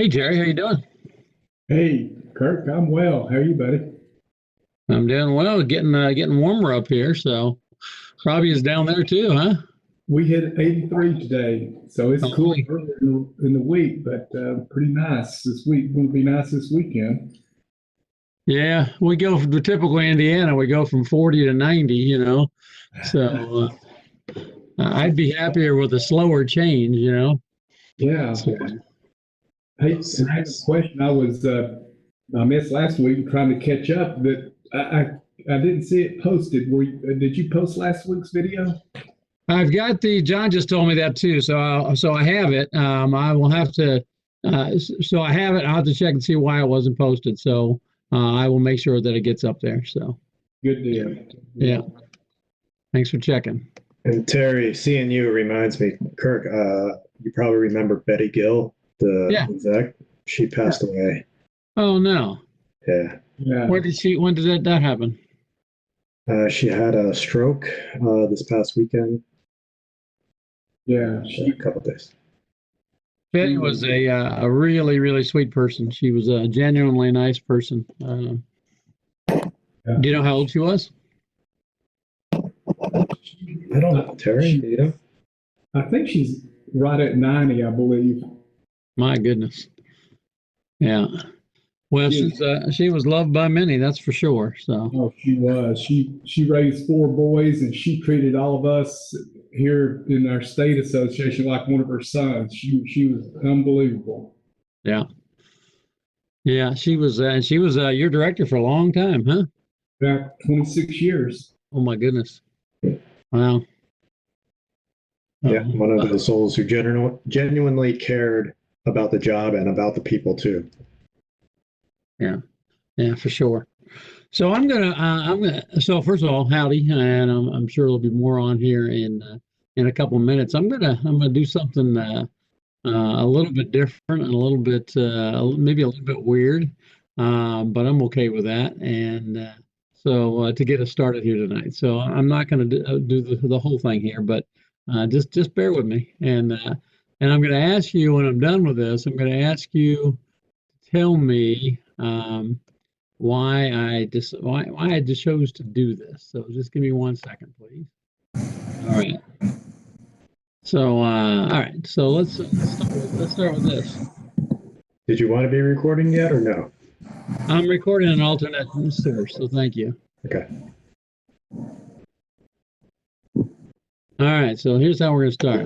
Hey Jerry, how you doing? Hey, Kirk, I'm well. How are you, buddy? I'm doing well. Getting warmer up here, so probably is down there too, huh? We hit 83 today, so it's cool Holy. earlier in the week, but pretty nice this week. Going to be nice this weekend. Yeah, we go from the typical Indiana. We go from 40 to 90, So I'd be happier with a slower change. Yeah. So, Hey, and I have a question. I missed last week trying to catch up. That I didn't see it posted. Did you post last week's video? I've got the John just told me that too, so I have it. I will have to. So I have it. I'll have to check and see why it wasn't posted. So I will make sure that it gets up there. So Good deal. yeah, thanks for checking. And Terry, seeing you reminds me, Kirk, you probably remember Betty Gill, the Yeah. exec. She passed away. Oh no. Yeah. Yeah. When did that happen? She had a stroke this past weekend, Yeah. a couple of days. Betty was a really, really sweet person. She was a genuinely nice person. Do you know how old she was? I don't know, Terry, do you? I think she's right at 90, I believe. My goodness. Yeah. Well, she was loved by many, that's for sure. So Oh, she was. She raised four boys, and she treated all of us here in our state association like one of her sons. She was unbelievable. yeah, yeah. She was your director for a long time, huh? About 26 years. Oh my goodness. Wow. Yeah, one of those souls who genuinely cared about the job and about the people too. Yeah, for sure. So so first of all, howdy, and I'm sure there'll be more on here in a couple of minutes. I'm gonna do something a little bit different and a little bit maybe a little bit weird, but I'm okay with that. And so to get us started here tonight, so I'm not going to do the whole thing here, but just bear with me. And I'm going to ask you when I'm done with this. I'm going to ask you to tell me why I just chose to do this. So just give me 1 second, please. All right. So all right. So let's start with this. Did you want to be recording yet or no? I'm recording an alternate source, so thank you. Okay. All right. So here's how we're going to start.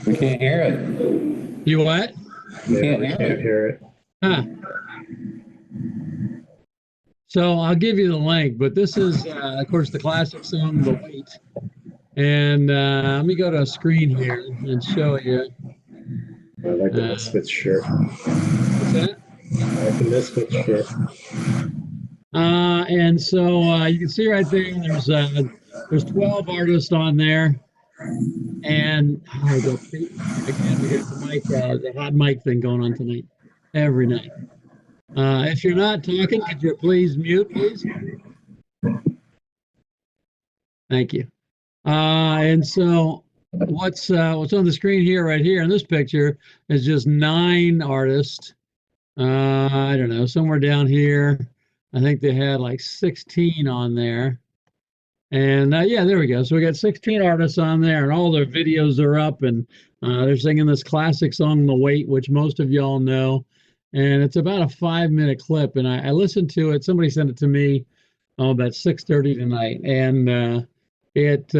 We can't hear it. You what? Yeah, we can't hear it. Huh. So I'll give you the link, but this is, of course, the classic song, The Wait. And let me go to a screen here and show you. I like the Misfits shirt. What's that? I like the Misfits shirt. And so you can see right there, there's 12 artists on there. And again, we got the hot mic thing going on tonight, every night. If you're not talking, could you please mute, please? Thank you. And so what's on the screen here, right here in this picture, is just 9 artists. I don't know, somewhere down here. I think they had like 16 on there. And yeah, there we go. So we got 16 artists on there, and all their videos are up, and they're singing this classic song, "The Wait," which most of y'all know. And it's about a 5-minute clip, and I listened to it. Somebody sent it to me about 6:30 tonight, and it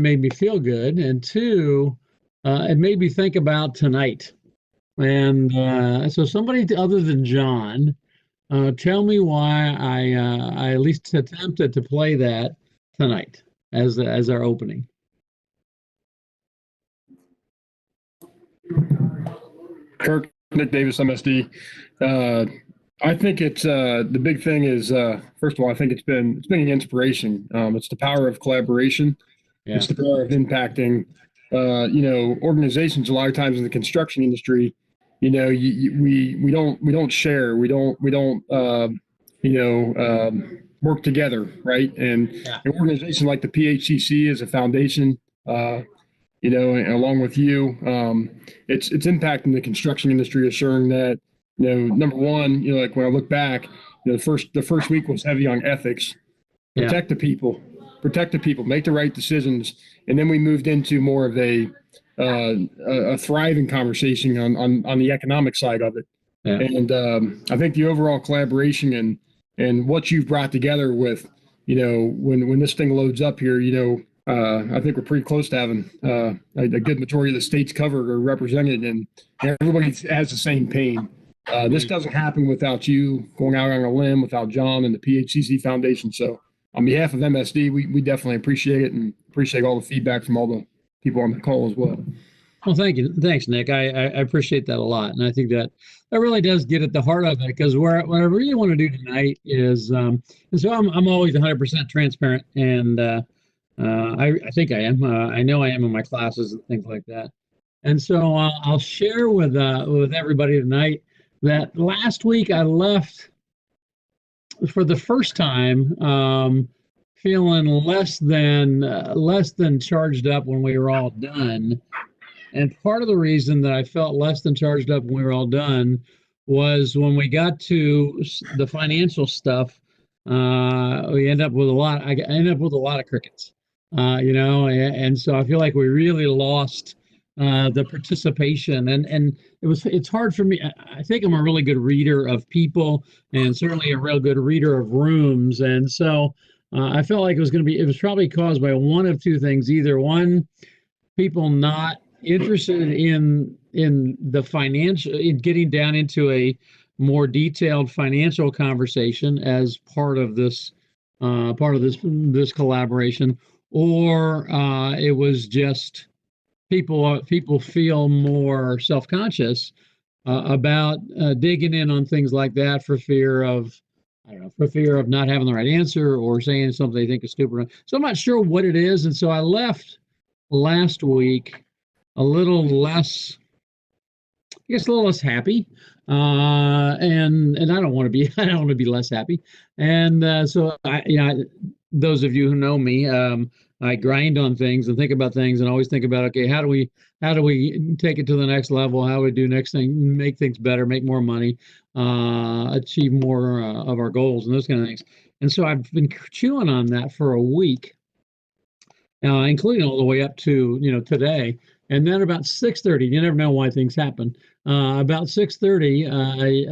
made me feel good, and two, it made me think about tonight. And so somebody other than John, tell me why I at least attempted to play that tonight as our opening. Kirk, Nick Davis, MSD. I think it's the big thing is first of all, I think it's been an inspiration. It's the power of collaboration. Yeah. It's the power of impacting. Organizations a lot of times in the construction industry, we don't share, we don't work together, right? And an organization like the PHCC is a foundation, and along with you, it's impacting the construction industry, assuring that, number one, like when I look back, the first week was heavy on ethics, protect the people, make the right decisions, and then we moved into more of a thriving conversation on the economic side of it. Yeah. And I think the overall collaboration and what you've brought together with, when this thing loads up here, I think we're pretty close to having a good majority of the states covered or represented, and everybody has the same pain. This doesn't happen without you going out on a limb, without John and the PHCC Foundation. So on behalf of MSD, we definitely appreciate it and appreciate all the feedback from all the people on the call as well. Well, thank you. Thanks, Nick. I appreciate that a lot. And I think that really does get at the heart of it, because what I really want to do tonight is, and so I'm always 100% transparent, and I think I am. I know I am in my classes and things like that. And so I'll share with everybody tonight that last week I left for the first time feeling less than charged up when we were all done. And part of the reason that I felt less than charged up when we were all done was when we got to the financial stuff, we end up with I ended up with a lot of crickets, and so I feel like we really lost the participation, and it's hard for me. I think I'm a really good reader of people, and certainly a real good reader of rooms, and so I felt like it was probably caused by one of two things: either one, people not interested in the financial, in getting down into a more detailed financial conversation as part of this collaboration, or it was just people feel more self-conscious about digging in on things like that for fear of not having the right answer or saying something they think is stupid. So I'm not sure what it is, and so I left last week a little less happy, and I don't want to be less happy. And so those of you who know me, I grind on things and think about things and always think about, okay, how do we take it to the next level? How do we do next thing, make things better, make more money, achieve more of our goals and those kind of things. And so I've been chewing on that for a week, including all the way up to today. And then about 6:30, you never know why things happen. About 6:30,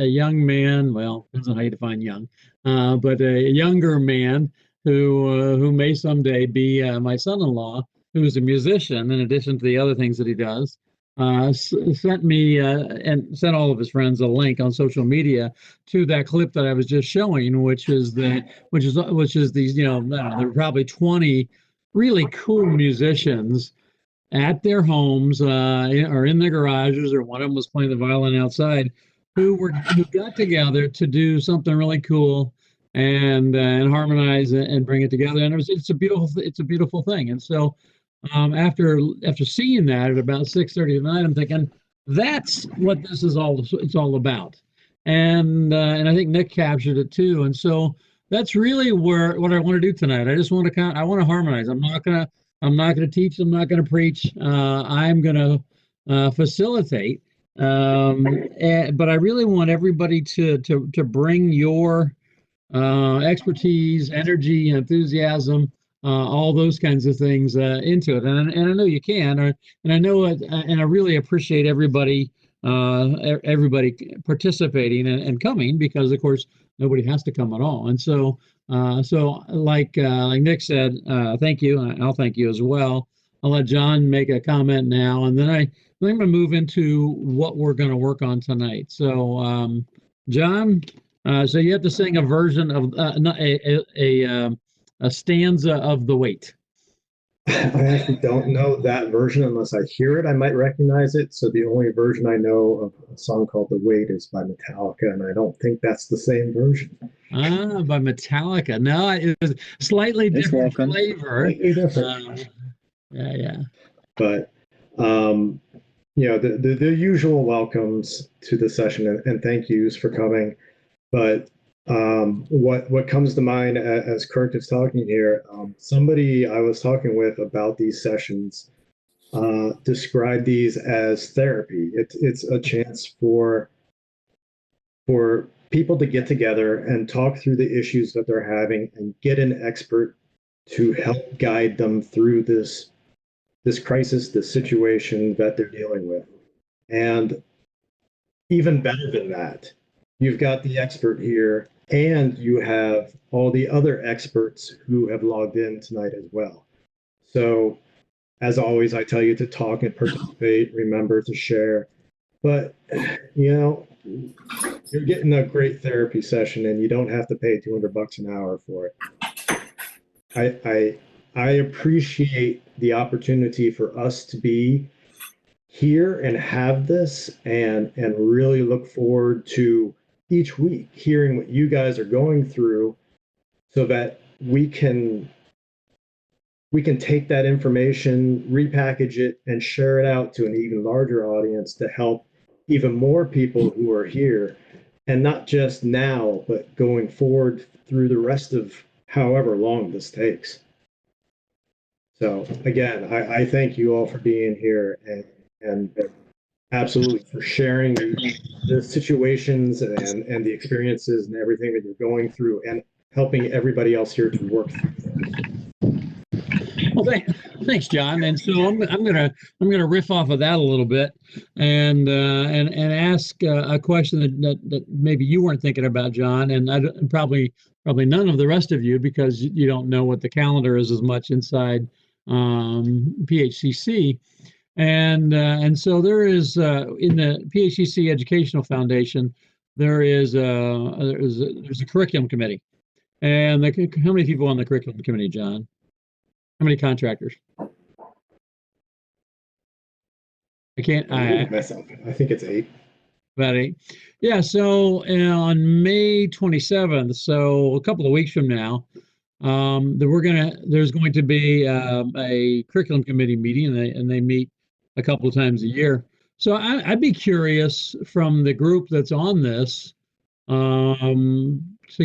a young man, well, depends on how you define young, but a younger man who may someday be my son-in-law, who's a musician in addition to the other things that he does, sent me and sent all of his friends a link on social media to that clip that I was just showing, which is these, I don't know, there were probably 20 really cool musicians at their homes or in their garages, or one of them was playing the violin outside, who got together to do something really cool and harmonize and bring it together. And it's a beautiful thing. And so after seeing that at about 6:30 tonight, I'm thinking that's what this is all about. And I think Nick captured it too. And so that's really what I want to do tonight. I just want to harmonize. I'm not going to teach. I'm not going to preach. I'm going to facilitate. But I really want everybody to bring your expertise, energy, enthusiasm, all those kinds of things into it. And I know you can. And I know it. And I really appreciate everybody participating and coming, because of course nobody has to come at all. And so like Nick said, thank you. I'll thank you as well. I'll let John make a comment now, and then I'm going to move into what we're going to work on tonight. So John, so you have to sing a version of a stanza of The Weight. I actually don't know that version. Unless I hear it, I might recognize it. So the only version I know of a song called The Weight is by Metallica, and I don't think that's the same version. By Metallica. No, it was slightly different flavor. Slightly different. Yeah. But the usual welcomes to the session and thank yous for coming. But what comes to mind as Kirk is talking here, somebody I was talking with about these sessions described these as therapy. It's a chance for people to get together and talk through the issues that they're having and get an expert to help guide them through this crisis, this situation that they're dealing with. And even better than that, you've got the expert here and you have all the other experts who have logged in tonight as well. So as always, I tell you to talk and participate, remember to share. But, you're getting a great therapy session and you don't have to pay $200 an hour for it. I appreciate the opportunity for us to be here and have this and really look forward to each week hearing what you guys are going through so that we can take that information, repackage it, and share it out to an even larger audience to help even more people who are here, and not just now, but going forward through the rest of however long this takes. So again, I thank you all for being here and absolutely for sharing the situations and the experiences and everything that you're going through and helping everybody else here to work through that. Well, thanks, John. And so I'm gonna riff off of that a little bit, and ask a question that maybe you weren't thinking about, John, and probably none of the rest of you, because you don't know what the calendar is as much inside PHCC, and so there is in the PHCC Educational Foundation there's a curriculum committee, and how many people on the curriculum committee, John? How many contractors? I think it's 8. About 8. Yeah. So on May 27th, so a couple of weeks from now, there's going to be a curriculum committee meeting, and they meet a couple of times a year. So I'd be curious from the group that's on this to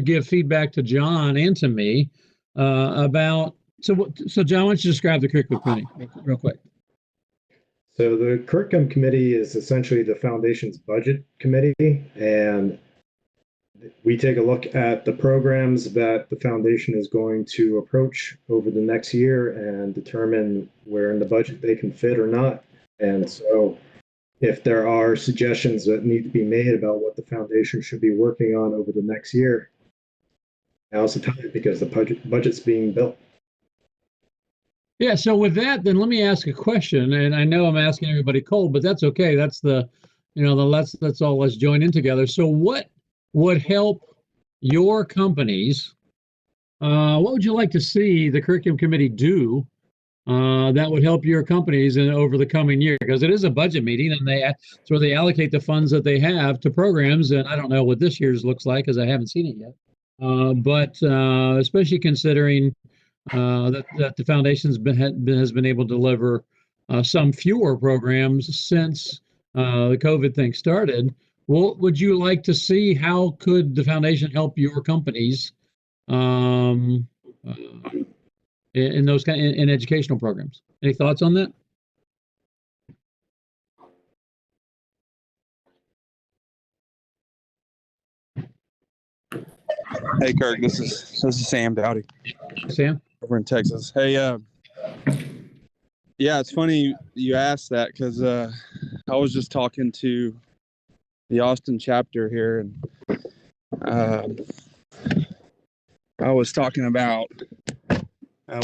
give feedback to John and to me about. So John, why don't you describe the curriculum committee real quick? So the curriculum committee is essentially the foundation's budget committee, and we take a look at the programs that the foundation is going to approach over the next year and determine where in the budget they can fit or not. And so if there are suggestions that need to be made about what the foundation should be working on over the next year, now's the time, because the budget's being built. Yeah, so with that, then let me ask a question, and I know I'm asking everybody cold, but that's okay. That's let's all join in together. So what would help your companies? What would you like to see the curriculum committee do that would help your companies over the coming year? Because it is a budget meeting, and they allocate the funds that they have to programs, and I don't know what this year's looks like because I haven't seen it yet. But especially considering that the foundation's has been able to deliver some fewer programs since the COVID thing started. What would you like to see? How could the foundation help your companies in those in educational programs? Any thoughts on that? Hey, Kirk, this is Sam Dowdy. Sam? Over in Texas. Hey, yeah, it's funny you asked that because I was just talking to the Austin chapter here, and I was talking about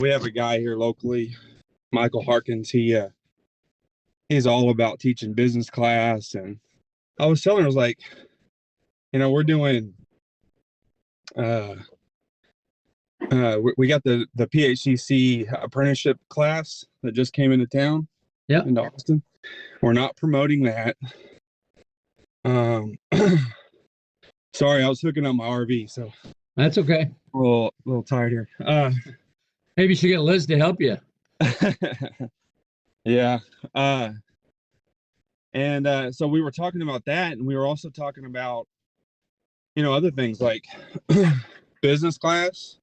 we have a guy here locally, Michael Harkins. He's all about teaching business class, and I was telling him, I was like, we're doing we got the PHCC apprenticeship class that just came into town. Yeah, in Austin. We're not promoting that. Sorry, I was hooking up my RV, so that's okay. A little tired here. Maybe you should get Liz to help you. Yeah. And so we were talking about that, and we were also talking about, other things like business class.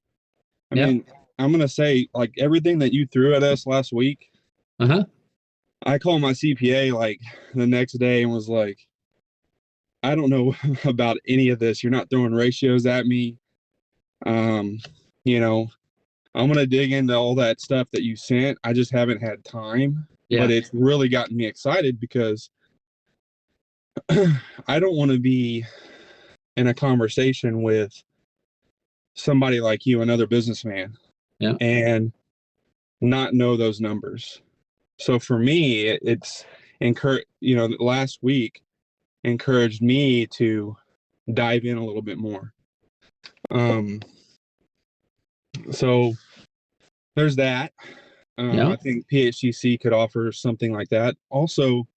I mean, I'm gonna say, like, everything that you threw at us last week. I called my CPA like the next day and was like, I don't know about any of this. You're not throwing ratios at me. I'm gonna dig into all that stuff that you sent. I just haven't had time. But it's really gotten me excited because I don't want to be in a conversation with somebody like you, another businessman, and not know those numbers. So for me, it's last week encouraged me to dive in a little bit more. So there's that. I think PHCC could offer something like that. Also,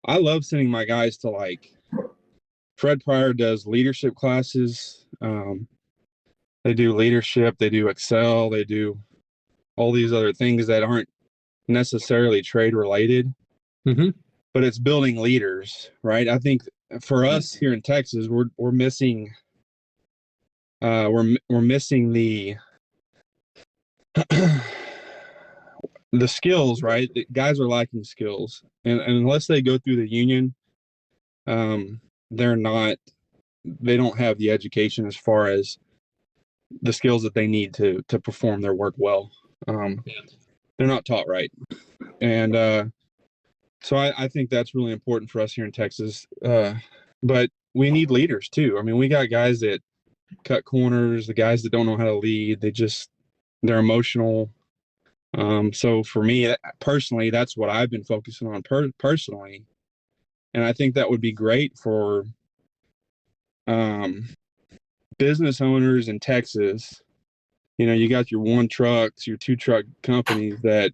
I love sending my guys to, like, Fred Pryor does leadership classes. They do leadership, they do Excel, they do all these other things that aren't necessarily trade related, but it's building leaders, right? I think for us here in Texas, we're missing we're missing the the skills, right? The guys are lacking skills, and unless they go through the union, they don't have the education as far as the skills that they need to perform their work well. They're not taught right, and so I think that's really important for us here in Texas. But we need leaders too. I mean, we got guys that cut corners, the guys that don't know how to lead. They're emotional. So for me personally, that's what I've been focusing on personally. And I think that would be great for business owners in Texas. You got your 1 trucks, your 2 truck companies that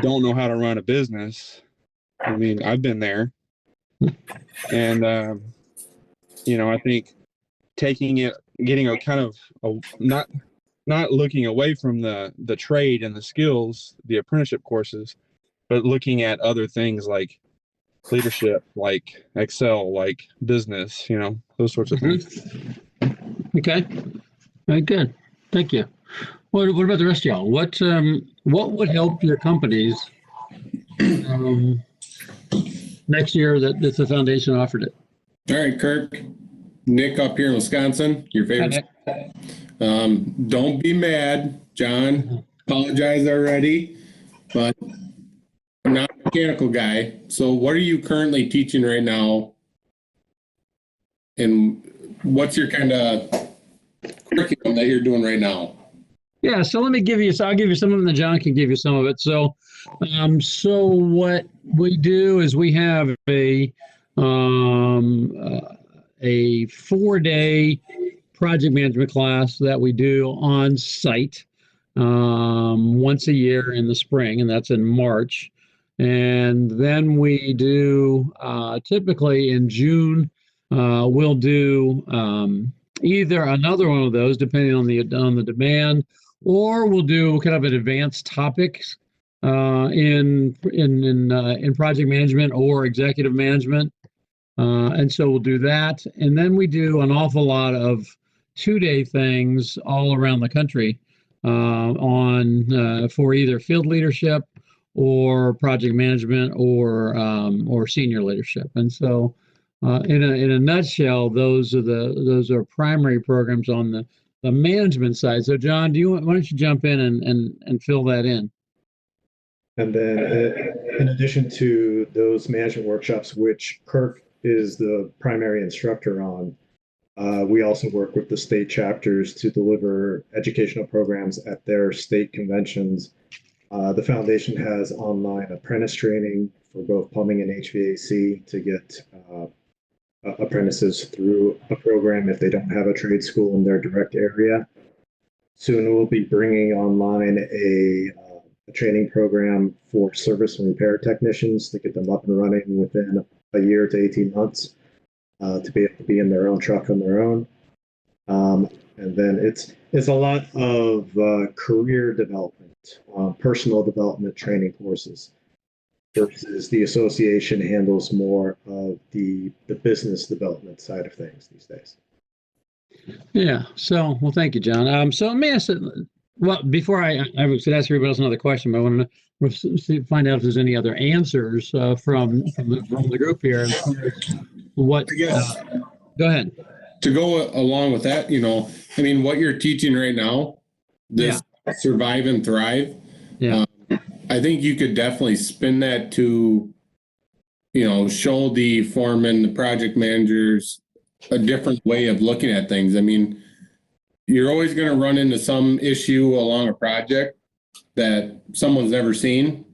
don't know how to run a business. I mean, I've been there. And, I think getting a kind of not looking away from the trade and the skills, the apprenticeship courses, but looking at other things like leadership, like Excel, like business, those sorts of things. Okay. Very good. Thank you. What about the rest of y'all? What would help your companies next year that the foundation offered it? All right, Kirk. Nick up here in Wisconsin, your favorite. Don't be mad, John. Apologize already, but I'm not a mechanical guy. So what are you currently teaching right now? And what's your kind of curriculum that you're doing right now? Yeah, so I'll give you some of it, and then John can give you some of it. So what we do is we have a 4-day project management class that we do on site once a year in the spring, and that's in March. And then we do typically in June, we'll do either another one of those, depending on the demand, or we'll do kind of an advanced topics in project management or executive management. And so we'll do that. And then we do an awful lot of 2-day things all around the country for either field leadership or project management or senior leadership. And so in a nutshell, those are primary programs on the management side. So John, why don't you jump in and fill that in? And then in addition to those management workshops, which Kirk is the primary instructor on, we also work with the state chapters to deliver educational programs at their state conventions. The foundation has online apprentice training for both plumbing and HVAC to get apprentices through a program if they don't have a trade school in their direct area. Soon we'll be bringing online a training program for service and repair technicians to get them up and running within a year to 18 months to be able to be in their own truck on their own. And then it's a lot of career development, personal development training courses. versus the association handles more of the business development side of things these days. Yeah. So, well, thank you, John. So let me ask, well, before I should ask everybody else another question, but I want to find out if there's any other answers from the group here. What? I guess Go ahead. to go along with that, I mean, what you're teaching right now, this survive and thrive. Yeah. I think you could definitely spin that to, show the foreman, the project managers, a different way of looking at things. I mean, you're always going to run into some issue along a project that someone's never seen.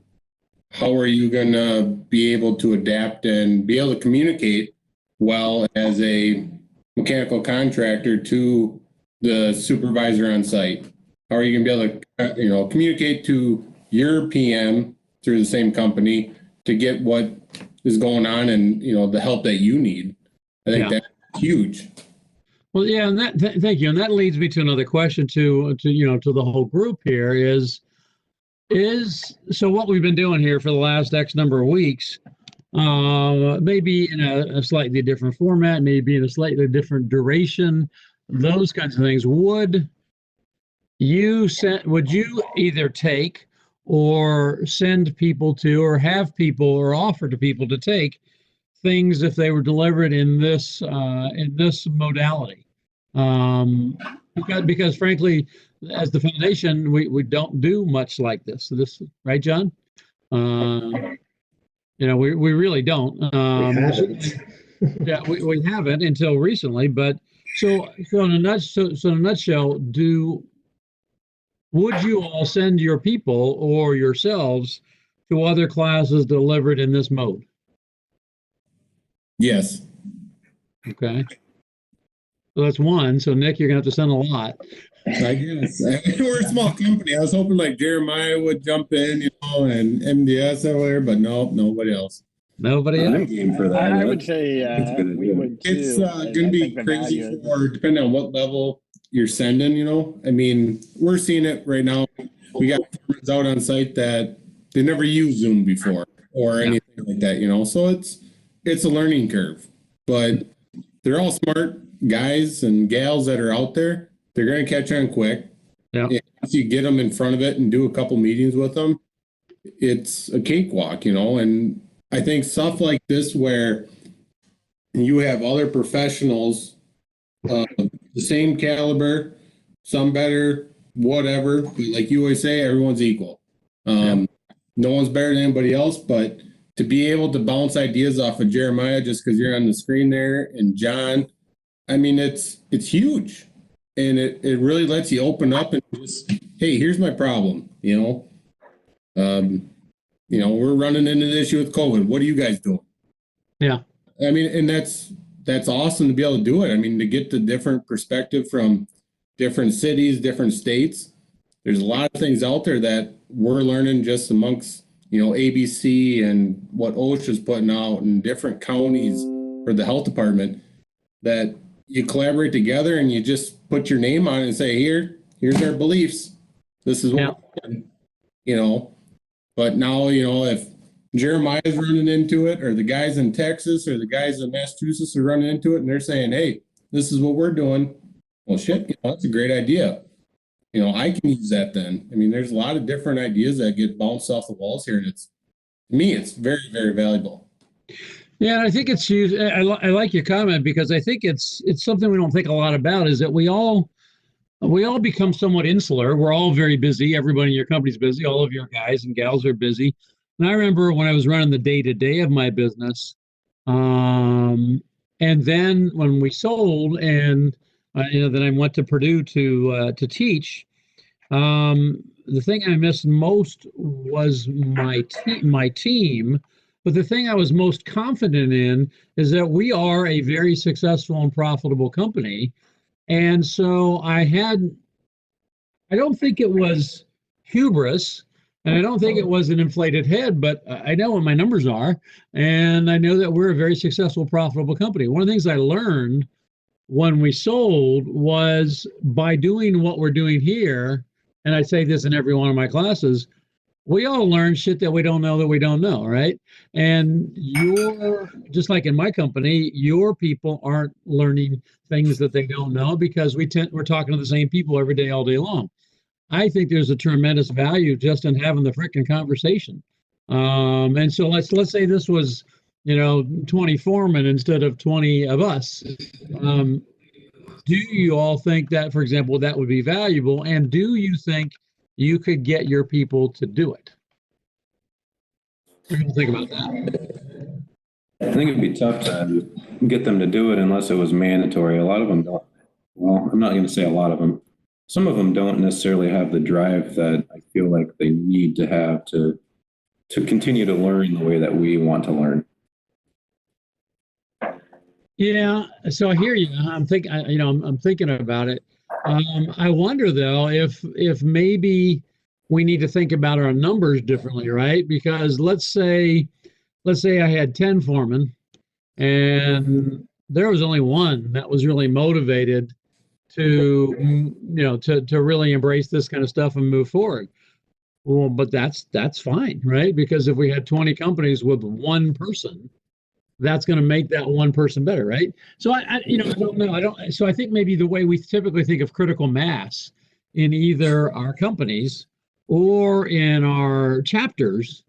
How are you going to be able to adapt and be able to communicate well as a mechanical contractor to the supervisor on site? How are you going to be able to, communicate to your PM through the same company to get what is going on and, the help that you need? I think that's huge. Well, yeah, and thank you. And that leads me to another question to the whole group here is so what we've been doing here for the last X number of weeks, maybe in a slightly different format, maybe in a slightly different duration, those kinds of things. Would you either take or send people to, or have people or offer to people to take things if they were delivered in this modality? Because frankly, as the foundation, we don't do much like this. This, right, John? We really don't. We haven't. Yeah, we haven't until recently. But so in a nutshell, would you all send your people or yourselves to other classes delivered in this mode? Yes. Okay. So that's one. So Nick, you're gonna have to send a lot. I guess. We're a small company. I was hoping like Jeremiah would jump in, and MDS over there, but no, nobody else. Nobody else? I'm game for that. I would say we would too. It's going to be crazy depending on what level you're sending, I mean, we're seeing it right now. We got farmers out on site that they never used Zoom before or anything like that, so it's a learning curve, but they're all smart guys and gals that are out there. They're going to catch on quick. Yeah. If you get them in front of it and do a couple meetings with them, it's a cakewalk, and I think stuff like this where you have other professionals, the same caliber, some better, whatever. But like you always say, everyone's equal. No one's better than anybody else, but to be able to bounce ideas off of Jeremiah just because you're on the screen there, and John, I mean, it's huge. And it really lets you open up and just, hey, here's my problem, we're running into the issue with COVID. What are you guys doing? Yeah. I mean, and that's awesome to be able to do it. I mean, to get the different perspective from different cities, different states. There's a lot of things out there that we're learning just amongst, ABC and what OSHA's putting out in different counties for the health department, that you collaborate together and you just put your name on it and say, here's our beliefs. This is what we're doing, But now, if Jeremiah's running into it, or the guys in Texas or the guys in Massachusetts are running into it and they're saying, hey, this is what we're doing. Well, shit, that's a great idea. I can use that then. I mean, there's a lot of different ideas that get bounced off the walls here. And it's very, very valuable. Yeah, and I think it's used. I like your comment, because I think it's something we don't think a lot about, is that we all become somewhat insular. We're all very busy. Everybody in your company's busy. All of your guys and gals are busy. And I remember when I was running the day-to-day of my business, and then when we sold, and then I went to Purdue to teach. The thing I missed most was my team. But the thing I was most confident in is that we are a very successful and profitable company. And so I don't think it was hubris, and I don't think it was an inflated head, but I know what my numbers are, and I know that we're a very successful, profitable company. One of the things I learned when we sold was, by doing what we're doing here, and I say this in every one of my classes, we all learn shit that we don't know, right? And just like in my company, your people aren't learning things that they don't know because we're talking to the same people every day, all day long. I think there's a tremendous value just in having the frickin' conversation. And so let's say this was, 20 foremen instead of 20 of us. Do you all think that, for example, that would be valuable? And do you think you could get your people to do it? What do you think about that? I think it'd be tough to get them to do it unless it was mandatory. A lot of them don't. Well, I'm not going to say a lot of them. Some of them don't necessarily have the drive that I feel like they need to have to continue to learn the way that we want to learn. Yeah, so I hear you. I'm thinking about it. I wonder though if maybe we need to think about our numbers differently, right? Because let's say I had 10 foremen, and there was only one that was really motivated to really embrace this kind of stuff and move forward. Well, but that's fine, right? Because if we had 20 companies with one person, that's going to make that one person better, right? So I don't know. So I think maybe the way we typically think of critical mass in either our companies or in our chapters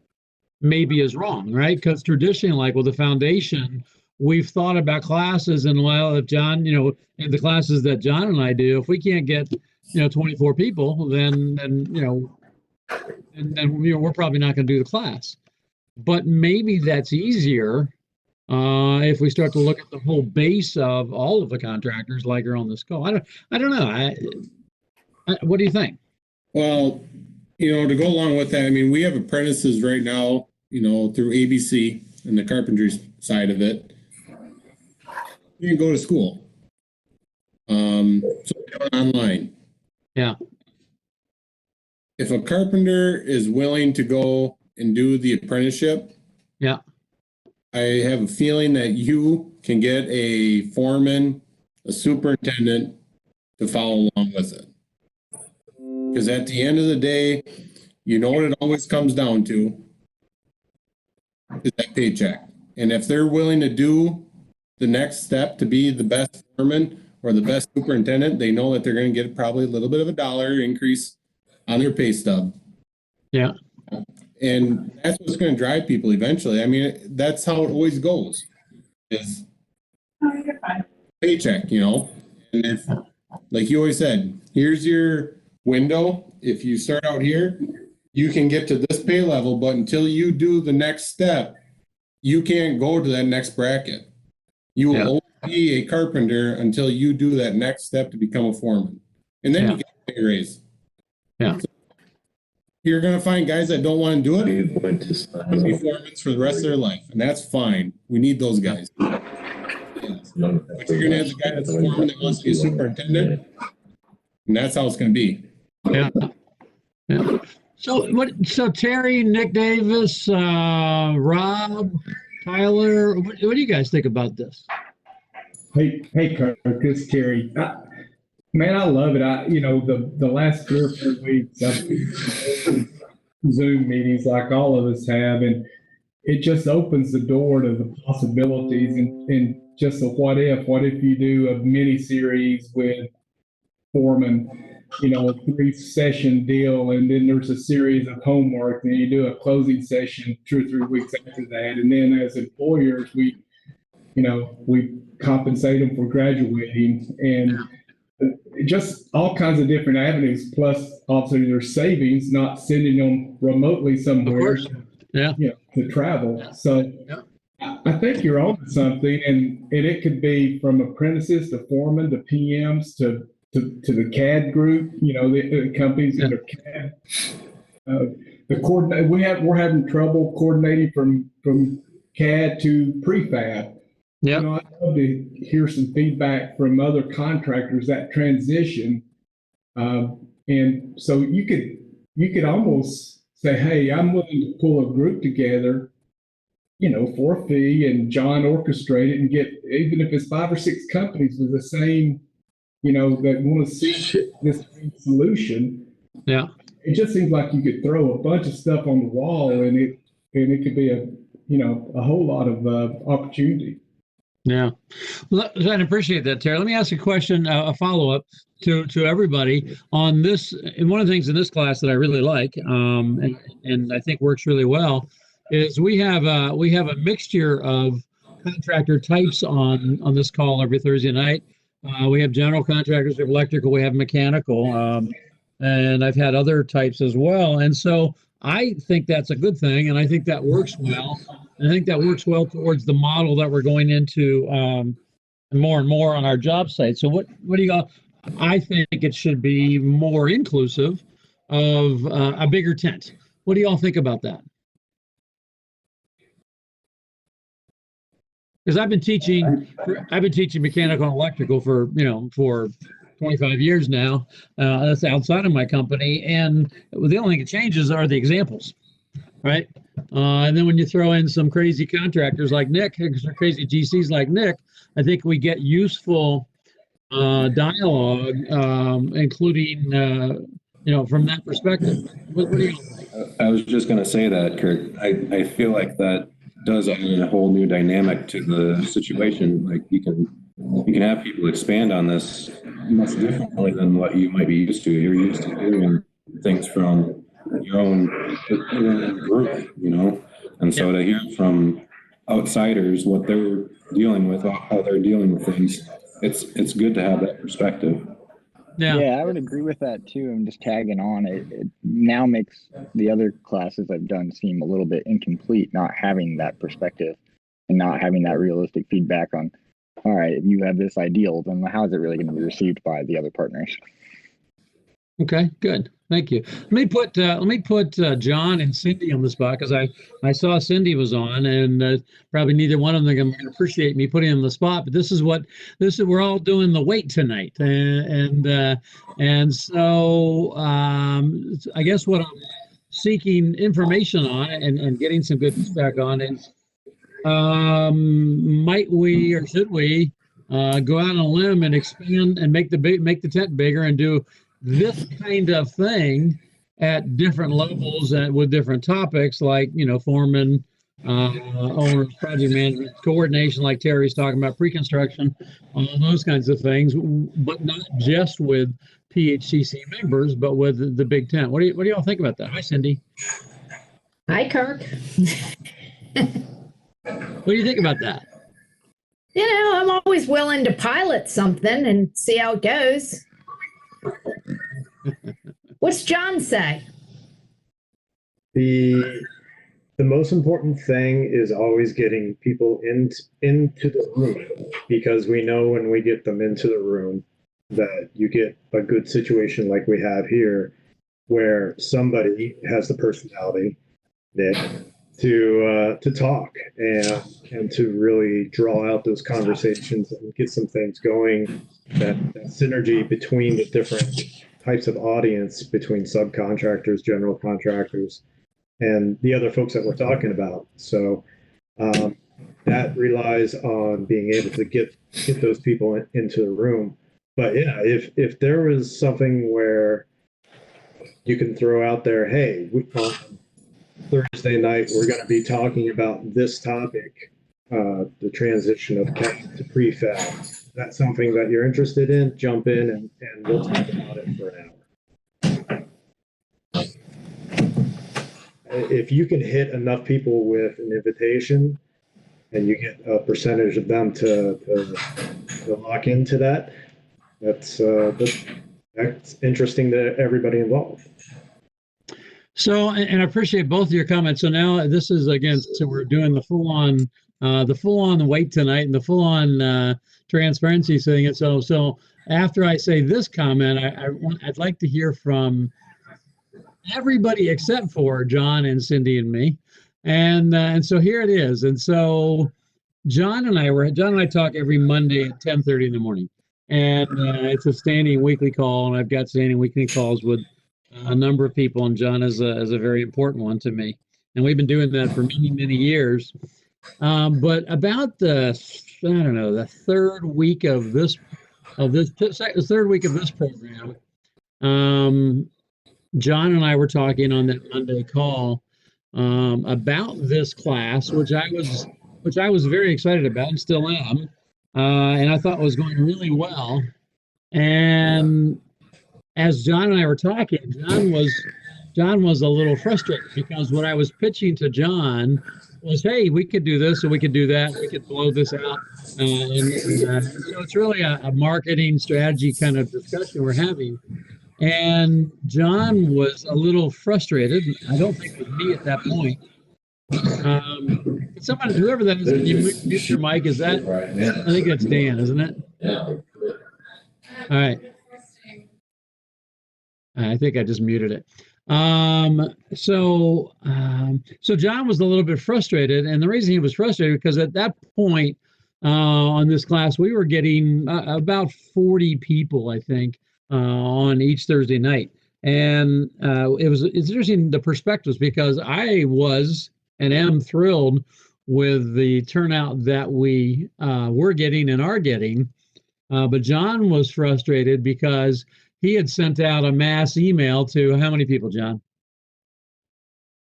maybe is wrong, right? Because traditionally, like with the foundation, we've thought about classes, and well, if John, in the classes that John and I do, if we can't get 24 people, then we're probably not going to do the class. But maybe that's easier if we start to look at the whole base of all of the contractors like are on this call. I don't know. What do you think? Well, to go along with that, I mean, we have apprentices right now, through ABC and the carpentry side of it. You can go to school. So online. Yeah. If a carpenter is willing to go and do the apprenticeship, yeah, I have a feeling that you can get a foreman, a superintendent to follow along with it. Because at the end of the day, what it always comes down to is that paycheck. And if they're willing to do the next step to be the best foreman or the best superintendent, they know that they're going to get probably a little bit of a dollar increase on their pay stub. Yeah. And that's what's going to drive people eventually. I mean, that's how it always goes, is paycheck, And if, like you always said, here's your window. If you start out here, you can get to this pay level, but until you do the next step, you can't go to that next bracket. You will only be a carpenter until you do that next step to become a foreman. And then you get a pay raise. Yeah. So you're going to find guys that don't want to do it. Be foremen for the rest of their life. And that's fine. We need those guys. But you're going to have the guy that's a foreman that wants to be a superintendent. And that's how it's going to be. Yeah. Yeah. So Terry, Nick Davis, Rob, Tyler, what do you guys think about this? Hey, Kirk, it's Terry. Man, I love it. The last 3 or 4 weeks, I've been Zoom meetings like all of us have, and it just opens the door to the possibilities and just a what if you do a mini series with foreman, a 3-session deal, and then there's a series of homework, and you do a closing session 2 or 3 weeks after that, and then as employers, we compensate them for graduating, and just all kinds of different avenues. Plus, also there's savings, not sending them remotely somewhere, to travel. So I think you're on to something, and it could be from apprentices to foremen to PMs to the CAD group. The companies that are CAD. The coordinate we're having trouble coordinating from CAD to prefab. Yeah. I'd love to hear some feedback from other contractors that transition. And so you could almost say, hey, I'm willing to pull a group together, for a fee, and John orchestrate it and get, even if it's 5 or 6 companies with the same, that want to see this solution. Yeah. it just seems like you could throw a bunch of stuff on the wall and it could be a whole lot of opportunity. Yeah. Well, I appreciate that, Terry. Let me ask a question, a follow-up to everybody on this. And one of the things in this class that I really like, and I think works really well, is we have a mixture of contractor types on this call every Thursday night. We have general contractors, we have electrical, we have mechanical, and I've had other types as well. And so I think that's a good thing, and I think that works well. And I think that works well towards the model that we're going into more and more on our job site. So what do you got? I think it should be more inclusive of a bigger tent. What do y'all think about that? Because I've been teaching mechanical and electrical for 25 years now. That's outside of my company, and the only thing that changes are the examples, right? And then when you throw in some crazy contractors like Nick, or crazy GCs like Nick, I think we get useful dialogue, including from that perspective. What do you think? I was just going to say that, Kirk. I feel like that does add a whole new dynamic to the situation. Like you can have people expand on this much differently than what you might be used to. You're used to doing things from your own group, and so to hear from outsiders what they're dealing with, how they're dealing with things, it's good to have that perspective. Yeah, I would agree with that too. I'm just tagging on. It now makes the other classes I've done seem a little bit incomplete, not having that perspective and not having that realistic feedback on, all right, if you have this ideal, then how is it really going to be received by the other partners? Okay, good. Thank you. Let me put John and Cindy on the spot, because I saw Cindy was on, and probably neither one of them are going to appreciate me putting them on the spot. But we're all doing the weight tonight, and so I guess what I'm seeking information on and getting some good feedback on is, might we or should we go out on a limb and expand and make the tent bigger and do this kind of thing at different levels and with different topics, like foreman, owners, project management, coordination, like Terry's talking about, pre-construction, all those kinds of things, but not just with PHCC members, but with the big tent. What do y'all think about that? Hi, Cindy. Hi, Kirk. What do you think about that? I'm always willing to pilot something and see how it goes. What's John say? The most important thing is always getting people into the room, because we know when we get them into the room that you get a good situation like we have here, where somebody has the personality to talk and to really draw out those conversations and get some things going. That synergy between the different types of audience, between subcontractors, general contractors, and the other folks that we're talking about. So that relies on being able to get those people into the room. But yeah, if there was something where you can throw out there, hey, on Thursday night we're going to be talking about this topic, the transition of CAD to prefab. That's something that you're interested in, jump in and we'll talk about it for an hour. If you can hit enough people with an invitation and you get a percentage of them to lock into that, that's interesting to everybody involved. So, and I appreciate both of your comments. So now this is, again, so we're doing the full on weight tonight and the full on transparency thing. And so after I say this comment, I'd like to hear from everybody except for John and Cindy and me. And so here it is. And so John and I talk every Monday at 10:30 in the morning. And it's a standing weekly call, and I've got standing weekly calls with a number of people, and John is a very important one to me. And we've been doing that for many, many years. But about the third week of this program, John and I were talking on that Monday call about this class, which I was very excited about and still am, and I thought was going really well. And as John and I were talking, John was a little frustrated because what I was pitching to John was, hey, we could do this or we could do that, we could blow this out, so it's really a marketing strategy kind of discussion we're having. And John was a little frustrated. I don't think it was me at that point. Somebody, whoever that is, can you mute your mic? Is that? I think that's Dan, isn't it? Yeah. All right. I think I just muted it. So John was a little bit frustrated, and the reason he was frustrated because at that point on this class we were getting about 40 people, I think, on each Thursday night, and it's interesting the perspectives because I was and am thrilled with the turnout that we were getting and are getting, but John was frustrated because he had sent out a mass email to how many people, John?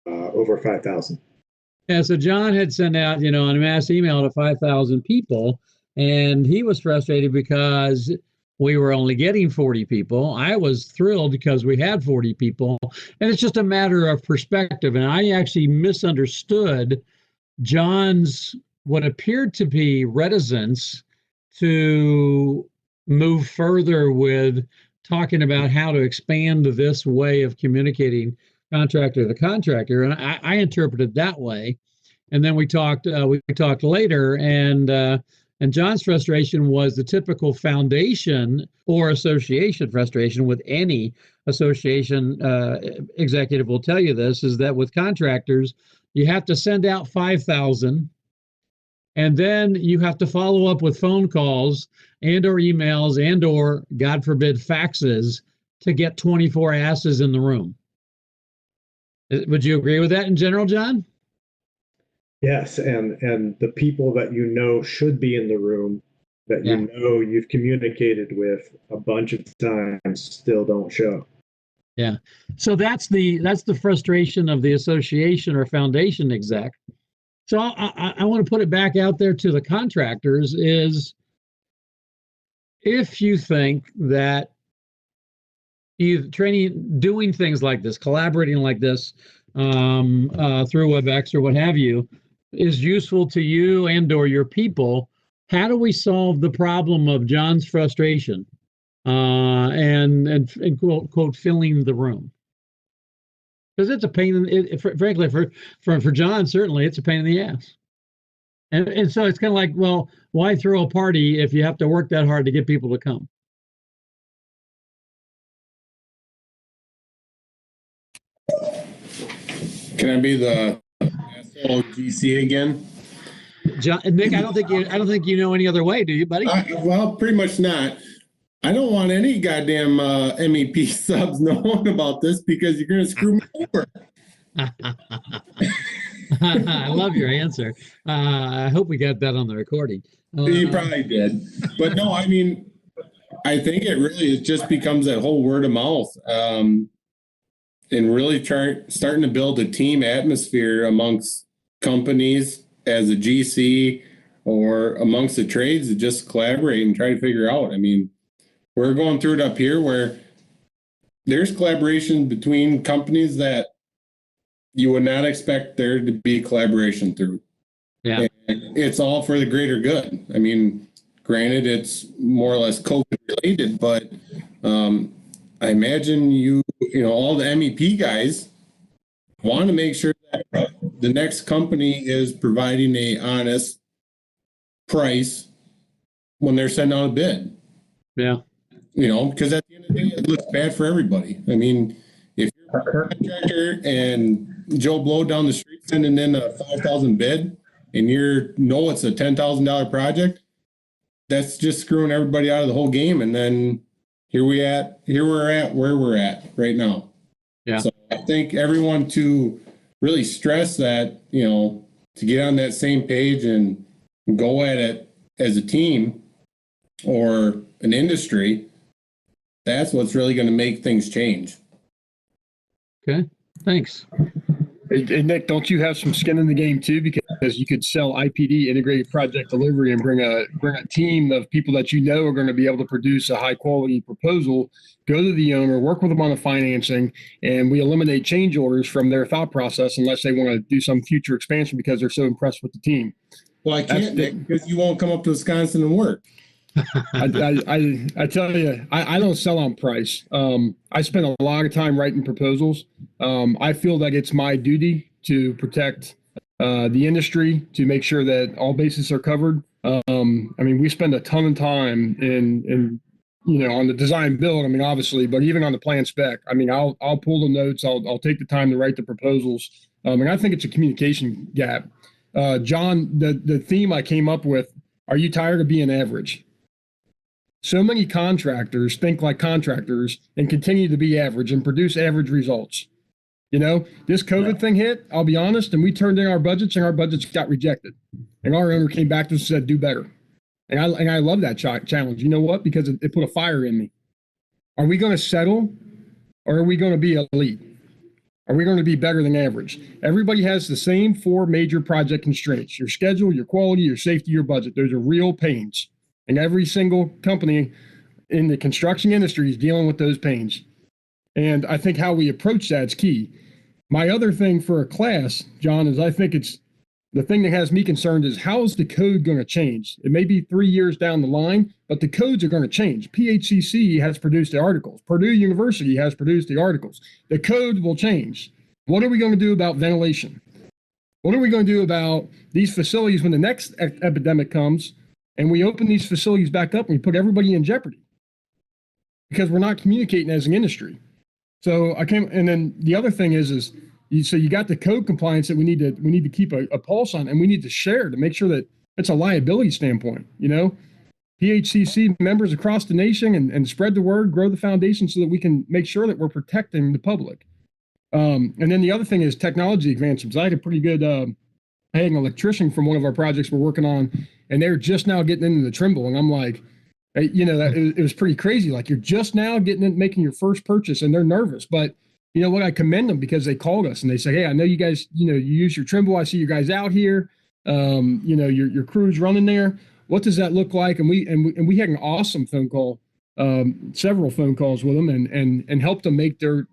Over 5,000. Yeah, so John had sent out, a mass email to 5,000 people, and he was frustrated because we were only getting 40 people. I was thrilled because we had 40 people, and it's just a matter of perspective. And I actually misunderstood John's what appeared to be reticence to move further with talking about how to expand this way of communicating contractor to contractor, and I interpreted that way. And then we talked later, and John's frustration was the typical foundation or association frustration with any association. Executive will tell you this, is that with contractors, you have to send out 5,000, and then you have to follow up with phone calls and or emails and or, God forbid, faxes to get 24 asses in the room. Would you agree with that in general, John? Yes, and the people that should be in the room that you've communicated with a bunch of times still don't show. Yeah. So that's the frustration of the association or foundation exec. So I want to put it back out there to the contractors is if you think that doing things like this, collaborating like this through WebEx or what have you, is useful to you and or your people, how do we solve the problem of John's frustration and quote filling the room? Because it's a pain. Frankly, for John, certainly it's a pain in the ass. And so it's kind of like, well, why throw a party if you have to work that hard to get people to come? Can I be the asshole GC again? John, Nick, I don't think you know any other way, do you, buddy? Well, pretty much not. I don't want any goddamn MEP subs knowing about this because you're going to screw me over. I love your answer. I hope we got that on the recording. You probably did. But no, I mean, I think it really just becomes that whole word of mouth and really starting to build a team atmosphere amongst companies as a GC or amongst the trades to just collaborate and try to figure out. I mean, we're going through it up here where there's collaboration between companies that you would not expect there to be collaboration through. Yeah. And it's all for the greater good. I mean, granted, it's more or less COVID related, but I imagine all the MEP guys want to make sure that the next company is providing a honest price when they're sending out a bid. Yeah. Because at the end of the day, it looks bad for everybody. I mean, if you're a contractor and Joe Blow down the street sending in a 5,000 bid and it's a $10,000 project, that's just screwing everybody out of the whole game. And then here we're at where we're at right now. Yeah. So I think everyone to really stress that, to get on that same page and go at it as a team or an industry, that's what's really going to make things change. Okay, thanks. Hey, Nick, don't you have some skin in the game too? Because you could sell IPD, integrated project delivery, and bring a team of people that you know are going to be able to produce a high quality proposal. Go to the owner, work with them on the financing, and we eliminate change orders from their thought process unless they want to do some future expansion because they're so impressed with the team. Well, I can't, Nick, because you won't come up to Wisconsin and work. I tell you, I don't sell on price. I spend a lot of time writing proposals. I feel that it's my duty to protect the industry, to make sure that all bases are covered. I mean, we spend a ton of time in on the design build. I mean, obviously, but even on the plan spec. I mean, I'll pull the notes. I'll take the time to write the proposals. And I think it's a communication gap. John, the theme I came up with: are you tired of being average? So many contractors think like contractors and continue to be average and produce average results. This COVID thing hit, I'll be honest, and we turned in our budgets and our budgets got rejected. And our owner came back to us and said, do better. And I love that challenge. You know what? Because it put a fire in me. Are we going to settle or are we going to be elite? Are we going to be better than average? Everybody has the same 4 major project constraints: your schedule, your quality, your safety, your budget. Those are real pains. And every single company in the construction industry is dealing with those pains. And I think how we approach that is key. My other thing for a class, John, is I think it's the thing that has me concerned is how is the code going to change? It may be 3 years down the line, but the codes are going to change. PHCC has produced the articles. Purdue University has produced the articles. The code will change. What are we going to do about ventilation? What are we going to do about these facilities when the next epidemic comes? And we open these facilities back up and we put everybody in jeopardy because we're not communicating as an industry. So and then the other thing is you got the code compliance that we need to keep a pulse on, and we need to share to make sure that it's a liability standpoint. PHCC members across the nation and spread the word, grow the foundation so that we can make sure that we're protecting the public. And then the other thing is technology advancements. I had a pretty good, I had an electrician from one of our projects we're working on, and they're just now getting into the Trimble. And I'm like, it was pretty crazy. Like, you're just now making your first purchase and they're nervous. But you know what? I commend them because they called us and they say, hey, I know you guys, you use your Trimble. I see you guys out here. Your crew's running there. What does that look like? And we had an awesome phone call, several phone calls with them and helped them make their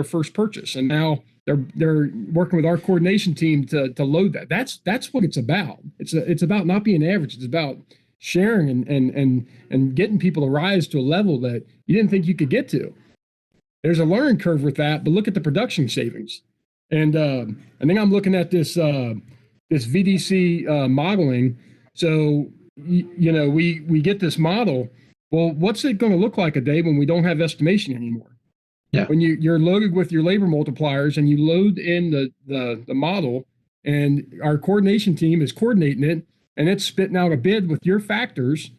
first purchase. And now they're working with our coordination team to load that. That's what it's about. It's about not being average. It's about sharing and getting people to rise to a level that you didn't think you could get to. There's a learning curve with that, but look at the production savings. And I think I'm looking at this VDC modeling. So we get this model. Well, what's it going to look like a day when we don't have estimation anymore? Yeah. When you're loaded with your labor multipliers and you load in the model, and our coordination team is coordinating it, and it's spitting out a bid with your factors.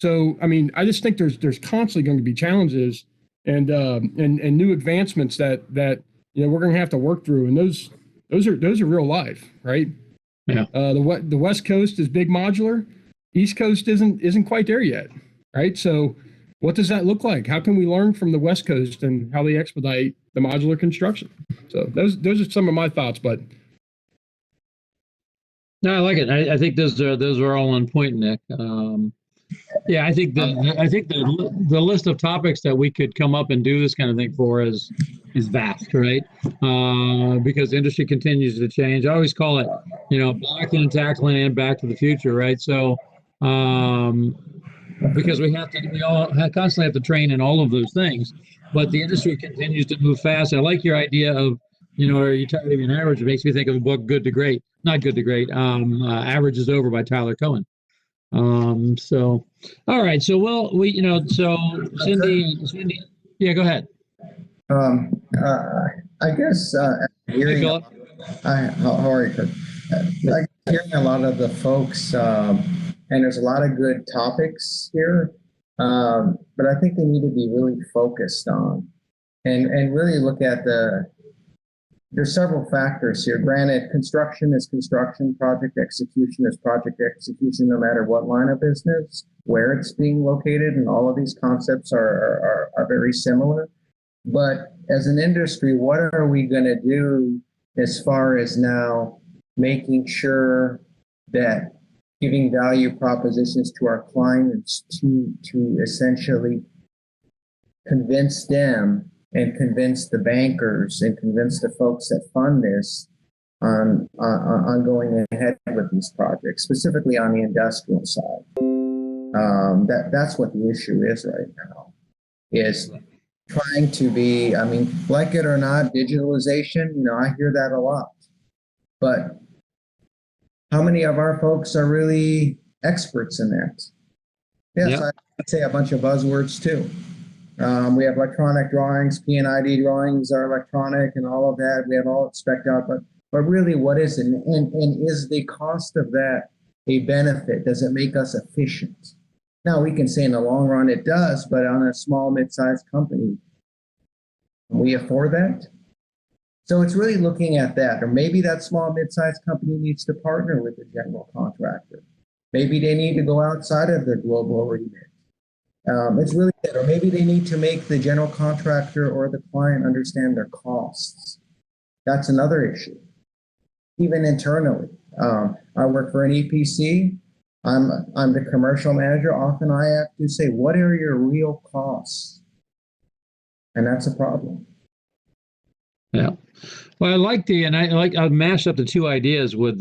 So, I mean, I just think there's constantly going to be challenges and new advancements that we're going to have to work through, and those are real life, right? Yeah. The West Coast is big modular. East Coast isn't quite there yet, right? So what does that look like? How can we learn from the West Coast and how they expedite the modular construction? So those are some of my thoughts, but. No, I like it. I think those are all on point, Nick. Yeah, I think the list of topics that we could come up and do this kind of thing for is vast, right? Because the industry continues to change. I always call it, blocking and tackling and back to the future, right? So, because we all constantly have to train in all of those things, but the industry continues to move fast. I like your idea of, are you tired of being average? It makes me think of a book, Good to Great, not Good to Great. Average is Over by Tyler Cohen. So, all right. So, so Cindy, yeah, go ahead. I guess hearing, how are you, Kirk? Hearing a lot of the folks, and there's a lot of good topics here, but I think they need to be really focused on and really look at there's several factors here. Granted, construction is construction, project execution is project execution, no matter what line of business, where it's being located, and all of these concepts are very similar. But as an industry, what are we going to do as far as now making sure that giving value propositions to our clients to essentially convince them and convince the bankers and convince the folks that fund this on going ahead with these projects, specifically on the industrial side. That's what the issue is right now, is trying to be, I mean, like it or not, digitalization, you know, I hear that a lot. But how many of our folks are really experts in that? Yes, Yep. I'd say a bunch of buzzwords too. We have electronic drawings, P&ID drawings are electronic and all of that. We have all it spec'd out, but really what is it? And is the cost of that a benefit? Does it make us efficient? Now we can say in the long run it does, but on a small, mid-sized company, can we afford that? So it's really looking at that, or maybe that small, mid-sized company needs to partner with the general contractor. Maybe they need to go outside of their global remit. It's really that, or maybe they need to make the general contractor or the client understand their costs. That's another issue. Even internally, I work for an EPC. I'm the commercial manager. Often I have to say, what are your real costs? And that's a problem. Yeah. Well, I mashed up the two ideas with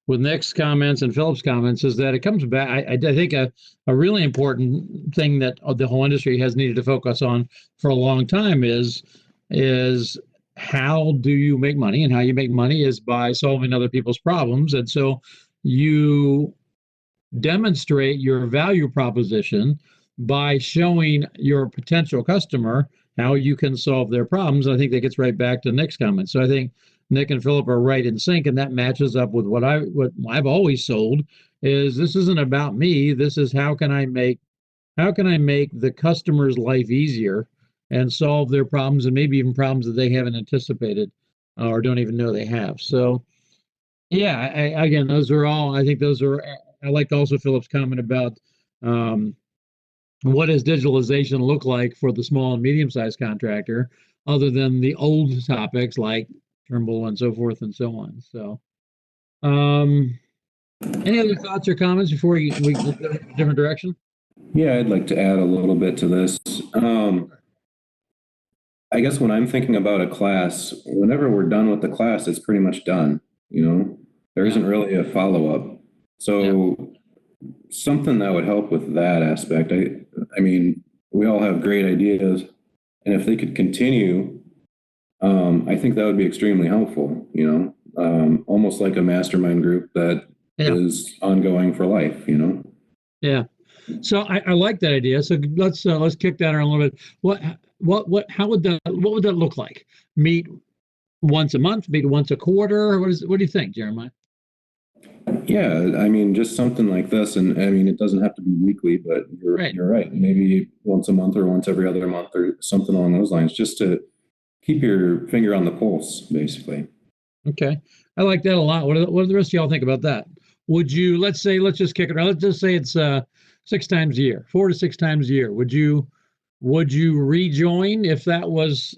Nick's comments and Philip's comments, is that it comes back. I think a really important thing that the whole industry has needed to focus on for a long time is how do you make money? And how you make money is by solving other people's problems. And so you demonstrate your value proposition by showing your potential customer how you can solve their problems. I think that gets right back to Nick's comment. So I think Nick and Philip are right in sync, and that matches up with what I've always sold is this isn't about me. This is how can I make the customer's life easier and solve their problems, and maybe even problems that they haven't anticipated or don't even know they have. So yeah, again, those are all, I think those are, I like also Philip's comment about what does digitalization look like for the small and medium-sized contractor, other than the old topics like Trimble and so forth and so on. So, any other thoughts or comments before we go a different direction? Yeah, I'd like to add a little bit to this. I guess when I'm thinking about a class, whenever we're done with the class, it's pretty much done. You know, there isn't really a follow-up. So something that would help with that aspect. I mean, we all have great ideas, and if they could continue, I think that would be extremely helpful. You know, almost like a mastermind group that is ongoing for life. You know. Yeah. So I like that idea. So let's kick that around a little bit. What would that look like? Meet once a month, meet once a quarter? What do you think, Jeremiah? Yeah, I mean, just something like this, and I mean, it doesn't have to be weekly, but you're right. Maybe once a month or once every other month or something along those lines, just to keep your finger on the pulse, basically. Okay, I like that a lot. What do the rest of y'all think about that? Would you, let's just kick it around. Let's just say it's 6 times a year, 4 to 6 times a year. Would you rejoin if it was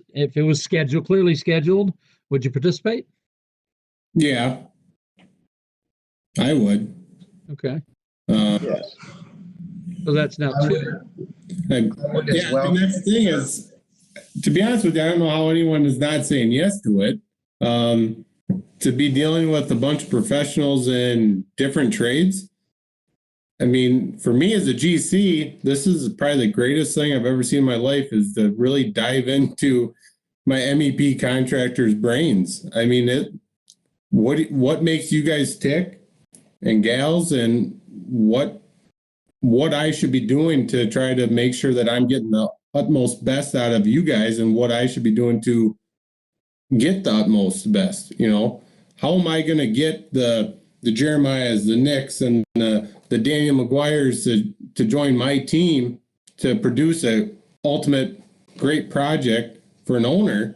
scheduled, clearly scheduled? Would you participate? Yeah, I would. Okay. Yes. So that's now 2. Yeah, and that's the thing is, to be honest with you, I don't know how anyone is not saying yes to it. To be dealing with a bunch of professionals in different trades. I mean, for me as a GC, this is probably the greatest thing I've ever seen in my life, is to really dive into my MEP contractors' brains. I mean, what makes you guys tick and gals, and what I should be doing to try to make sure that I'm getting the utmost best out of you guys, and what I should be doing to get the utmost best. You know, how am I going to get the Jeremiahs, the Nicks, and the Daniel McGuires to join my team to produce a ultimate great project for an owner?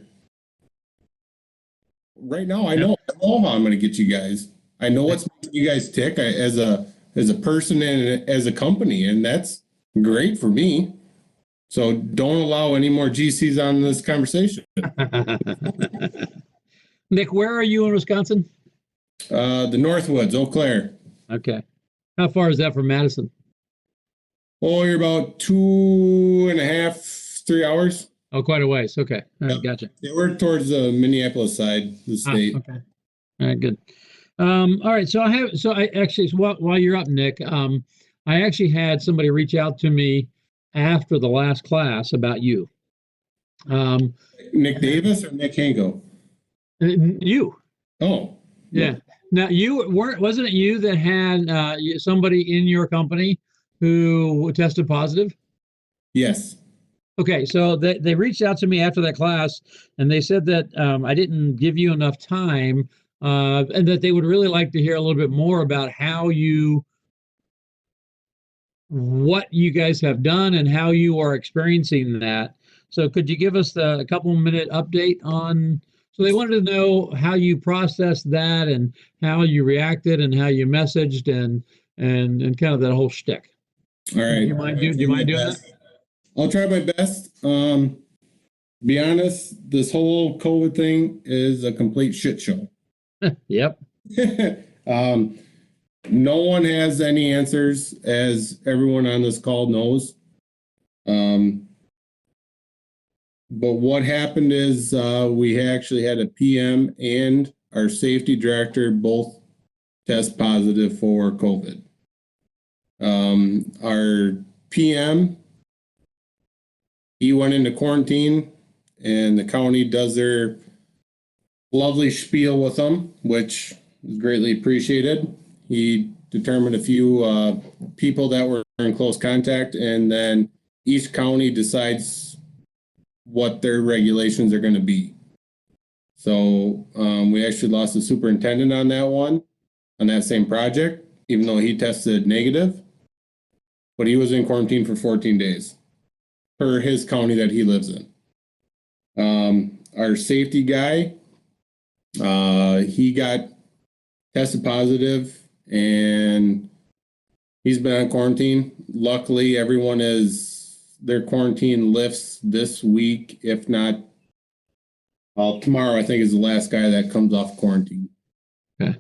Right now, I know how I'm going to get you guys. I know what's making you guys tick as a person and as a company, and that's great for me. So don't allow any more GCs on this conversation. Nick, where are you in Wisconsin? The Northwoods, Eau Claire. Okay. How far is that from Madison? Oh, you're about 2.5, 3 hours. Oh, quite a ways. Okay. All right, Yep. gotcha. Yeah, we're towards the Minneapolis side of the state. Okay. All right, good. All right. So I actually, so while you're up, Nick, I actually had somebody reach out to me after the last class about you. Nick Davis or Nick Hanko? You. Oh. Yeah. Now wasn't it you that had somebody in your company who tested positive? Yes. Okay, so they reached out to me after that class, and they said that I didn't give you enough time, and that they would really like to hear a little bit more about what you guys have done and how you are experiencing that. So could you give us a couple-minute update on? So they wanted to know how you processed that and how you reacted and how you messaged and kind of that whole shtick. All right. Do you mind doing that? I'll try my best. Be honest, this whole COVID thing is a complete shit show. Yep. No one has any answers, as everyone on this call knows. But what happened is we actually had a PM and our safety director both test positive for COVID. Our PM, he went into quarantine, and the county does their lovely spiel with him, which is greatly appreciated. He determined a few people that were in close contact, and then each county decides what their regulations are going to be. So we actually lost the superintendent on that same project, even though he tested negative, but he was in quarantine for 14 days per his county that he lives in. Our safety guy, he got tested positive and he's been on quarantine. Luckily, their quarantine lifts this week, if not, tomorrow, I think, is the last guy that comes off quarantine. Okay.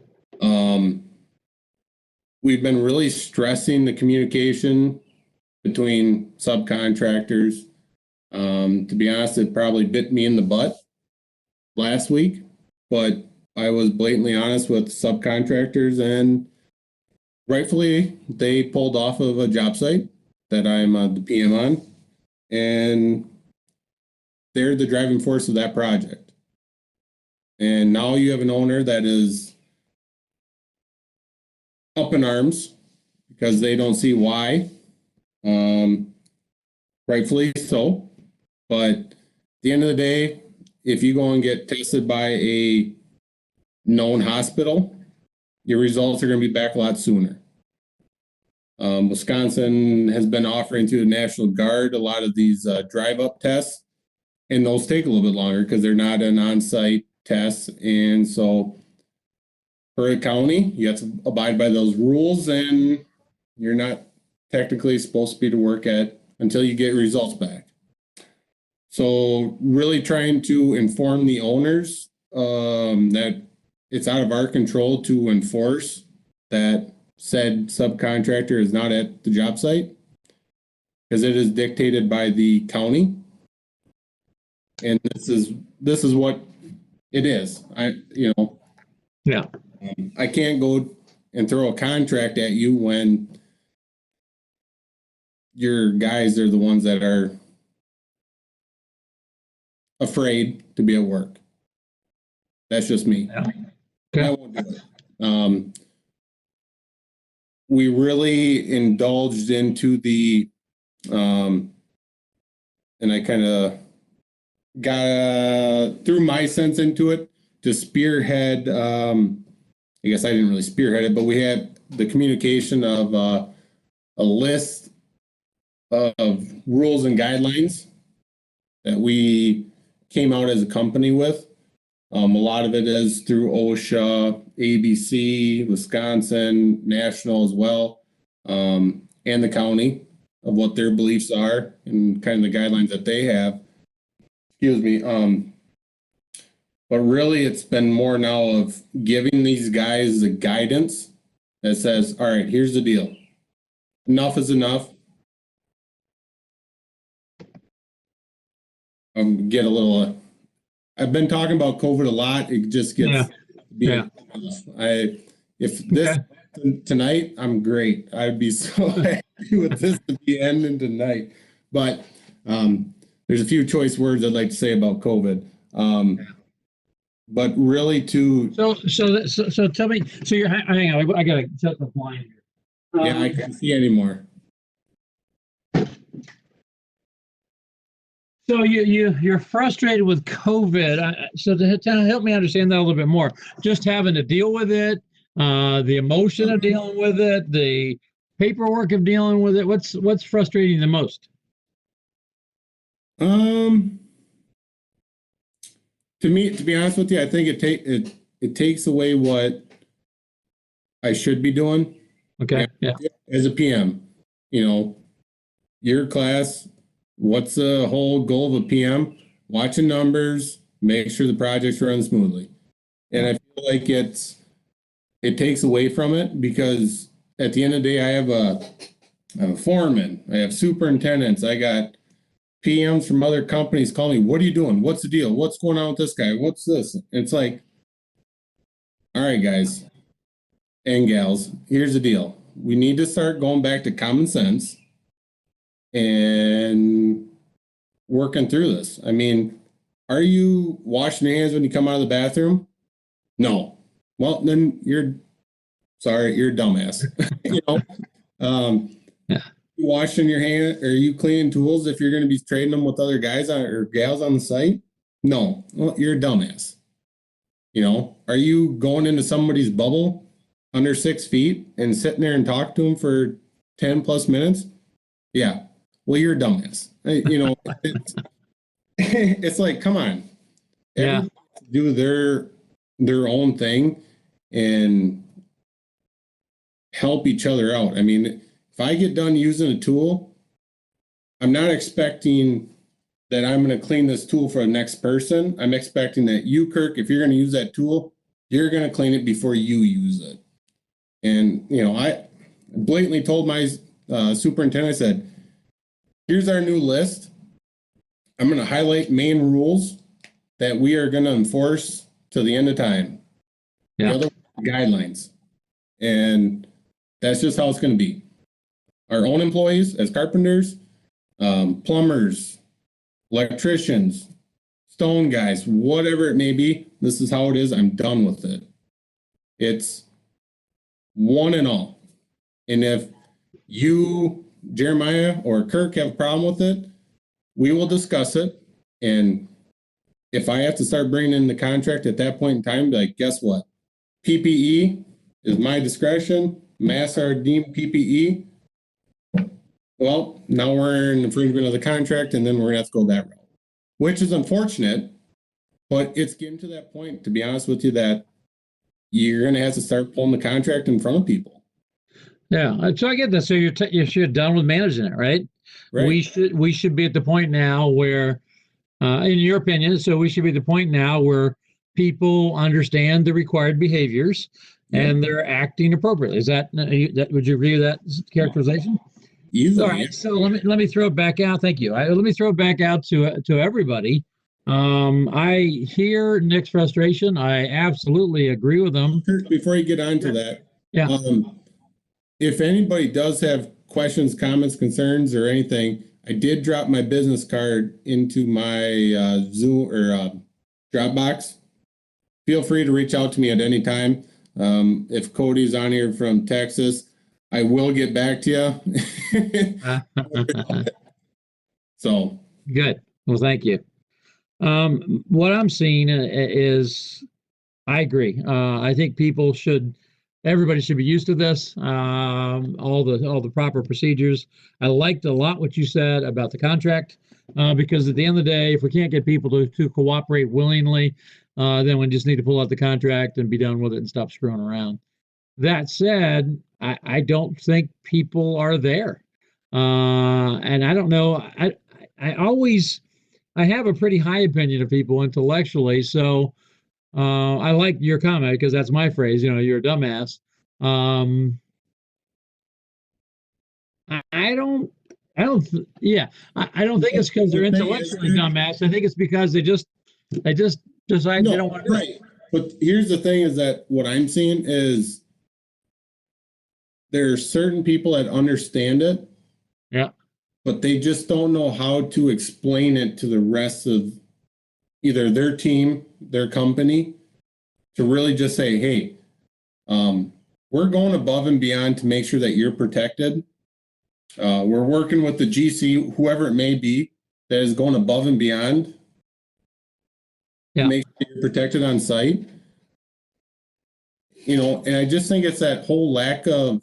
We've been really stressing the communication between subcontractors. To be honest, it probably bit me in the butt last week, but I was blatantly honest with subcontractors, and rightfully, they pulled off of a job site that I'm the PM on, and they're the driving force of that project. And now you have an owner that is up in arms because they don't see why, rightfully so. But at the end of the day, if you go and get tested by a known hospital, your results are going to be back a lot sooner. Wisconsin has been offering to the National Guard a lot of these drive-up tests, and those take a little bit longer because they're not an on-site test. And so for a county, you have to abide by those rules, and you're not technically supposed to be to work at until you get results back. So really trying to inform the owners that it's out of our control to enforce that said subcontractor is not at the job site, because it is dictated by the county. And this is what it is. Yeah. I can't go and throw a contract at you when your guys are the ones that are afraid to be at work. That's just me. Yeah. Okay. I won't do it. We really indulged into the, and I kind of threw my sense into it to spearhead. I guess I didn't really spearhead it, but we had the communication of a list of rules and guidelines that we came out as a company with. A lot of it is through OSHA, ABC, Wisconsin, national as well, and the county. of what their beliefs are and kind of the guidelines that they have. Excuse me. But really, it's been more now of giving these guys the guidance that says, all right, here's the deal. Enough is enough. Get a little, I've been talking about COVID a lot. It just gets, if this tonight, I'm great. I'd be so happy with this to be ending tonight. But there's a few choice words I'd like to say about COVID. But really So tell me, so you're, hang on, I gotta set the blind here. Yeah, I can't see anymore. So you're frustrated with COVID. So to help me understand that a little bit more, just having to deal with it, the emotion of dealing with it, the paperwork of dealing with it. What's frustrating the most? To me, to be honest with you, I think it takes away what I should be doing. Okay. Yeah. As a PM, your class, what's the whole goal of a PM? Watching numbers, make sure the projects run smoothly. And I feel like it takes away from it because at the end of the day, I have a foreman, I have superintendents, I got PMs from other companies call me, what are you doing? What's the deal? What's going on with this guy? What's this? It's like, all right, guys and gals, here's the deal. We need to start going back to common sense and working through this. I mean, are you washing your hands when you come out of the bathroom? No. Well, then you're a dumbass. Yeah. You washing your hand? Are you cleaning tools if you're going to be trading them with other guys or gals on the site? No. Well, you're a dumbass. Are you going into somebody's bubble under 6 feet and sitting there and talk to them for 10 plus minutes? Yeah. Well, you're a dumbass. It's like, come on. Yeah. Everybody do their own thing and help each other out. I mean, if I get done using a tool, I'm not expecting that I'm going to clean this tool for the next person. I'm expecting that you, Kirk, if you're going to use that tool, you're going to clean it before you use it. And, I blatantly told my superintendent, I said, here's our new list. I'm going to highlight main rules that we are going to enforce to the end of time. Yeah. The other guidelines. And that's just how it's going to be. Our own employees as carpenters, plumbers, electricians, stone guys, whatever it may be, this is how it is. I'm done with it. It's one and all. And if you, Jeremiah or Kirk, have a problem with it, we will discuss it. And if I have to start bringing in the contract at that point in time, be like, guess what? PPE is my discretion. Masks are deemed PPE. Well, now we're in infringement of the contract, and then we're going to have to go that route, which is unfortunate, but it's getting to that point, to be honest with you, that you're going to have to start pulling the contract in front of people. Yeah. So I get that. So you're done with managing it, right? Right. We should be at the point now where, in your opinion, so we should be at the point now where people understand the required behaviors and they're acting appropriately. Is that would you agree with that characterization? Easily. All right. So let me throw it back out. Thank you. Let me throw it back out to everybody. I hear Nick's frustration. I absolutely agree with him. Before you get on to that, yeah. If anybody does have questions, comments, concerns, or anything, I did drop my business card into my Zoom or Dropbox. Feel free to reach out to me at any time. If Cody's on here from Texas, I will get back to you. So good. Well, thank you. What I'm seeing is, I agree. I think everybody should be used to this. All the proper procedures. I liked a lot what you said about the contract, because at the end of the day, if we can't get people to cooperate willingly, then we just need to pull out the contract and be done with it and stop screwing around. That said, I don't think people are there. And I don't know. I have a pretty high opinion of people intellectually. So I like your comment because that's my phrase. You're a dumbass. I don't. Yeah, I don't think it's because they're intellectually dumbass. I think it's because they just decide they don't want to do it. But here's the thing: is that what I'm seeing is there are certain people that understand it. Yeah. But they just don't know how to explain it to the rest of either their team, their company, to really just say, hey, we're going above and beyond to make sure that you're protected. We're working with the GC, whoever it may be, that is going above and beyond to make sure you're protected on site. And I just think it's that whole lack of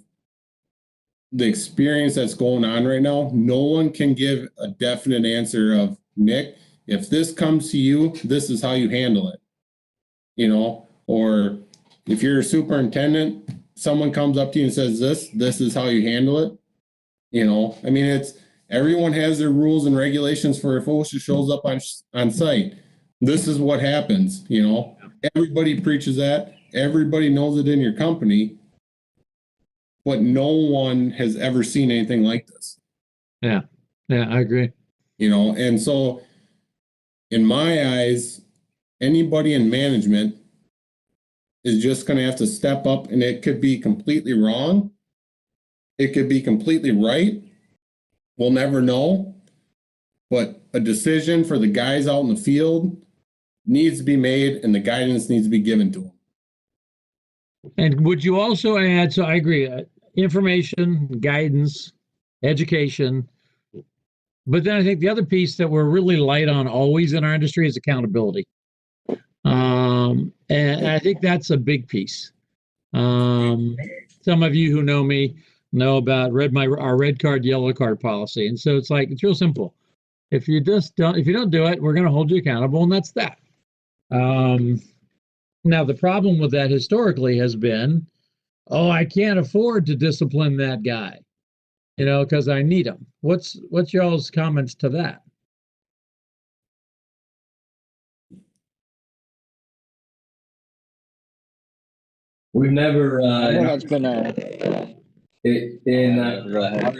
the experience that's going on right now. No one can give a definite answer of, Nick, if this comes to you, this is how you handle it. Or if you're a superintendent, someone comes up to you and says, this is how you handle it. I mean, it's everyone has their rules and regulations for if OSHA shows up on site. This is what happens. Everybody preaches that. Everybody knows it in your company. But no one has ever seen anything like this. Yeah, I agree. And so in my eyes, anybody in management is just going to have to step up, and it could be completely wrong. It could be completely right. We'll never know. But a decision for the guys out in the field needs to be made, and the guidance needs to be given to them. And would you also add, so I agree, information, guidance, education. But then I think the other piece that we're really light on always in our industry is accountability. And I think that's a big piece. Some of you who know me know about our red card, yellow card policy. And so it's real simple. If you don't do it, we're going to hold you accountable, and that's that. Now, the problem with that historically has been, I can't afford to discipline that guy, because I need him. What's y'all's comments to that? We've never, that's been in our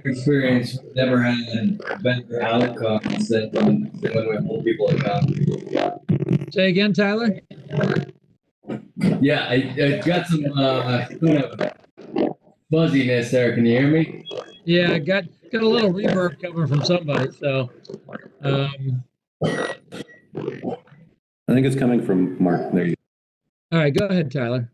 experience, never had better outcomes than when we hold people accountable. Say again, Tyler? Yeah, I got some kind of fuzziness there. Can you hear me? Yeah, I got a little reverb coming from somebody. So, I think it's coming from Mark. There you go. All right, go ahead, Tyler.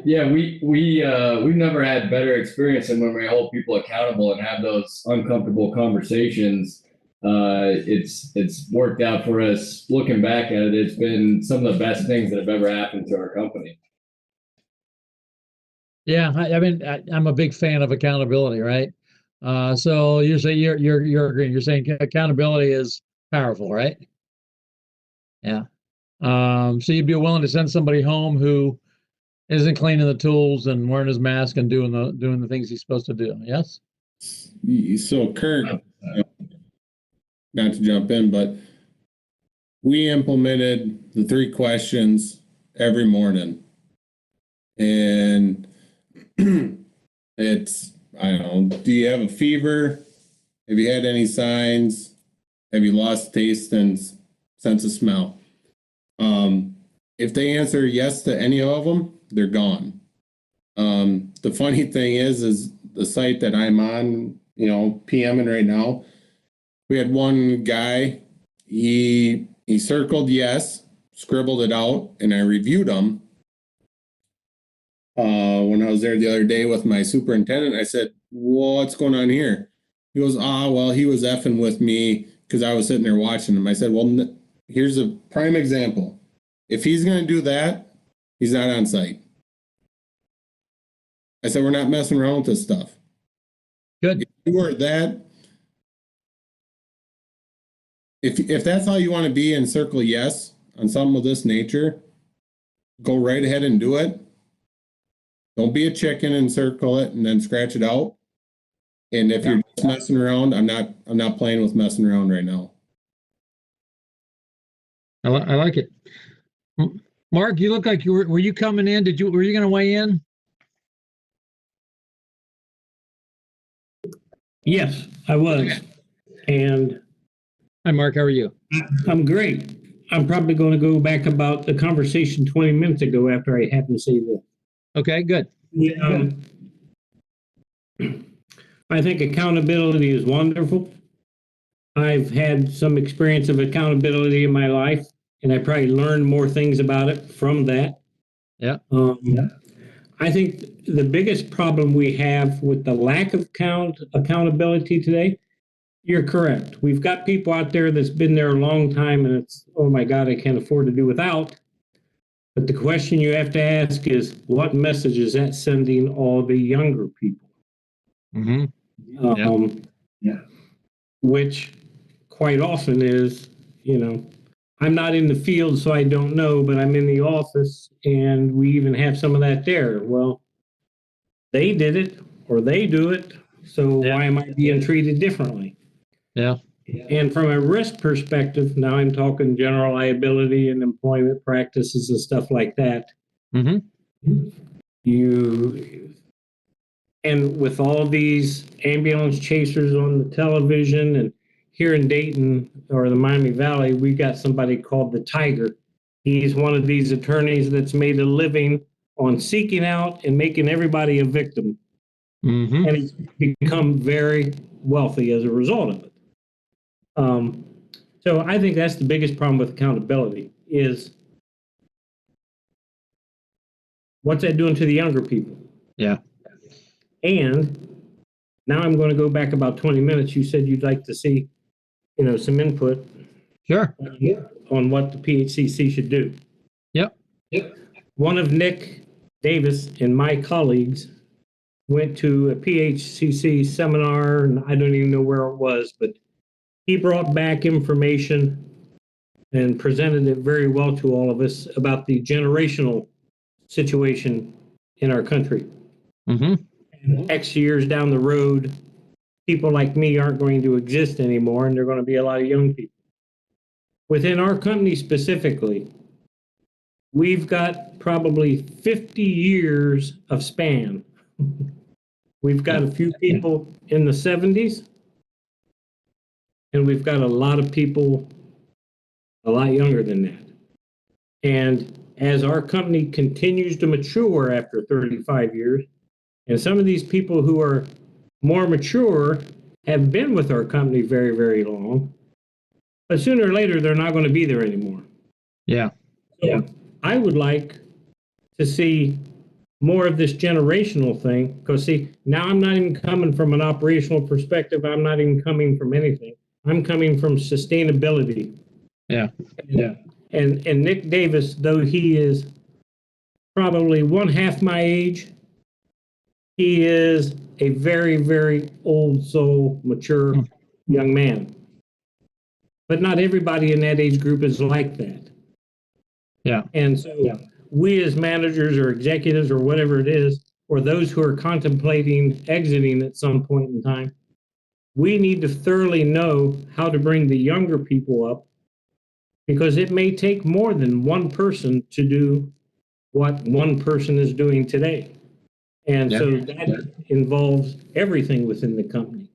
Yeah, we've never had better experience than when we hold people accountable and have those uncomfortable conversations. It's worked out for us. Looking back at it, it's been some of the best things that have ever happened to our company. Yeah, I mean, I'm a big fan of accountability, right? So you're saying you're agreeing. You're saying accountability is powerful, right? Yeah. So you'd be willing to send somebody home who isn't cleaning the tools and wearing his mask and doing the things he's supposed to do. Yes. So Kirk, not to jump in, but we implemented the 3 questions every morning, and it's, I don't know, do you have a fever? Have you had any signs? Have you lost taste and sense of smell? If they answer yes to any of them, they're gone. The funny thing is the site that I'm on, PMing right now, we had one guy, he circled yes, scribbled it out, and I reviewed them. When I was there the other day with my superintendent, I said, what's going on here? He goes, well, he was effing with me because I was sitting there watching him. I said, well, here's a prime example. If he's going to do that, he's not on site. I said, we're not messing around with this stuff. Good. If you were that, if that's how you want to be and circle yes on something of this nature, go right ahead and do it. Don't be a chicken and circle it and then scratch it out. And if you're just messing around, I'm not playing with messing around right now. I like it. Mark, you look like were you coming in? Were you going to weigh in? Yes, I was. Okay. And Hi, Mark. How are you? I'm great. I'm probably going to go back about the conversation 20 minutes ago after I had to say this. Okay, good. Yeah, I think accountability is wonderful. I've had some experience of accountability in my life, and I probably learned more things about it from that. Yeah. I think the biggest problem we have with the lack of accountability today, you're correct. We've got people out there that's been there a long time, and it's, oh my God, I can't afford to do without. But the question you have to ask is, what message is that sending all the younger people? Mm-hmm. Which quite often is, I'm not in the field, so I don't know, but I'm in the office, and we even have some of that there. Well, they did it, or they do it, so why am I being treated differently? Yeah. And from a risk perspective, now I'm talking general liability and employment practices and stuff like that. Mm-hmm. And with all these ambulance chasers on the television, and here in Dayton or the Miami Valley, we got somebody called the Tiger. He's one of these attorneys that's made a living on seeking out and making everybody a victim. Mm-hmm. And he's become very wealthy as a result of it. So I think that's the biggest problem with accountability is what's that doing to the younger people? Yeah. And now I'm going to go back about 20 minutes. You said you'd like to see, some input. Sure. On what the PHCC should do. Yep. One of Nick Davis and my colleagues went to a PHCC seminar, and I don't even know where it was, but he brought back information and presented it very well to all of us about the generational situation in our country. Mm-hmm. X years down the road, people like me aren't going to exist anymore, and there are going to be a lot of young people. Within our company specifically, we've got probably 50 years of span. We've got a few people in the 70s, and we've got a lot of people a lot younger than that. And as our company continues to mature after 35 years, and some of these people who are more mature have been with our company very, very long, but sooner or later, they're not going to be there anymore. Yeah. So I would like to see more of this generational thing, because see, now I'm not even coming from an operational perspective. I'm not even coming from anything. I'm coming from sustainability. Yeah. And Nick Davis, though he is probably one half my age, he is a very, very old soul, mature young man. But not everybody in that age group is like that. Yeah. And so we as managers or executives or whatever it is, or those who are contemplating exiting at some point in time, we need to thoroughly know how to bring the younger people up, because it may take more than one person to do what one person is doing today. And so that involves everything within the company.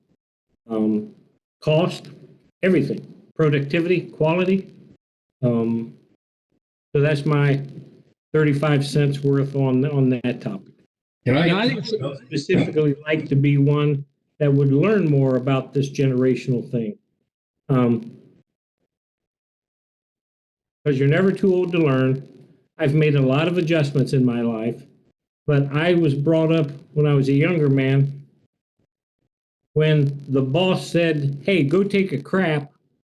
Cost, everything. Productivity, quality. So that's my 35 cents worth on that topic. I think specifically like to be one that would learn more about this generational thing. Because you're never too old to learn. I've made a lot of adjustments in my life, but I was brought up when I was a younger man, when the boss said, hey, go take a crap,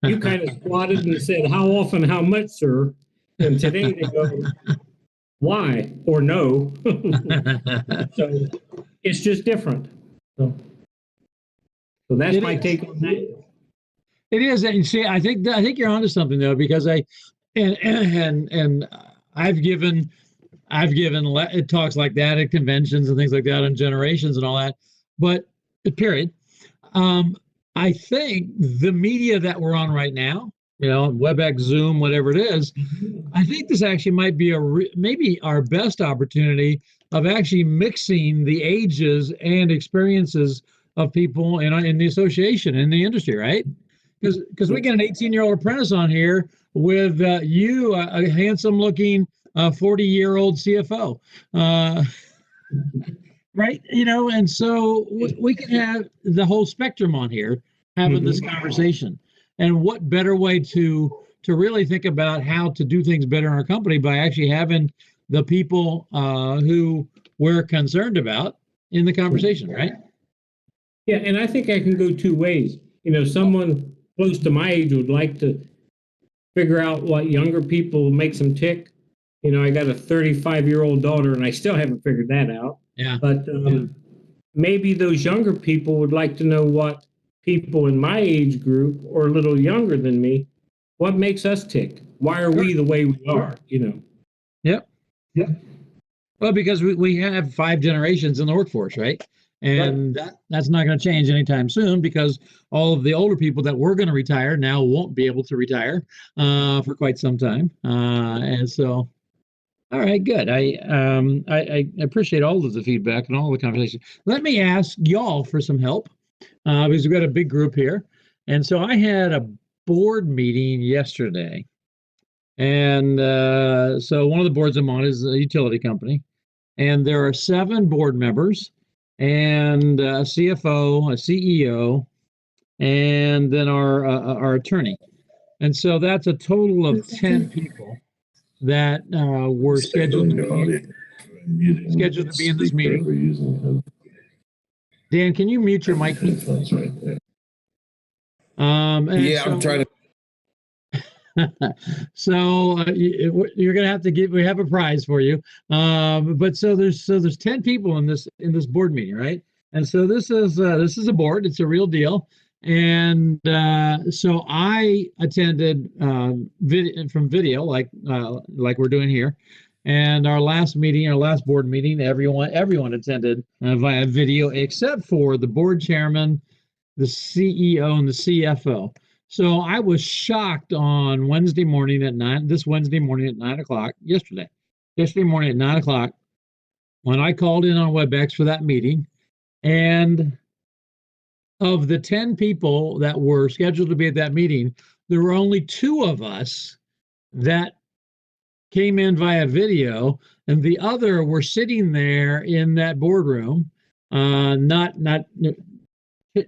you kind of squatted and said, how often, how much, sir? And today they go, why or no? So it's just different. So that's my take on that. It is, and see, I think you're onto something though, because I've given talks like that at conventions and things like that on generations and all that, but period. I think the media that we're on right now, WebEx, Zoom, whatever it is, I think this actually might be maybe our best opportunity of actually mixing the ages and experiences of people in the association, in the industry, right? Because we get an 18-year-old apprentice on here with you, a handsome-looking 40-year-old CFO, right? And so we can have the whole spectrum on here having this conversation. And what better way to really think about how to do things better in our company by actually having the people who we're concerned about in the conversation, right? Yeah, and I think I can go two ways. Someone close to my age would like to figure out what younger people makes them tick. I got a 35-year-old daughter, and I still haven't figured that out. Yeah. But maybe those younger people would like to know what people in my age group or a little younger than me, what makes us tick? Why are we the way we are? Yep. Well, because we have 5 generations in the workforce, right? And that's not going to change anytime soon, because all of the older people that were going to retire now won't be able to retire for quite some time. And so, all right, good. I appreciate all of the feedback and all the conversation. Let me ask y'all for some help, because we've got a big group here. And so I had a board meeting yesterday. And so one of the boards I'm on is a utility company. And there are 7 board members and a CFO, a CEO, and then our attorney. And so that's a total of 10 people that were scheduled to be in this meeting. Dan, can you mute your mic? I'm trying to. So you're going to have to we have a prize for you. But so there's 10 people in this board meeting, right? And so this is a board. It's a real deal. And so I attended from video, like we're doing here. And our last board meeting, everyone attended via video, except for the board chairman, the CEO, and the CFO. So I was shocked on Wednesday morning at 9 o'clock, yesterday morning at 9 o'clock, when I called in on WebEx for that meeting. And of the 10 people that were scheduled to be at that meeting, there were only 2 of us that came in via video, and the other were sitting there in that boardroom, not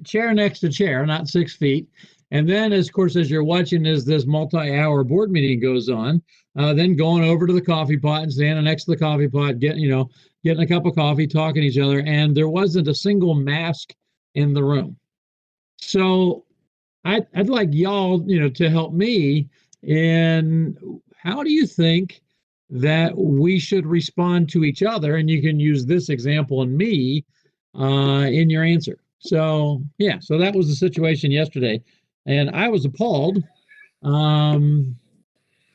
chair next to chair, not 6 feet. And then, of course, as you're watching as this multi-hour board meeting goes on, then going over to the coffee pot and standing next to the coffee pot, getting a cup of coffee, talking to each other, and there wasn't a single mask in the room. So I'd like y'all, to help me in how do you think that we should respond to each other? And you can use this example in me in your answer. So yeah, so that was the situation yesterday. And I was appalled. And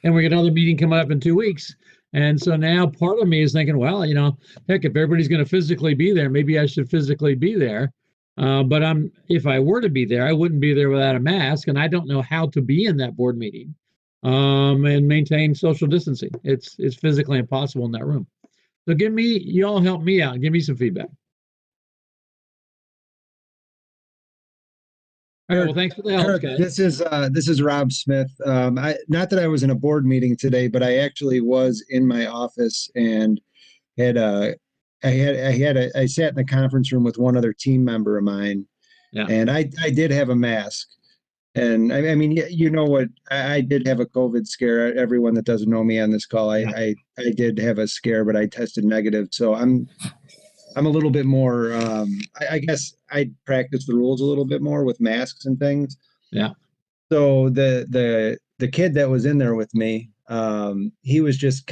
we got another meeting coming up in 2 weeks. And so now part of me is thinking, well, heck, if everybody's going to physically be there, maybe I should physically be there. But if I were to be there, I wouldn't be there without a mask. And I don't know how to be in that board meeting and maintain social distancing. It's physically impossible in that room. So y'all help me out. Give me some feedback. All right, well, thanks for the help, guys. This is Rob Smith. Not that I was in a board meeting today, but I actually was in my office and I sat in the conference room with one other team member of mine, and I did have a mask. And I mean, what, I did have a COVID scare. Everyone that doesn't know me on this call, I did have a scare, but I tested negative. So I'm a little bit more, I guess I practice the rules a little bit more with masks and things. Yeah. So the kid that was in there with me, he was just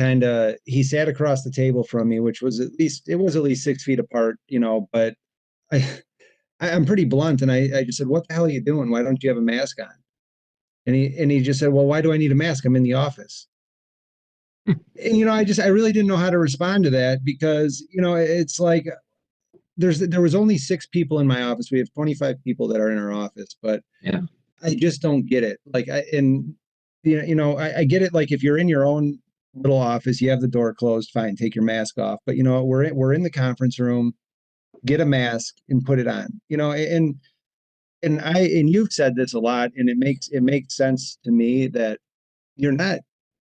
he sat across the table from me, which was at least 6 feet apart, but I'm pretty blunt. And I just said, what the hell are you doing? Why don't you have a mask on? And he just said, well, why do I need a mask? I'm in the office. And, I really didn't know how to respond to that because, it's like there was only 6 people in my office. We have 25 people that are in our office, but Yeah. I just don't get it. Like I get it. Like if you're in your own little office, you have the door closed, fine, take your mask off. But we're in the conference room, get a mask and put it on. And you've said this a lot, and it makes sense to me that you're not,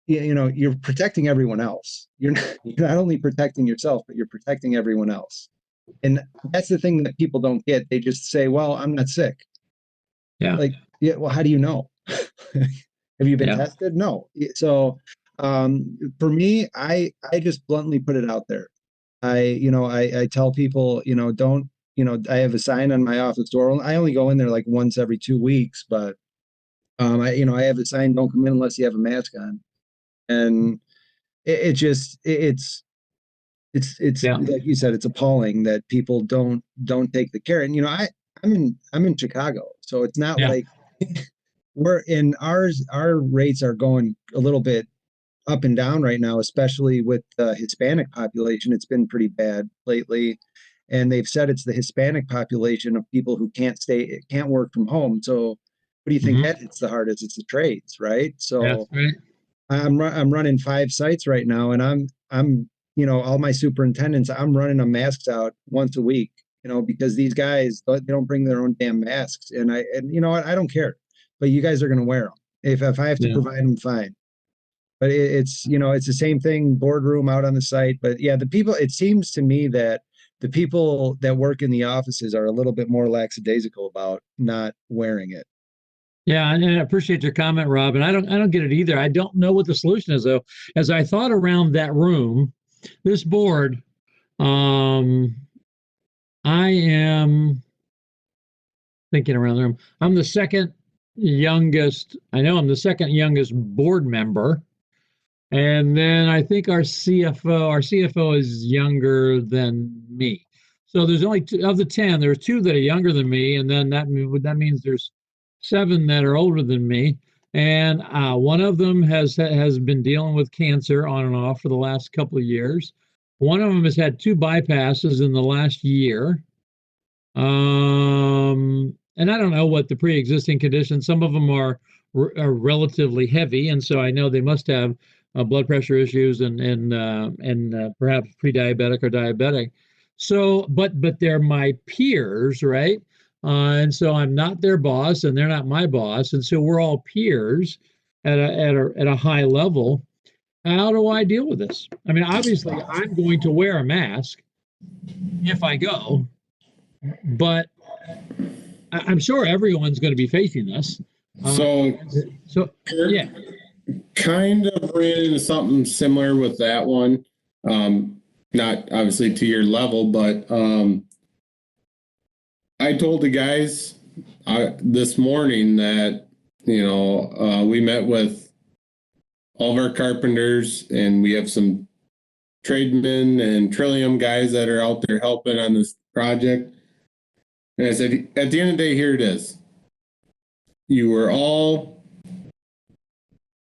you're protecting everyone else. You're not only protecting yourself, but you're protecting everyone else. And that's the thing that people don't get. They just say, well, I'm not sick. Yeah. Like, yeah, well, how do you know? Have you been tested? No. So for me, I just bluntly put it out there. I tell people, don't, I have a sign on my office door. I only go in there like once every 2 weeks, but I have a sign, don't come in unless you have a mask on. And it's like you said, it's appalling that people don't take the care. And I'm in Chicago, so it's not like we're in our rates are going a little bit up and down right now, especially with the Hispanic population. It's been pretty bad lately, and they've said it's the Hispanic population of people who can't work from home. So what do you think that hits the hardest? It's the trades, right? So I'm running 5 sites right now, and I'm all my superintendents, I'm running them masks out once a week, because these guys, they don't bring their own damn masks. And you know what, I don't care, but you guys are going to wear them. If I have to provide them, fine. But it's the same thing, boardroom, out on the site. But yeah, it seems to me that the people that work in the offices are a little bit more lackadaisical about not wearing it. Yeah, and I appreciate your comment, Rob. And I don't get it either. I don't know what the solution is, though. As I thought around that room, this board, I am thinking around the room. I'm the second youngest. I know I'm the second youngest board member. And then I think our CFO is younger than me. So there's only 2 of the 10. There's 2 that are younger than me, and then that means there's 7 that are older than me. And one of them has been dealing with cancer on and off for the last couple of years. One of them has had 2 bypasses in the last year. And I don't know what the pre-existing conditions. Some of them are relatively heavy, and so I know they must have blood pressure issues and perhaps pre-diabetic or diabetic. So, but they're my peers, right? And so I'm not their boss, and they're not my boss, and so we're all peers at a high level. How do I deal with this? I mean, obviously, I'm going to wear a mask if I go, but I'm sure everyone's going to be facing this. So yeah. Kind of ran into something similar with that one. Not obviously to your level, but I told the guys this morning that, we met with all of our carpenters, and we have some tradesmen and Trillium guys that are out there helping on this project. And I said, at the end of the day, here it is. You were all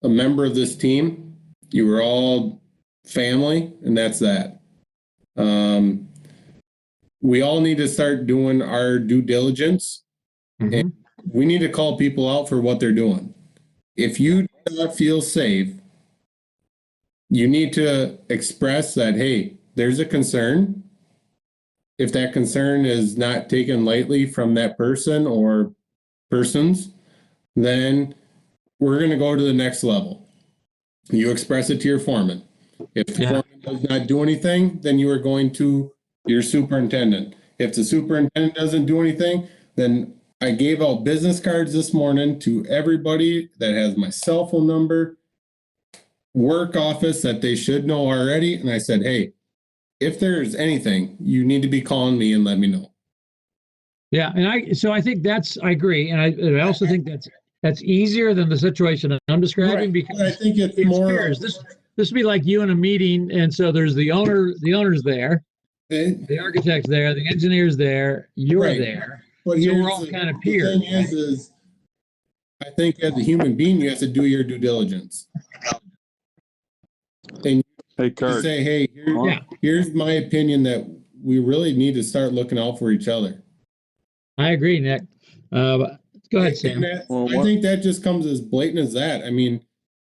a member of this team. You were all family, and that's that. We all need to start doing our due diligence, and we need to call people out for what they're doing. If you do not feel safe, you need to express that, hey, there's a concern. If that concern is not taken lightly from that person or persons, then we're going to go to the next level. You express it to your foreman. If the foreman does not do anything, then you are going to your superintendent. If the superintendent doesn't do anything, then I gave out business cards this morning to everybody that has my cell phone number, work office that they should know already. And I said, hey, if there's anything, you need to be calling me and let me know. Yeah, and I think I agree, and I also think that's easier than the situation that I'm describing, because I think it's more peers. This would be like you in a meeting, and so there's the owner's there, the architect's there, the engineer's there, you're there. But so we're all kind of peers. The thing is I think as a human being, you have to do your due diligence. And hey, Kirk. say, hey, here's my opinion that we really need to start looking out for each other. I agree, Nick. Go ahead, Sam. I think that just comes as blatant as that. I mean,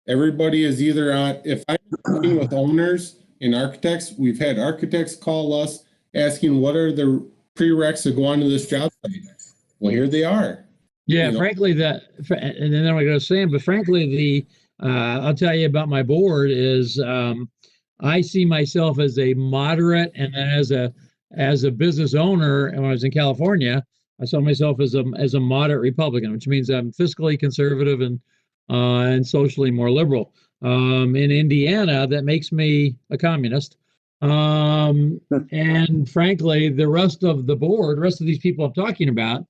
everybody is either on, if I'm working with owners and architects, we've had architects call us asking what are the prereqs to go onto this job site. Well, here they are. Yeah, You know? frankly, and then I'm going to go to Sam, but frankly, I'll tell you about my board is I see myself as a moderate, and then as a business owner, and when I was in California, I saw myself as a moderate Republican, which means I'm fiscally conservative and socially more liberal. In Indiana, that makes me a communist. And frankly, the rest of these people I'm talking about,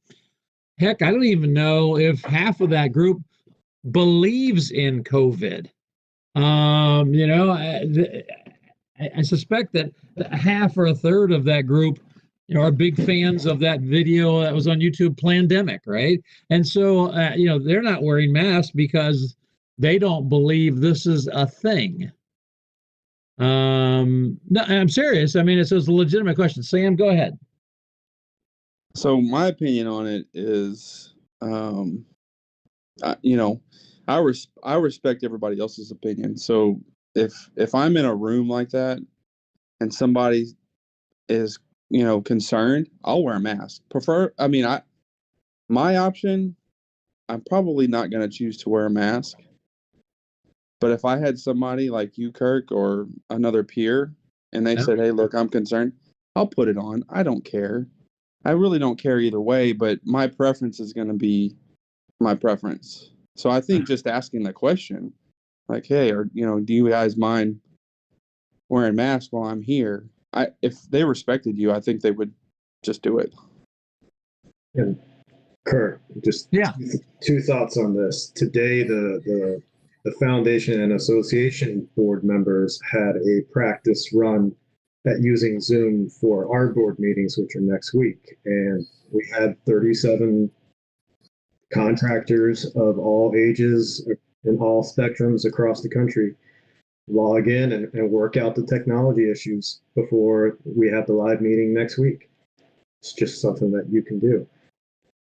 heck, I don't even know if half of that group believes in COVID. I suspect that half or a third of that group, are big fans of that video that was on YouTube, Plandemic, right? And so, they're not wearing masks because they don't believe this is a thing. No, I'm serious. I mean, it's a legitimate question. Sam, go ahead. So my opinion on it is, I respect everybody else's opinion. So if I'm in a room like that and somebody is, concerned, I'll wear a mask. My option, I'm probably not going to choose to wear a mask. But if I had somebody like you, Kirk, or another peer, and they said, hey, look, I'm concerned, I'll put it on. I don't care. I really don't care either way, but my preference is going to be my preference. So I think just asking the question, like, hey, do you guys mind wearing masks while I'm here? If they respected you, I think they would just do it. And Kurt, just two thoughts on this. Today, the foundation and association board members had a practice run at using Zoom for our board meetings, which are next week. And we had 37 contractors of all ages and all spectrums across the country log in and work out the technology issues before we have the live meeting next week. It's just something that you can do.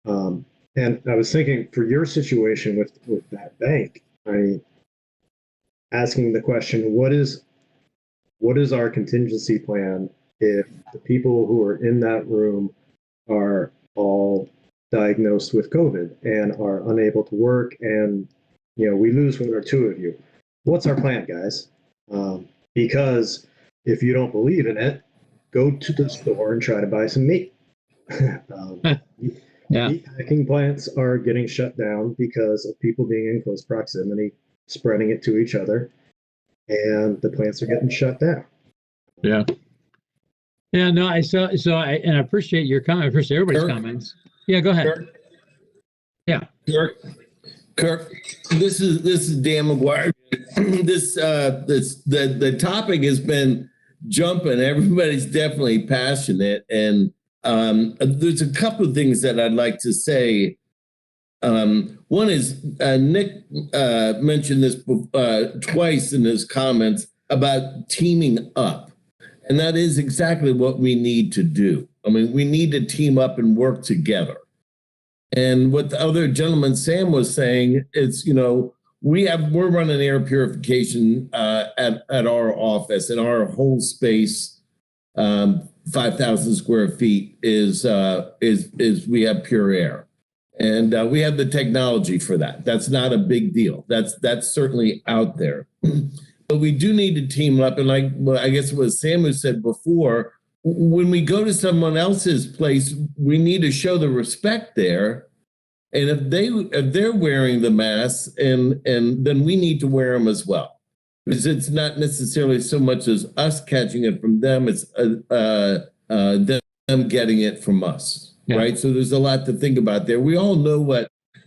And I was thinking for your situation with that bank, asking the question, what is our contingency plan if the people who are in that room are all diagnosed with COVID and are unable to work, and we lose one or two of you? What's our plan, guys? Because if you don't believe in it, go to the store and try to buy some meat. Meat packing plants are getting shut down because of people being in close proximity, spreading it to each other, and the plants are getting shut down. Yeah. Yeah, no, I appreciate your comment. I appreciate everybody's comments. Yeah, go ahead. Kirk? Yeah. Kirk, this is Dan McGuire. The topic has been jumping. Everybody's definitely passionate, and there's a couple of things that I'd like to say. One is Nick mentioned this twice in his comments about teaming up, and that is exactly what we need to do. I mean, we need to team up and work together. And what the other gentleman, Sam, was saying is, we're running air purification at our office, and our whole space, 5,000 square feet, is we have pure air, and we have the technology for that. That's not a big deal. That's certainly out there, but we do need to team up. And I guess what Sam has said before, when we go to someone else's place, we need to show the respect there. And if they're wearing the masks, and then we need to wear them as well, because it's not necessarily so much as us catching it from them; it's them getting it from us, right? So there's a lot to think about there. We all know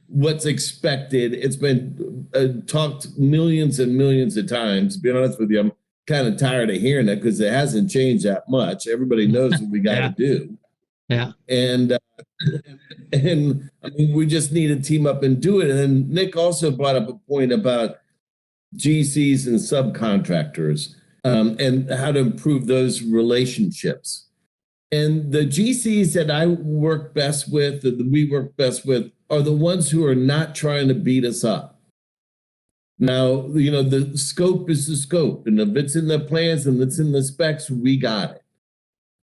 what's expected. It's been talked millions and millions of times. To be honest with you, I'm kind of tired of hearing that because it hasn't changed that much. Everybody knows what we got to do. Yeah. And I mean, we just need to team up and do it. And then Nick also brought up a point about GCs and subcontractors and how to improve those relationships. And the GCs that I work best with, that we work best with, are the ones who are not trying to beat us up. Now, you know, the scope is the scope, and if it's in the plans and it's in the specs, we got it.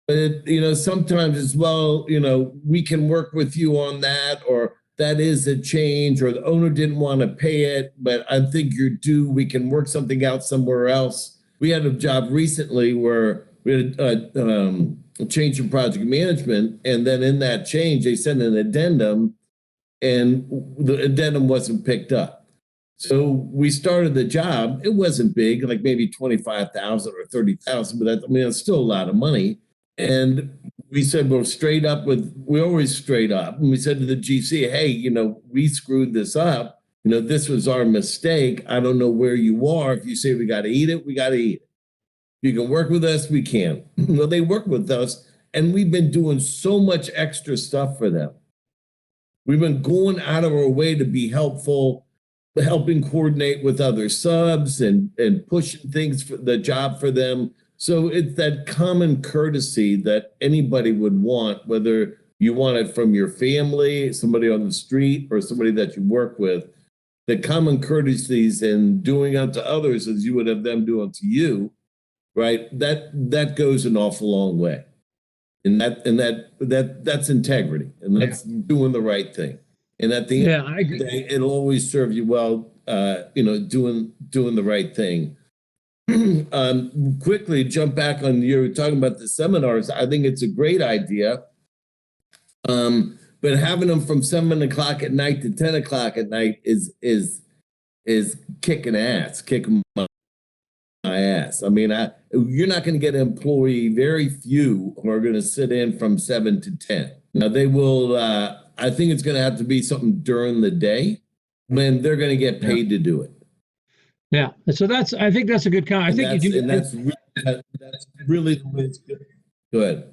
But, you know, sometimes as well, you know, we can work with you on that, or that is a change, or the owner didn't want to pay it, but I think you're due. We can work something out somewhere else. We had a job recently where we had a change in project management, and then in that change, they sent an addendum, and the addendum wasn't picked up. So we started the job. It wasn't big, like maybe 25,000 or 30,000, but that, I mean, it's still a lot of money. And we said, we're always straight up. And we said to the GC, hey, you know, we screwed this up. You know, this was our mistake. I don't know where you are. If you say we got to eat it, we got to eat it. You can work with us, we can. Well, they work with us, and we've been doing so much extra stuff for them. We've been going out of our way to be helpful, helping coordinate with other subs and pushing things for the job for them. So it's that common courtesy that anybody would want, whether you want it from your family, somebody on the street, or somebody that you work with. The common courtesies and doing unto others as you would have them do unto you, right? That goes an awful long way. And that's integrity, and that's doing the right thing. And at the end of the day, it'll always serve you well, you know, doing the right thing. Quickly jump back on, you were talking about the seminars. I think it's a great idea. But having them from 7 o'clock at night to 10 o'clock at night is kicking my ass. I mean, you're not going to get an employee, very few who are going to sit in from 7 to 10. Now they will, I think it's going to have to be something during the day when they're going to get paid to do it. Yeah. So I think that's a good comment. That's really the way it's good. Go ahead.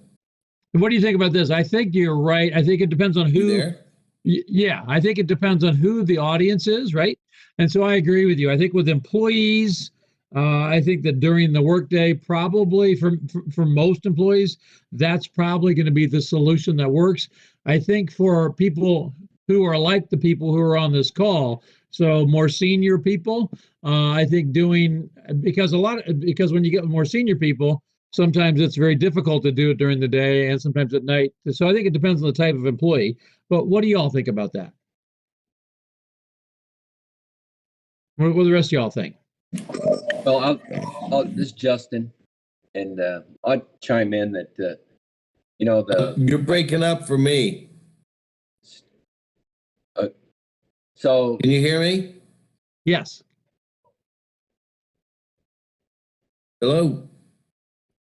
What do you think about this? I think you're right. I think it depends on who. There? Yeah, I think it depends on who the audience is, right? And so I agree with you. I think with employees, I think that during the workday, probably for most employees, that's probably going to be the solution that works. I think for people who are like the people who are on this call, so more senior people, I think because when you get more senior people, sometimes it's very difficult to do it during the day and sometimes at night. So I think it depends on the type of employee. But what do y'all think about that? What do the rest of y'all think? Well, this is Justin, and I'll chime in that, you know, you're breaking up for me. So can you hear me? Yes. Hello?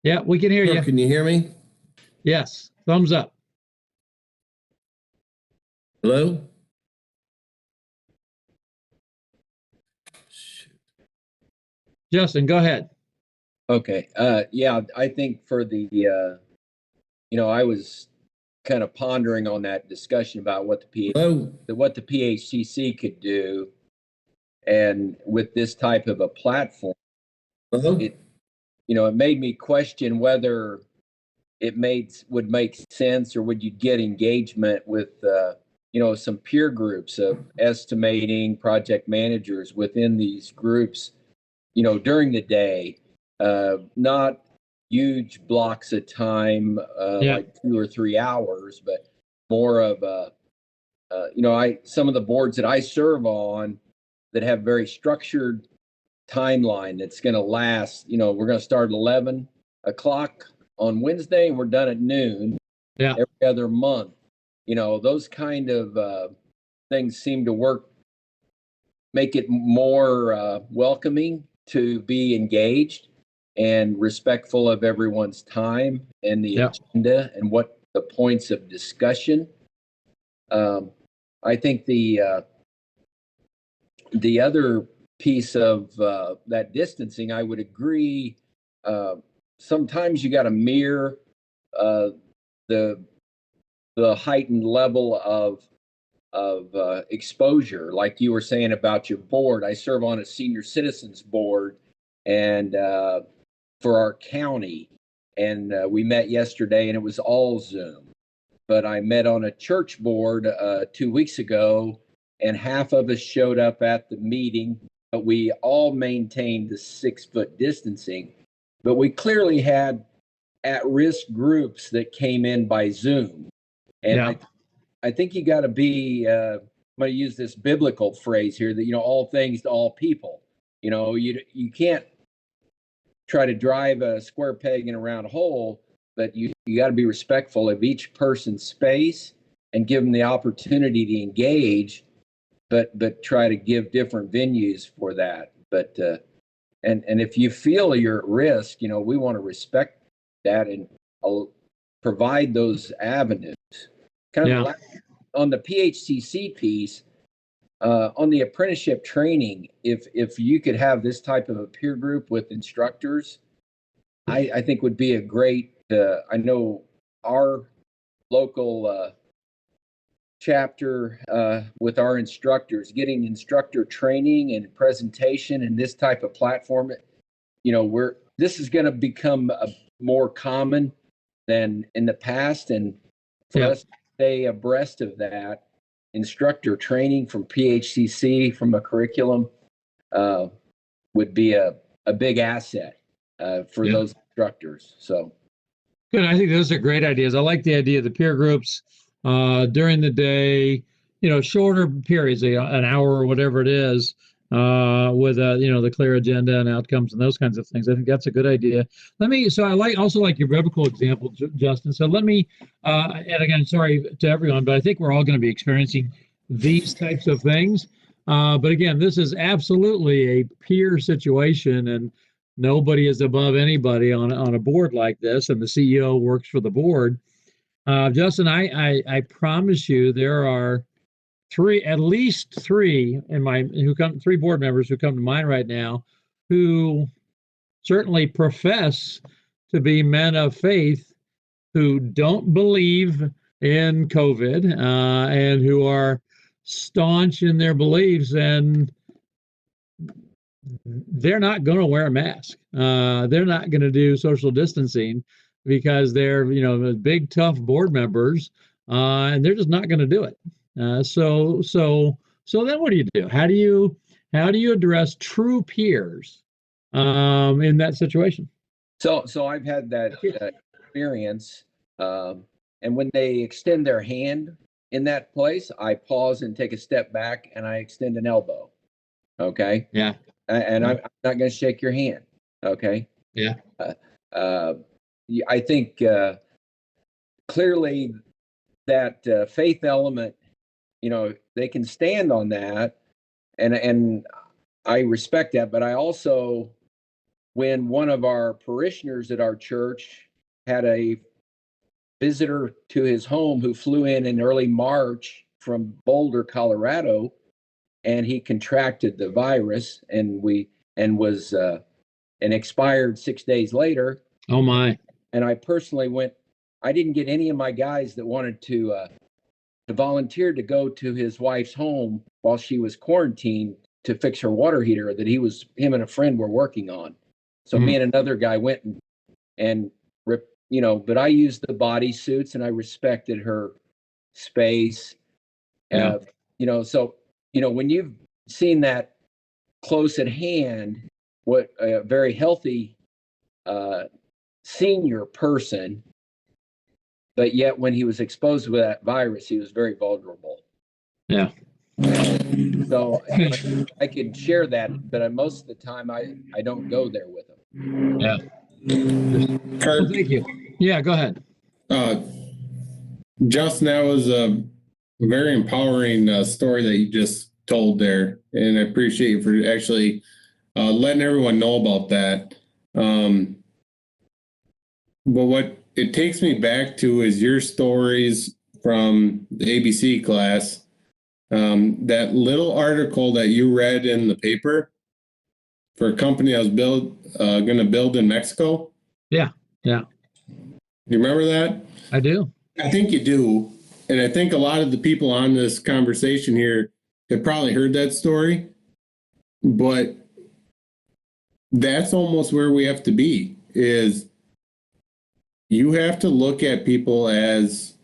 Yeah, we can hear you. Can you hear me? Yes. Thumbs up. Hello? Justin, go ahead. Okay. Yeah, I think for the, you know, I was kind of pondering on that discussion about what the PHCC could do, and with this type of a platform, it made me question whether it would make sense, or would you get engagement with, you know, some peer groups of estimating project managers within these groups, you know, during the day, not huge blocks of time, like 2 or 3 hours, but more of you know, some of the boards that I serve on that have very structured timeline that's going to last, you know, we're going to start at 11 o'clock on Wednesday and we're done at noon every other month. You know, those kind of things seem to make it more welcoming to be engaged and respectful of everyone's time and the agenda and what the points of discussion. I think the other piece of that distancing, I would agree. Sometimes you got to mirror the heightened level of exposure, like you were saying about your board. I serve on a senior citizens board, and for our county, and we met yesterday, and it was all Zoom. But I met on a church board 2 weeks ago, and half of us showed up at the meeting, but we all maintained the 6-foot distancing. But we clearly had at-risk groups that came in by Zoom. And I think you got to be, I'm going to use this biblical phrase here, that, all things to all people. You can't try to drive a square peg in a round hole, but you got to be respectful of each person's space and give them the opportunity to engage, but try to give different venues for that. But and if you feel you're at risk, we want to respect that and provide those avenues. On the PHCC piece, on the apprenticeship training, if you could have this type of a peer group with instructors, I think would be a great. I know our local chapter with our instructors, getting instructor training and presentation and this type of platform, this is going to become more common than in the past, and for us to stay abreast of that, instructor training from PHCC from a curriculum would be a big asset for those instructors. So good. I think those are great ideas. I like the idea of the peer groups during the day, shorter periods, an hour or whatever it is, with the clear agenda and outcomes and those kinds of things. I think that's a good idea. I also like your biblical example, Justin. So let me, and again, sorry to everyone, but I think we're all going to be experiencing these types of things. But again, this is absolutely a peer situation, and nobody is above anybody on a board like this, and the CEO works for the board. Justin, I promise you, there are at least three three board members who come to mind right now, who certainly profess to be men of faith, who don't believe in COVID, and who are staunch in their beliefs, and they're not going to wear a mask. They're not going to do social distancing because they're, big, tough board members, and they're just not going to do it. So then what do you do? How do you address true peers in that situation? So I've had that experience, and when they extend their hand in that place, I pause and take a step back, and I extend an elbow. Okay. Yeah. And I'm not going to shake your hand. Okay. Yeah. I think clearly that faith element, they can stand on that, and I respect that. But I also, when one of our parishioners at our church had a visitor to his home who flew in early March from Boulder, Colorado, and he contracted the virus and was expired 6 days later. Oh my. And I personally went, I didn't get any of my guys that wanted to volunteer to go to his wife's home while she was quarantined to fix her water heater that him and a friend were working on. So me and another guy went and but I used the body suits and I respected her space. Yeah. When you've seen that close at hand, what a very healthy senior person, but yet when he was exposed to that virus, he was very vulnerable. Yeah. So I could share that, but most of the time I don't go there with him. Yeah. Kirk, Thank you. Yeah, go ahead. Justin, that was a very empowering story that you just told there, and I appreciate you for actually letting everyone know about that. But what it takes me back to is your stories from the ABC class. That little article that you read in the paper for a company I was going to build in Mexico. Yeah. You remember that? I do. I think you do. And I think a lot of the people on this conversation here have probably heard that story. But that's almost where we have to be, is you have to look at people as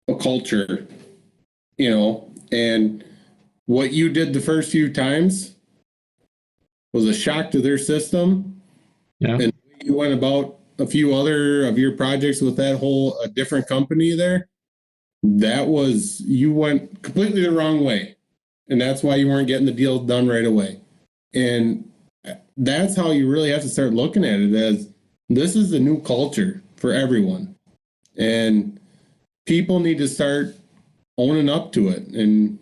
a culture, and what you did the first few times was a shock to their system. Yeah. And you went about a few other of your projects with that whole a different company there. You went completely the wrong way. And that's why you weren't getting the deal done right away. And that's how you really have to start looking at it, as this is the new culture for everyone. And people need to start owning up to it. And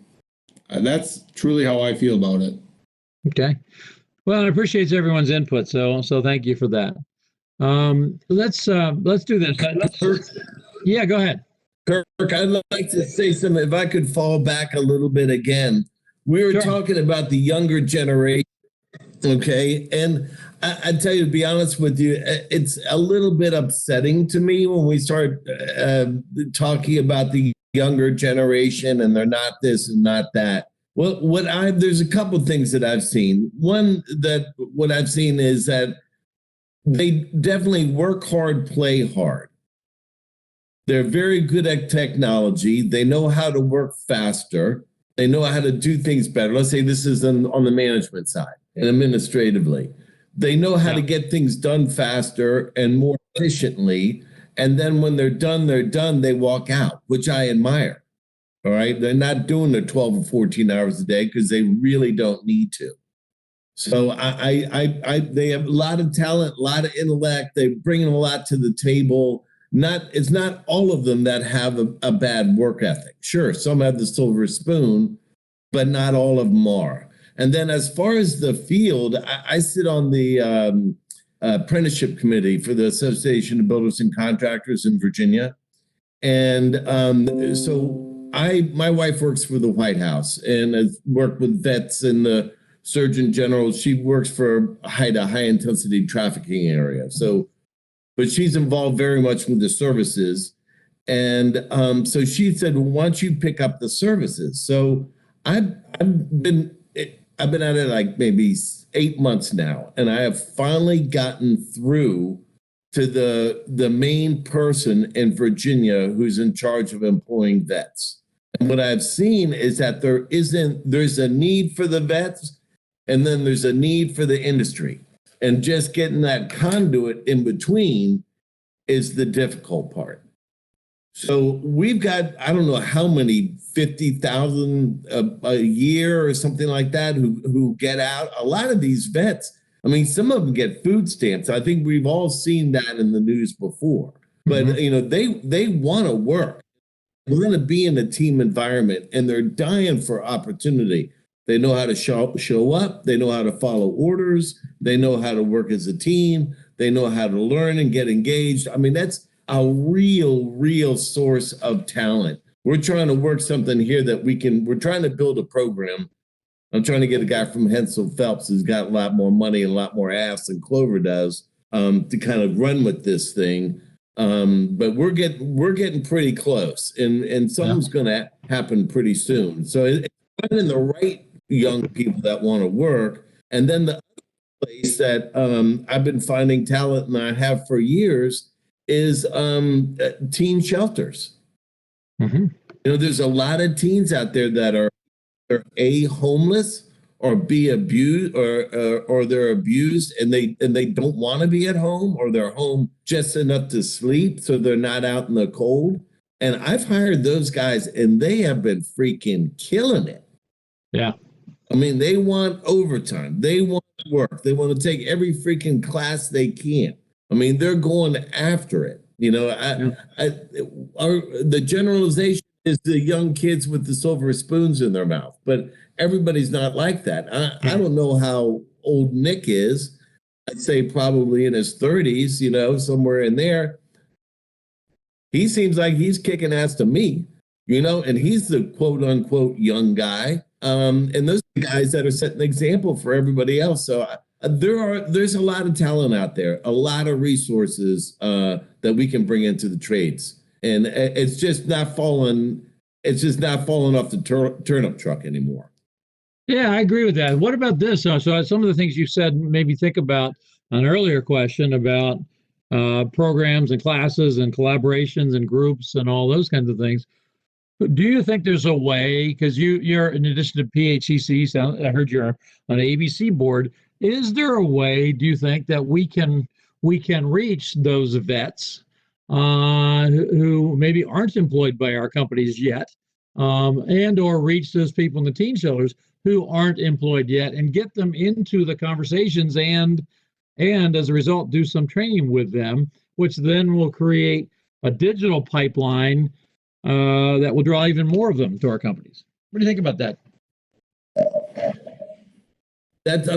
that's truly how I feel about it. Okay. Well, it appreciates everyone's input. So thank you for that. Let's do this. Yeah, go ahead. Kirk, I'd like to say something. If I could fall back a little bit again, we were talking about the younger generation. Okay. And I tell you, to be honest with you, it's a little bit upsetting to me when we start talking about the younger generation and they're not this and not that. Well, there's a couple of things that I've seen. One, that what I've seen is that they definitely work hard, play hard. They're very good at technology. They know how to work faster. They know how to do things better. Let's say this is on the management side and administratively. They know how to get things done faster and more efficiently. And then when they're done, they walk out, which I admire. All right. They're not doing their 12 or 14 hours a day because they really don't need to. So they have a lot of talent, a lot of intellect. They bring a lot to the table. It's not all of them that have a bad work ethic. Sure, some have the silver spoon, but not all of them are. And then as far as the field, I sit on the apprenticeship committee for the Association of Builders and Contractors in Virginia. And so my wife works for the White House and has worked with vets and the Surgeon General. She works for a high intensity trafficking area. But she's involved very much with the services. And so she said, well, why don't you pick up the services? So I've been at it like maybe 8 months now, and I have finally gotten through to the main person in Virginia who's in charge of employing vets. And what I've seen is that there's a need for the vets, and then there's a need for the industry. And just getting that conduit in between is the difficult part. So we've got, I don't know how many, 50,000 a year or something like that who get out. A lot of these vets, I mean, some of them get food stamps. I think we've all seen that in the news before. But, they want to work. They want to be in a team environment, and they're dying for opportunity. They know how to show up. They know how to follow orders. They know how to work as a team. They know how to learn and get engaged. I mean, that's a real source of talent. We're trying to work something here that we're trying to build a program. I'm trying to get a guy from Hensel Phelps who's got a lot more money and a lot more ass than Clover does to kind of run with this thing. But we're getting pretty close, and something's going to happen pretty soon. So it's finding the right young people that want to work. And then the other place that I've been finding talent, and I have for years, is teen shelters. Mm-hmm. There's a lot of teens out there that are A, homeless, or B, abused, or they're abused and they don't want to be at home, or they're home just enough to sleep so they're not out in the cold. And I've hired those guys, and they have been freaking killing it. Yeah. I mean, they want overtime. They want work. They want to take every freaking class they can. I mean, they're going after it. The generalization is the young kids with the silver spoons in their mouth, but everybody's not like that. I don't know how old Nick is. I'd say probably in his 30s, somewhere in there. He seems like he's kicking ass to me, and he's the quote unquote young guy. And those are the guys that are setting the example for everybody else. So there's a lot of talent out there, a lot of resources that we can bring into the trades, and it's just not falling off the turnip truck anymore. Yeah, I agree with that. What about this? So some of the things you said made me think about an earlier question about programs and classes and collaborations and groups and all those kinds of things. Do you think there's a way, because you're in addition to PHCC, so I heard you're on the ABC board. Is there a way, do you think, that we can reach those vets who maybe aren't employed by our companies yet, and or reach those people in the teen shelters who aren't employed yet, and get them into the conversations, and as a result do some training with them, which then will create a digital pipeline that will draw even more of them to our companies? What do you think about that? That's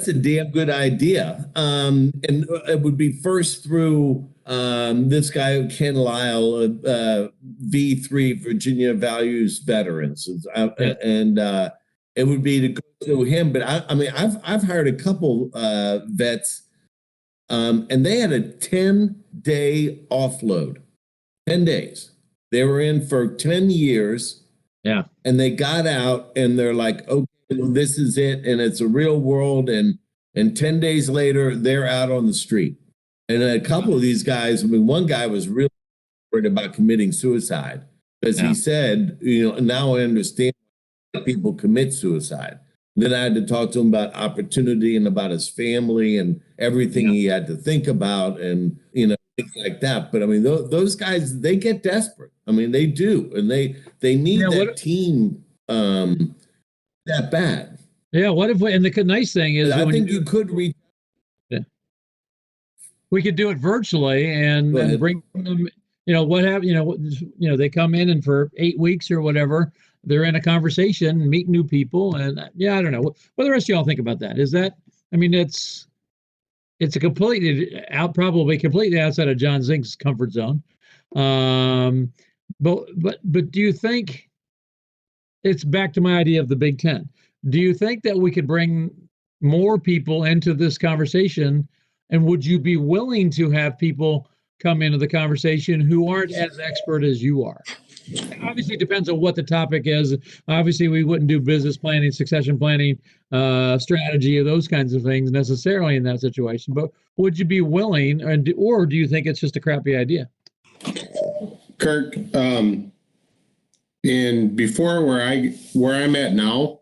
a damn good idea. And it would be first through this guy, Ken Lyle, V3, Virginia Values Veterans. And it would be to go through him. But I've hired a couple vets, and they had a 10-day offload, 10 days. They were in for 10 years. Yeah. And they got out and they're like, okay, this is it. And it's a real world. And 10 days later, they're out on the street. And a couple of these guys, one guy was really worried about committing suicide because he said, now I understand why people commit suicide. Then I had to talk to him about opportunity and about his family and everything he had to think about and, things like that. But those guys, they get desperate. They do. And they need that team that bad. Yeah. What if and the nice thing is, I think you could reach. Yeah. We could do it virtually and bring them, they come in and for 8 weeks or whatever, they're in a conversation, meet new people. And I don't know what the rest of y'all think about that. Is that, it's a probably completely outside of John Zink's comfort zone. But do you think, it's back to my idea of the Big Ten. Do you think that we could bring more people into this conversation? And would you be willing to have people come into the conversation who aren't as expert as you are? Obviously, it depends on what the topic is. Obviously, we wouldn't do business planning, succession planning, strategy, or those kinds of things necessarily in that situation. But would you be willing, or do you think it's just a crappy idea? Kirk, and before where I'm at now,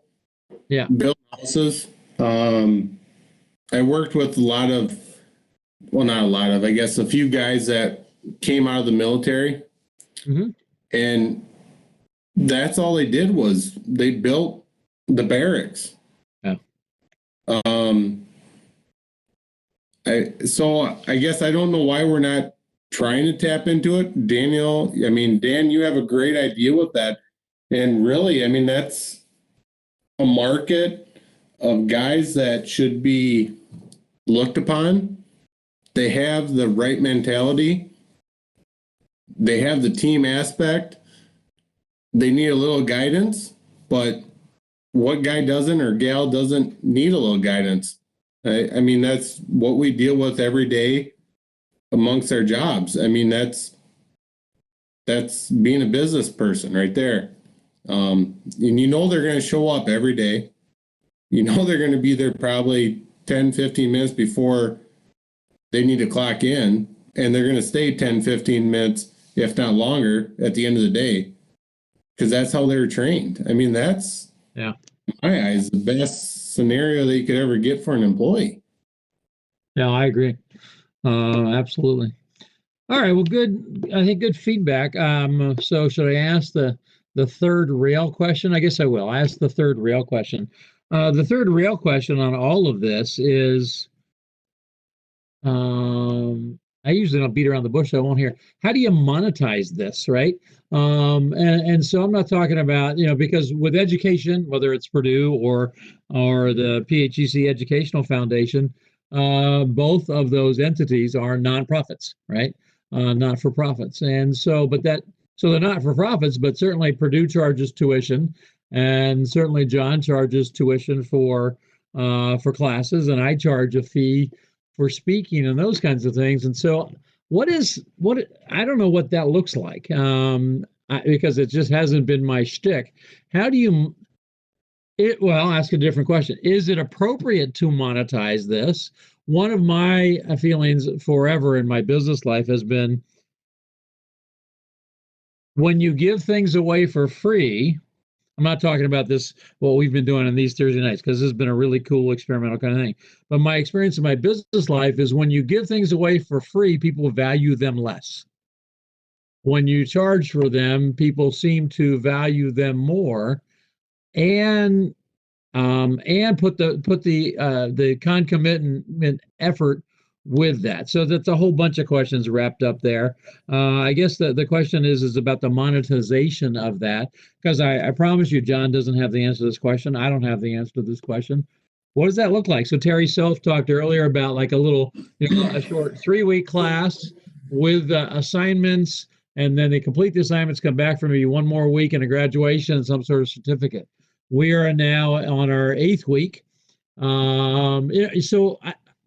build houses. I worked with a few guys that came out of the military. Mm-hmm. And that's all they did was they built the barracks. Yeah. So I guess I don't know why we're not trying to tap into it. Daniel, Dan, you have a great idea with that. And really, that's a market of guys that should be looked upon. They have the right mentality. They have the team aspect. They need a little guidance, but what guy doesn't or gal doesn't need a little guidance? That's what we deal with every day amongst our jobs. That's being a business person right there. And they're going to show up every day. They're going to be there probably 10, 15 minutes before they need to clock in, and they're going to stay 10, 15 minutes, if not longer, at the end of the day, because that's how they were trained. That's, in my eyes, the best scenario that you could ever get for an employee. Yeah, I agree. Absolutely. All right. Well, good. I think good feedback. So should I ask the third real question? I guess I will. I ask the third real question. The third real question on all of this is, I usually don't beat around the bush, so I won't hear. How do you monetize this, right? And so I'm not talking about, because with education, whether it's Purdue or the PHCC Educational Foundation, both of those entities are nonprofits, right? Not for profits. And so, so they're not for profits, but certainly Purdue charges tuition, and certainly John charges tuition for classes, and I charge a fee for speaking and those kinds of things. And so I don't know what that looks like, because it just hasn't been my shtick. How do you, I'll ask a different question. Is it appropriate to monetize this, one of my feelings forever in my business life has been when you give things away for free. I'm not talking about this, what we've been doing on these Thursday nights, because this has been a really cool experimental kind of thing. But my experience in my business life is when you give things away for free, people value them less. When you charge for them, people seem to value them more, and put the concomitant effort with that. So that's a whole bunch of questions wrapped up there. I guess the question is about the monetization of that, because I promise you, John doesn't have the answer to this question. I don't have the answer to this question. What does that look like? So Terry Self talked earlier about like a little, a short 3-week class with assignments, and then they complete the assignments, come back for maybe one more week and a graduation and some sort of certificate. We are now on our 8th week. So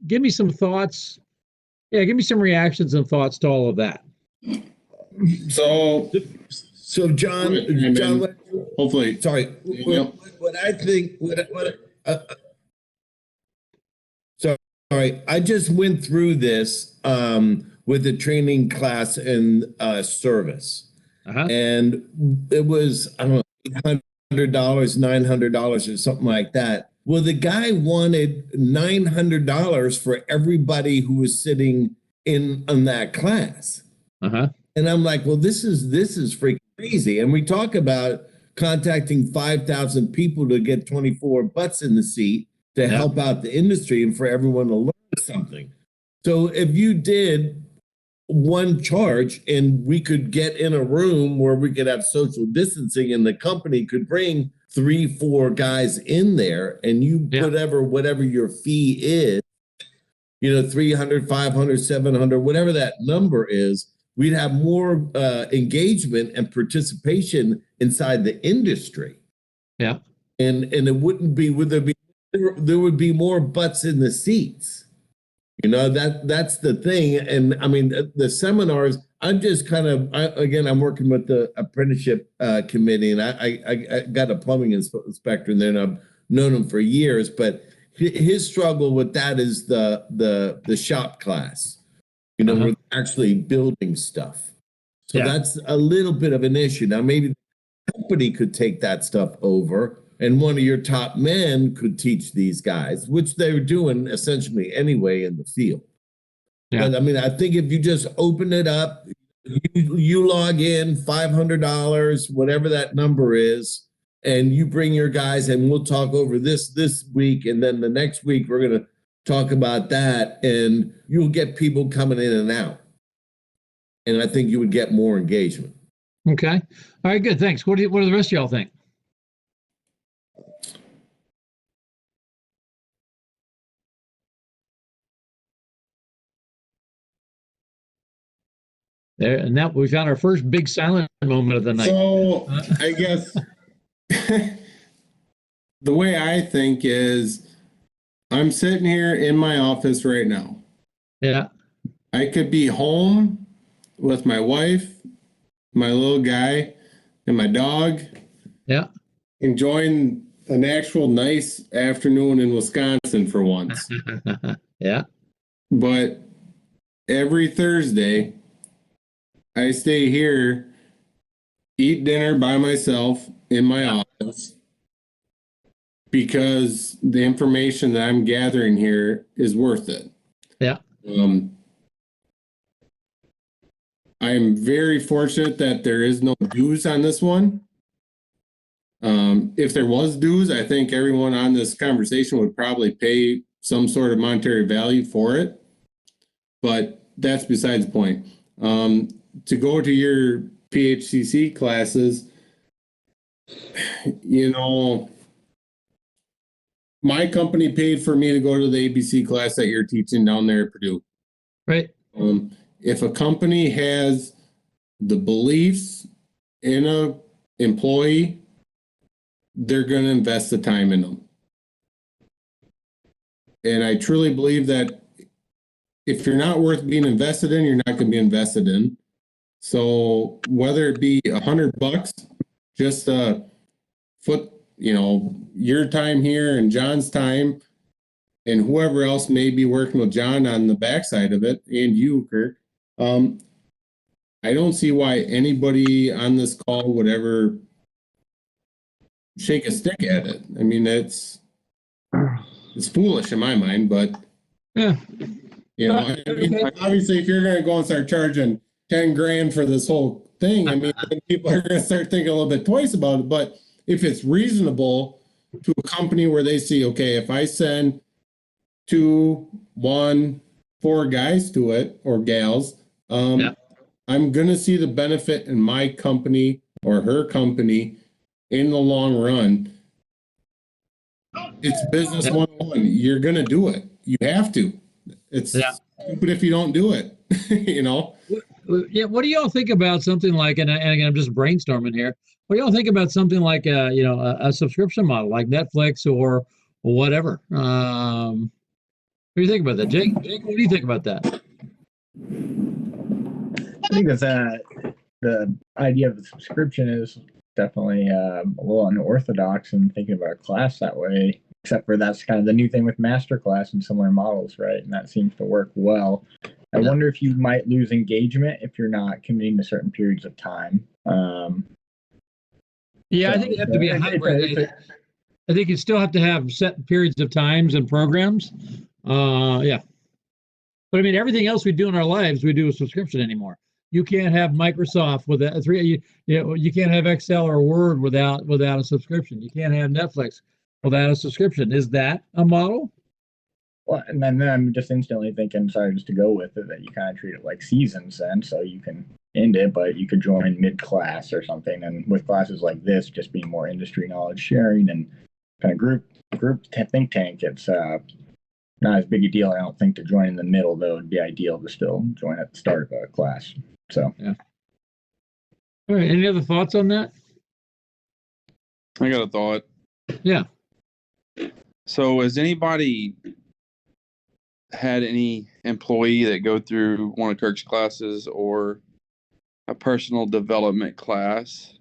give me some thoughts. Yeah, give me some reactions and thoughts to all of that. So John, hopefully, sorry. What I think, sorry, I just went through this with the training class in service, and it was, I don't know, $800, $900 or something like that. Well, the guy wanted $900 for everybody who was sitting in on that class. And I'm like, well, this is freaking crazy. And we talk about contacting 5,000 people to get 24 butts in the seat to help out the industry and for everyone to learn something. So if you did one charge and we could get in a room where we could have social distancing and the company could bring 3-4 guys in there, and you whatever your fee is, $300, $500, $700, whatever that number is, we'd have more engagement and participation inside the industry. And it wouldn't be, there would be more butts in the seats. That's the thing. And I mean, the seminars, I'm just kind of, I'm working with the apprenticeship committee, and I got a plumbing inspector in there, and I've known him for years, but his struggle with that is the shop class, we're actually building stuff. So that's a little bit of an issue. Now, maybe the company could take that stuff over, and one of your top men could teach these guys, which they were doing essentially anyway in the field. But I mean, I think if you just open it up, you log in $500, whatever that number is, and you bring your guys, and we'll talk over this week, and then the next week we're going to talk about that, and you'll get people coming in and out. And I think you would get more engagement. Okay. All right, good. Thanks. What do the rest of y'all think? There, and now we found our first big silent moment of the night. So I guess the way I think is, I'm sitting here in my office right now. I could be home with my wife, my little guy, and my dog. Enjoying an actual nice afternoon in Wisconsin for once. But every Thursday, I stay here, eat dinner by myself in my office, because the information that I'm gathering here is worth it. I am very fortunate that there is no dues on this one. If there was dues, I think everyone on this conversation would probably pay some sort of monetary value for it. But that's besides the point. To go to your PHCC classes, my company paid for me to go to the ABC class that you're teaching down there at Purdue. If a company has the beliefs in a employee, they're going to invest the time in them. And I truly believe that if you're not worth being invested in, you're not going to be invested in. So whether it be $100, just your time here and John's time, and whoever else may be working with John on the backside of it, and you, Kirk, I don't see why anybody on this call would ever shake a stick at it. I mean, it's foolish in my mind, but Yeah. you know, I mean, obviously, if you're going to go and start charging 10 grand for this whole thing, I mean, then people are going to start thinking a little bit twice about it. But if it's reasonable to a company where they see, okay, if I send 2, 1, 4 guys to it or gals, I'm going to see the benefit in my company or her company in the long run. It's business 101. You're going to do it. You have to. It's stupid if you don't do it, you know? Yeah. What do y'all think about something like, and again, I'm just brainstorming here. What do y'all think about something like a subscription model like Netflix or whatever? What do you think about that, Jake? Jake, what do you think about that? I think that the idea of the subscription is definitely a little unorthodox in thinking about a class that way, except for that's kind of the new thing with masterclass and similar models, right? And that seems to work well. I wonder if you might lose engagement if you're not committing to certain periods of time. I think it have to be a hybrid. I think you still have to have set periods of times and programs. But I mean, everything else we do in our lives, we do a subscription anymore. You can't have Microsoft without you can't have Excel or Word without a subscription. You can't have Netflix without a subscription. Is that a model? Well, and then I'm just instantly thinking, sorry, just to go with it, that you kind of treat it like seasons then, so you can end it, but you could join mid-class or something. And with classes like this, just being more industry knowledge sharing and kind of group think tank, it's not as big a deal, I don't think, to join in the middle, though it'd be ideal to still join at the start of a class. So, yeah. All right. Any other thoughts on that? I got a thought. Yeah. So, has anybody had any employee that go through one of Kirk's classes or a personal development class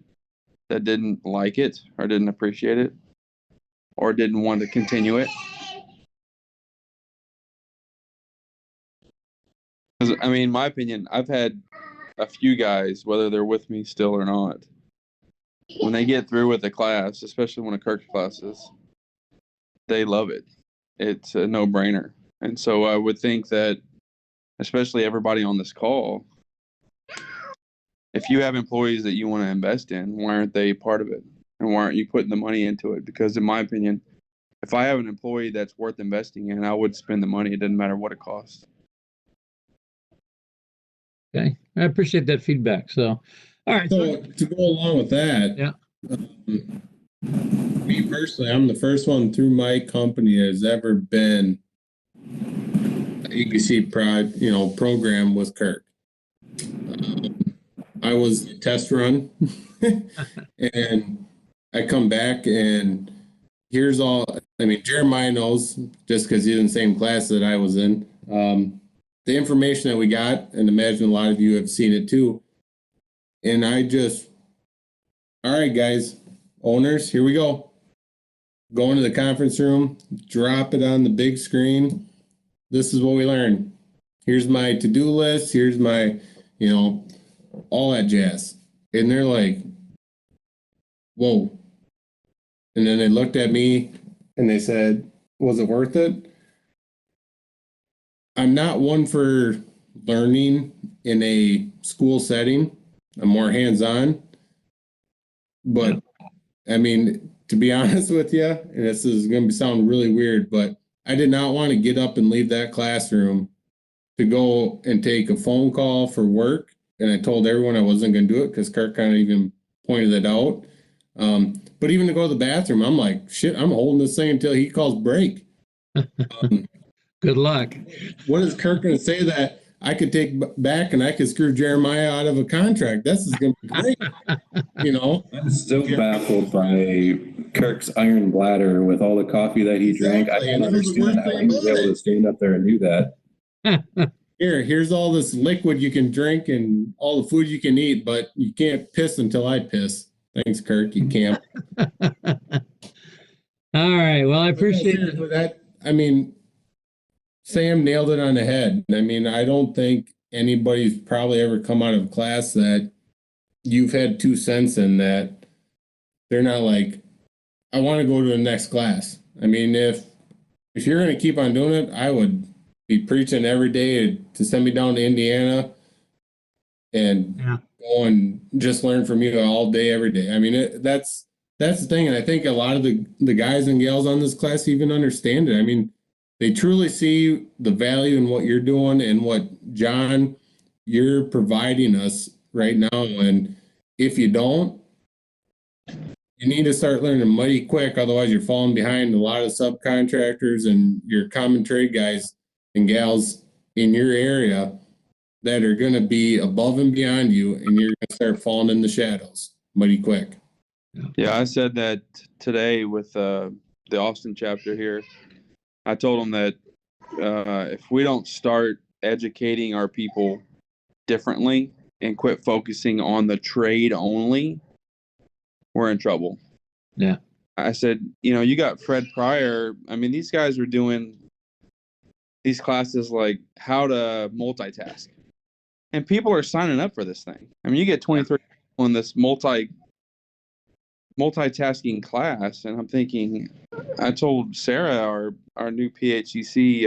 that didn't like it or didn't appreciate it or didn't want to continue it? Because, I mean, in my opinion, I've had a few guys, whether they're with me still or not, when they get through with the class, especially one of Kirk's classes, they love it. It's a no-brainer. And so I would think that, especially everybody on this call, if you have employees that you want to invest in, why aren't they part of it? And why aren't you putting the money into it? Because in my opinion, if I have an employee that's worth investing in, I would spend the money. It doesn't matter what it costs. Okay. I appreciate that feedback. So, all right. So to go along with that, me personally, I'm the first one through my company that has ever been EPC program with Kirk. I was a test run and I come back and here's all, I mean, Jeremiah knows just because he's in the same class that I was in. The information that we got, and imagine a lot of you have seen it too. And I just, all right, guys, owners, here we go. Go into the conference room, drop it on the big screen. This is what we learned. Here's my to-do list. Here's my, all that jazz. And they're like, whoa. And then they looked at me and they said, was it worth it? I'm not one for learning in a school setting. I'm more hands-on. But, I mean, to be honest with you, and this is going to sound really weird, but I did not want to get up and leave that classroom to go and take a phone call for work. And I told everyone I wasn't going to do it because Kirk kind of even pointed it out. But even to go to the bathroom, I'm like, shit, I'm holding this thing until he calls break. Good luck. What is Kirk going to say that I could take back and I could screw Jeremiah out of a contract? This is going to be great. I'm still baffled by Kirk's iron bladder with all the coffee that he drank. I don't understand how he was able to stand up there and do that. Here's all this liquid you can drink and all the food you can eat, but you can't piss until I piss. Thanks, Kirk. You can't. All right. Well, I appreciate that. I mean, Sam nailed it on the head. I mean, I don't think anybody's probably ever come out of a class that you've had 2 cents in that they're not like, I want to go to the next class. I mean, if you're going to keep on doing it, I would be preaching every day to send me down to Indiana and go and just learn from you all day, every day. I mean, that's the thing. And I think a lot of the guys and gals on this class even understand it. I mean, they truly see the value in what you're doing and what, John, you're providing us right now. And if you don't, you need to start learning mighty quick. Otherwise, you're falling behind a lot of subcontractors and your common trade guys and gals in your area that are going to be above and beyond you, and you're going to start falling in the shadows mighty quick. Yeah, I said that today with the Austin chapter here. I told them that if we don't start educating our people differently and quit focusing on the trade only, we're in trouble. Yeah. I said, you got Fred Pryor. I mean, these guys were doing these classes like how to multitask. And people are signing up for this thing. I mean, you get 23 people in this multitasking class, and I'm thinking, I told Sarah, our new PHCC,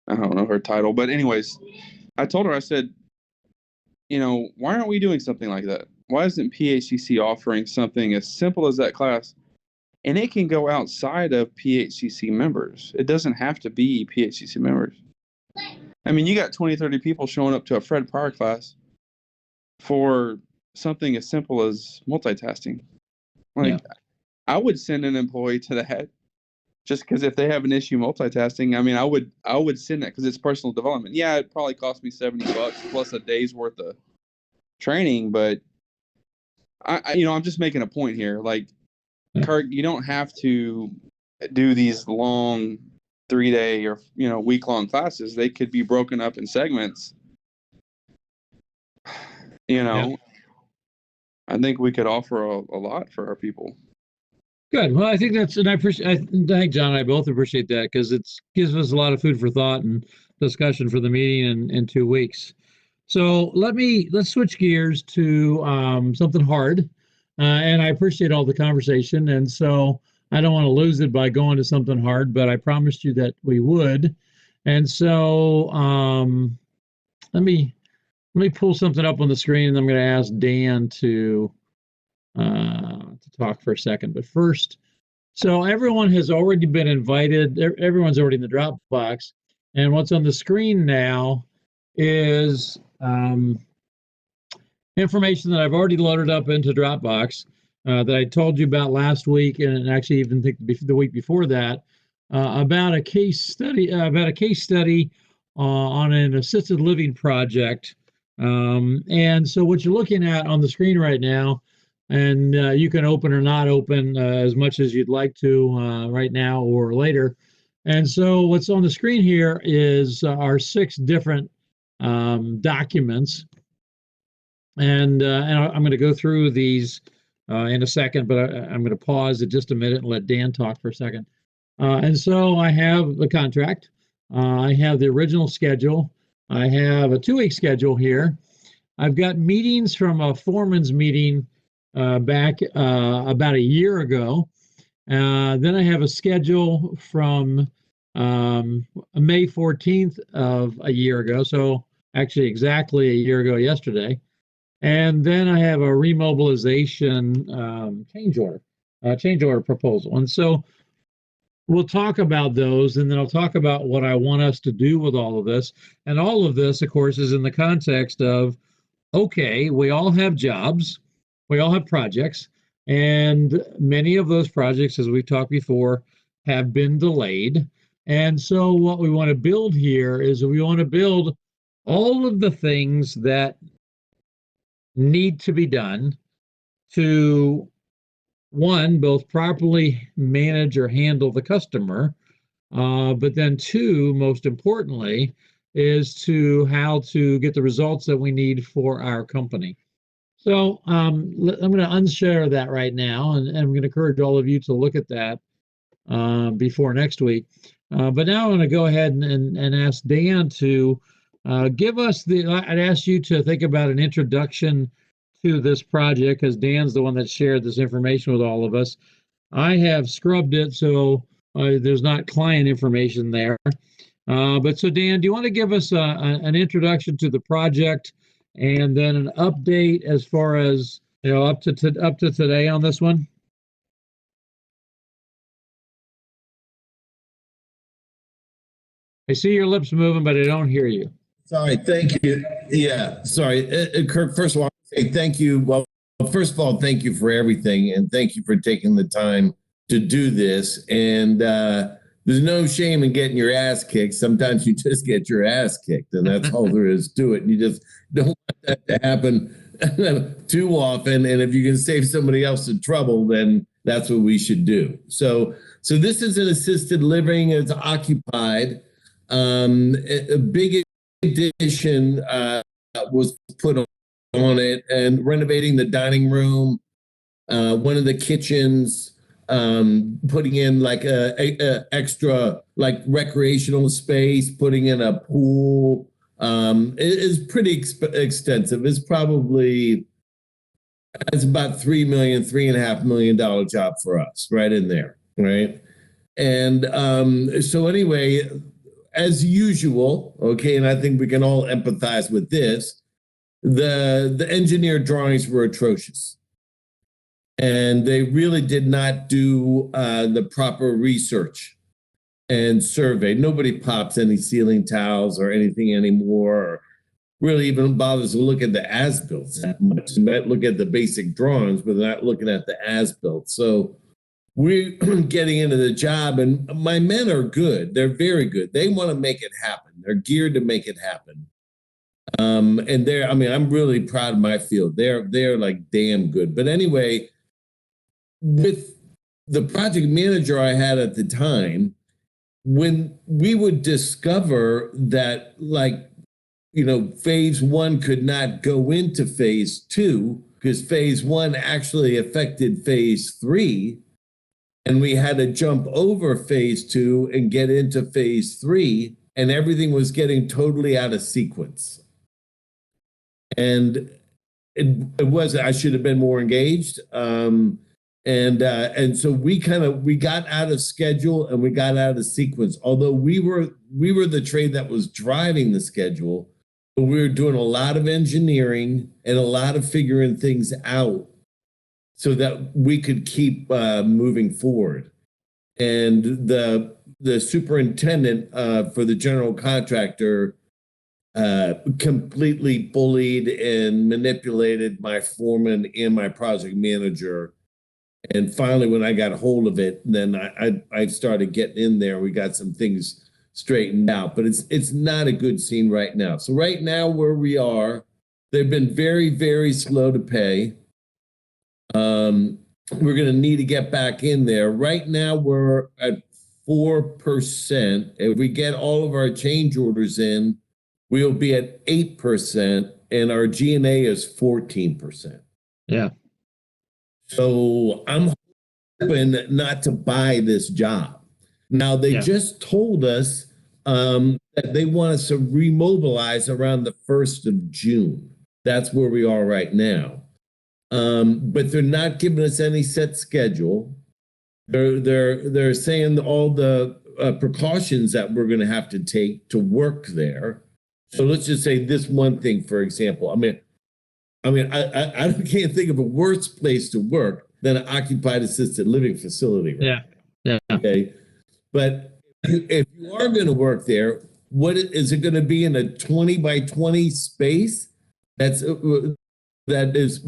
I don't know her title, but anyways, I told her, I said, why aren't we doing something like that? Why isn't PHCC offering something as simple as that class? And it can go outside of PHCC members. It doesn't have to be PHCC members. I mean, you got 20, 30 people showing up to a Fred Pryor class for something as simple as multitasking. I would send an employee to that just because if they have an issue multitasking, I mean, I would send that because it's personal development. Yeah, it probably cost me $70 plus a day's worth of training, but I'm just making a point here. Like, Kirk, you don't have to do these long 3-day or week-long classes. They could be broken up in segments. I think we could offer a lot for our people. Good. Well, I think I think John and I both appreciate that because it gives us a lot of food for thought and discussion for the meeting in 2 weeks. So let's switch gears to something hard. And I appreciate all the conversation. And so I don't want to lose it by going to something hard, but I promised you that we would. And so let me pull something up on the screen, and I'm going to ask Dan to talk for a second. But first, so everyone has already been invited. Everyone's already in the Dropbox. And what's on the screen now is information that I've already loaded up into Dropbox that I told you about last week, and actually even think the week before that, about a case study on an assisted living project. And so what you're looking at on the screen right now, and you can open or not open as much as you'd like to right now or later. And so what's on the screen here is our 6 different documents. And I'm going to go through these in a second, but I'm going to pause it just a minute and let Dan talk for a second. And so I have the contract. I have the original schedule. I have a 2-week schedule here. I've got meetings from a foreman's meeting back about a year ago. Then I have a schedule from May 14th of a year ago. So actually exactly a year ago yesterday. And then I have a remobilization change order proposal. And so we'll talk about those, and then I'll talk about what I want us to do with all of this. And all of this, of course, is in the context of, okay, we all have jobs, we all have projects, and many of those projects, as we've talked before, have been delayed. And so what we want to build here is we want to build all of the things that need to be done to, one, both properly manage or handle the customer, but then 2, most importantly, is to how to get the results that we need for our company. So I'm going to unshare that right now, and I'm going to encourage all of you to look at that before next week. But now I want to go ahead and ask Dan to give us I'd ask you to think about an introduction to this project, because Dan's the one that shared this information with all of us. I have scrubbed it, so there's not client information there. But so Dan, do you want to give us an introduction to the project and then an update as far as, up to today on this one? I see your lips moving, but I don't hear you. Sorry, thank you. Yeah, sorry. Kirk, first of all, say thank you. Well, first of all, thank you for everything, and thank you for taking the time to do this. And there's no shame in getting your ass kicked. Sometimes you just get your ass kicked, and that's all there is to it. And you just don't want that to happen too often. And if you can save somebody else the trouble, then that's what we should do. So this is an assisted living. It's occupied. A big addition was put on it, and renovating the dining room, one of the kitchens, putting in like a extra like recreational space, putting in a pool. It is pretty extensive. It's about $3.5 million job for us, right in there, right? And so anyway, as usual, okay, and I think we can all empathize with this, the engineer drawings were atrocious. And they really did not do the proper research and survey. Nobody pops any ceiling tiles or anything anymore, or really even bothers to look at the as-built that much. They might look at the basic drawings, but they're not looking at the as-built. So we're getting into the job, and my men are good. They're very good. They want to make it happen. They're geared to make it happen. And I'm really proud of my field. They're like damn good. But anyway, with the project manager I had at the time, when we would discover that, phase one could not go into phase two because phase one actually affected phase three, and we had to jump over phase two and get into phase three, and everything was getting totally out of sequence. And I should have been more engaged. And so we got out of schedule and we got out of sequence. Although we were the trade that was driving the schedule, but we were doing a lot of engineering and a lot of figuring things out so that we could keep moving forward. And the superintendent for the general contractor completely bullied and manipulated my foreman and my project manager. And finally, when I got a hold of it, then I started getting in there. We got some things straightened out, but it's not a good scene right now. So right now where we are, they've been very, very slow to pay. We're going to need to get back in there. Right now we're at 4%. If we get all of our change orders in, we'll be at 8%, and our G&A is 14%. Yeah. So I'm hoping not to buy this job. Now, they just told us that they want us to remobilize around the 1st of June. That's where we are right now. But they're not giving us any set schedule. They're saying all the precautions that we're going to have to take to work there. So let's just say this one thing, for example. I can't think of a worse place to work than an occupied assisted living facility. Right? Yeah. Okay. But if you are going to work there, what is it going to be in a 20 by 20 space that is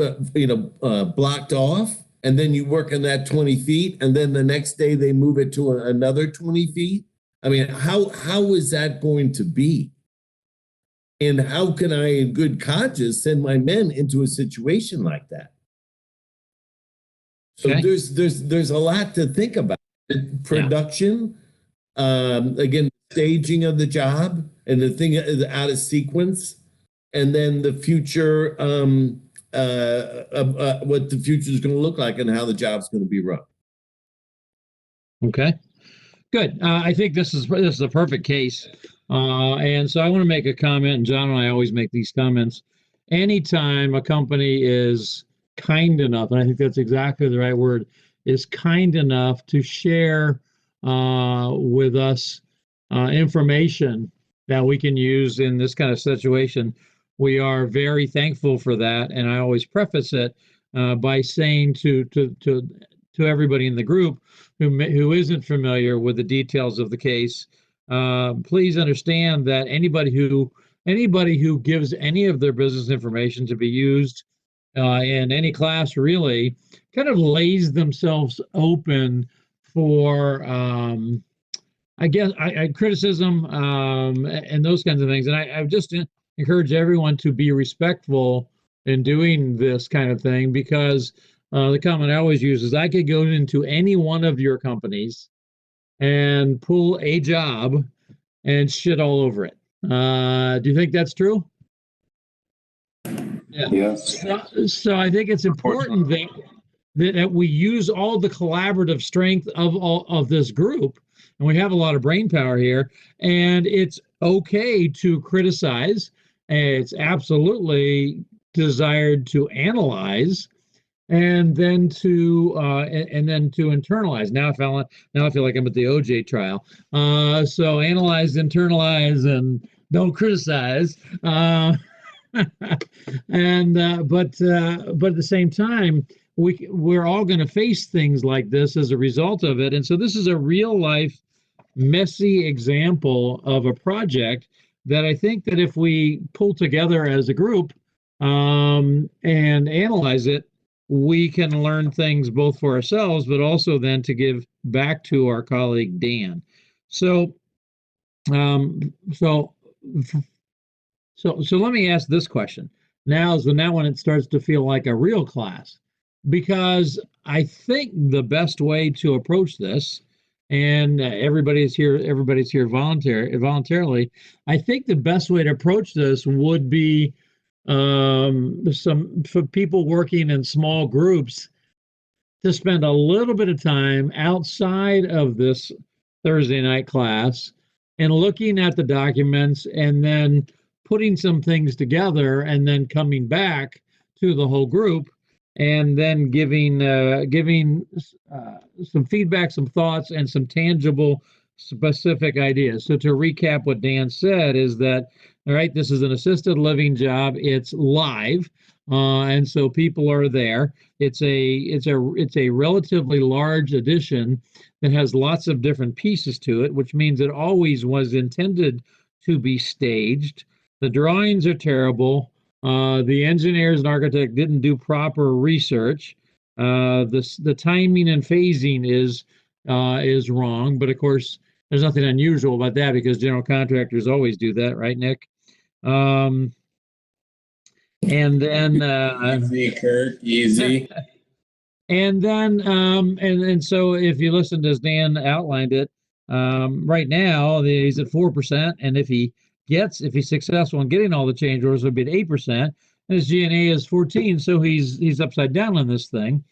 blocked off, and then you work in that 20 feet, and then the next day they move it to another 20 feet? How is that going to be? And how can I, in good conscience, send my men into a situation like that? So there's a lot to think about. Production, again, staging of the job, and the thing is out of sequence, and then the future of what the future is going to look like and how the job's going to be run. Okay. Good. I think this is a perfect case. And so I want to make a comment, and John and I always make these comments. Anytime a company is kind enough, and I think that's exactly the right word, is kind enough to share with us information that we can use in this kind of situation, we are very thankful for that. And I always preface it by saying to everybody in the group who isn't familiar with the details of the case, please understand that anybody who gives any of their business information to be used in any class really kind of lays themselves open for I guess criticism and those kinds of things. And I just encourage everyone to be respectful in doing this kind of thing, because the comment I always use is I could go into any one of your companies and pull a job and shit all over it. Do you think that's true? Yeah. Yes. So I think it's important that we use all the collaborative strength of all of this group, and we have a lot of brain power here, and it's okay to criticize. It's absolutely desired to analyze, and then to internalize. Now I feel like I'm at the OJ trial. So analyze, internalize, and don't criticize. But at the same time, we're all going to face things like this as a result of it. And so this is a real life, messy example of a project that I think that if we pull together as a group and analyze it, we can learn things both for ourselves, but also then to give back to our colleague Dan. So let me ask this question. Now when it starts to feel like a real class, because I think the best way to approach this, and everybody's here voluntarily. I think the best way to approach this would be for people working in small groups to spend a little bit of time outside of this Thursday night class and looking at the documents and then putting some things together and then coming back to the whole group and then giving some feedback, some thoughts, and some tangible, specific ideas. So to recap what Dan said is that, all right, this is an assisted living job. It's live, and so people are there. It's a relatively large addition that has lots of different pieces to it, which means it always was intended to be staged. The drawings are terrible. The engineers and architect didn't do proper research. The timing and phasing is wrong, but of course there's nothing unusual about that because general contractors always do that, right, Nick? And then easy, Kirk, easy. And then and so if you listen as Dan outlined it, right now he's at 4%, and if he's successful in getting all the change orders, it'll be at 8%. And his G&A is 14, so he's upside down on this thing,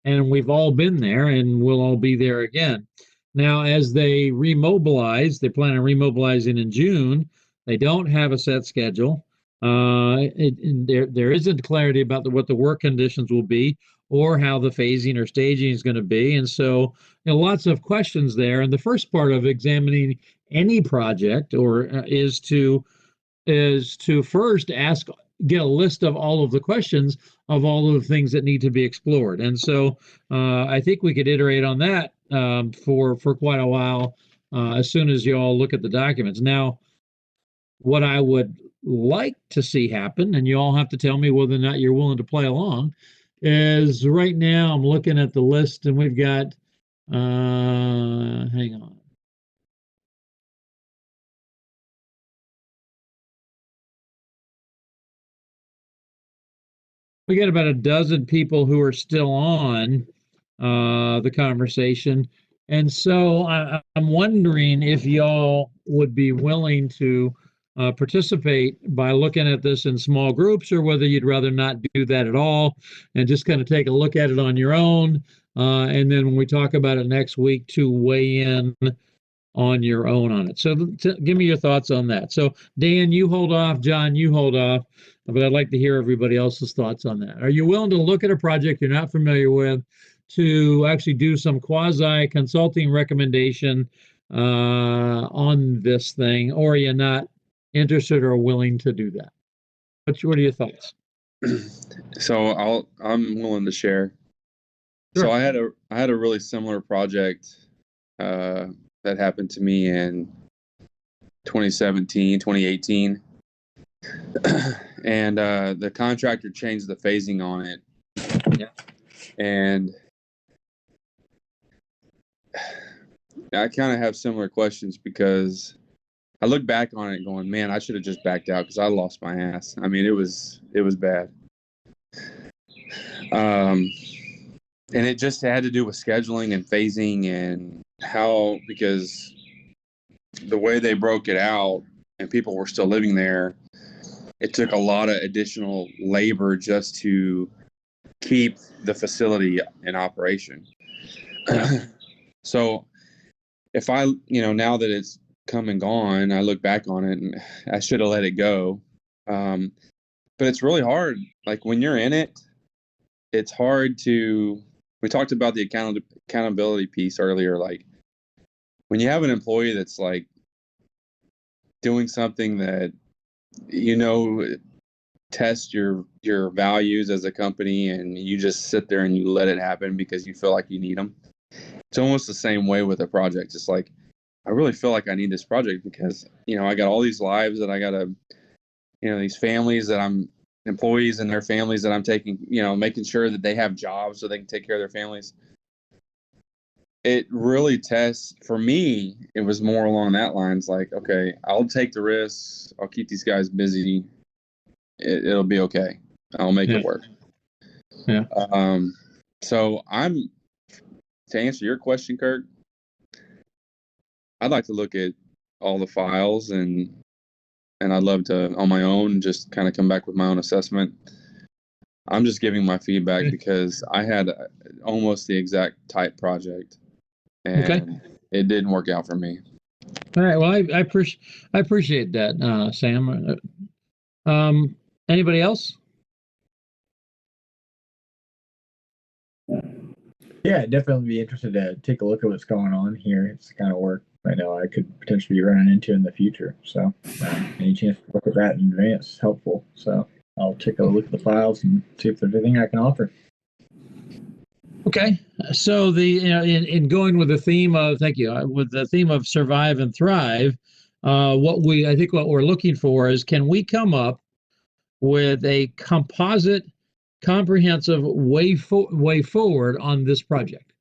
and we've all been there, and we'll all be there again. Now, as they remobilize, they plan on remobilizing in June. They don't have a set schedule. There isn't clarity about what the work conditions will be or how the phasing or staging is going to be, and so lots of questions there. And the first part of examining any project is to first get a list of all of the questions of all of the things that need to be explored. And so I think we could iterate on that for quite a while as soon as you all look at the documents. Now, what I would like to see happen, and you all have to tell me whether or not you're willing to play along, is right now I'm looking at the list and we've got, hang on. We got about a dozen people who are still on the conversation. And so I'm wondering if y'all would be willing to participate by looking at this in small groups, or whether you'd rather not do that at all and just kind of take a look at it on your own. And then when we talk about it next week, to weigh in on your own on it. So give me your thoughts on that. So Dan, you hold off. John, you hold off. But I'd like to hear everybody else's thoughts on that. Are you willing to look at a project you're not familiar with to actually do some quasi consulting recommendation on this thing, or are you not interested or willing to do that? What are your thoughts? So I'm willing to share. Sure. So I had a really similar project that happened to me in 2018. And the contractor changed the phasing on it. Yeah. And I kind of have similar questions because I look back on it going, man, I should have just backed out because I lost my ass. I mean, it was bad. And it just had to do with scheduling and phasing and how, because the way they broke it out and people were still living there, it took a lot of additional labor just to keep the facility in operation. So if I, now that it's come and gone, I look back on it and I should have let it go. But it's really hard. Like when you're in it, it's hard to, we talked about the accountability piece earlier. Like when you have an employee that's like doing something that, test your values as a company and you just sit there and you let it happen because you feel like you need them. It's almost the same way with a project. It's like, I really feel like I need this project because, I got all these lives that I got to, these families that I'm employees and their families that I'm taking, making sure that they have jobs so they can take care of their families. It really tests, for me, it was more along that lines, like, okay, I'll take the risks. I'll keep these guys busy. It'll be okay. I'll make it work. Yeah. So to answer your question, Kirk, I'd like to look at all the files and I'd love to, on my own, just kind of come back with my own assessment. I'm just giving my feedback because I had almost the exact type project and it didn't work out for me. All right. Well, I appreciate that, Sam. Anybody else? Yeah, I'd definitely be interested to take a look at what's going on here. It's the kind of work I know I could potentially be running into in the future. So any chance to look at that in advance is helpful. So I'll take a look at the files and see if there's anything I can offer. Okay. So in going with the theme of, thank you, with the theme of survive and thrive, what we're looking for is, can we come up with a composite, comprehensive way forward on this project,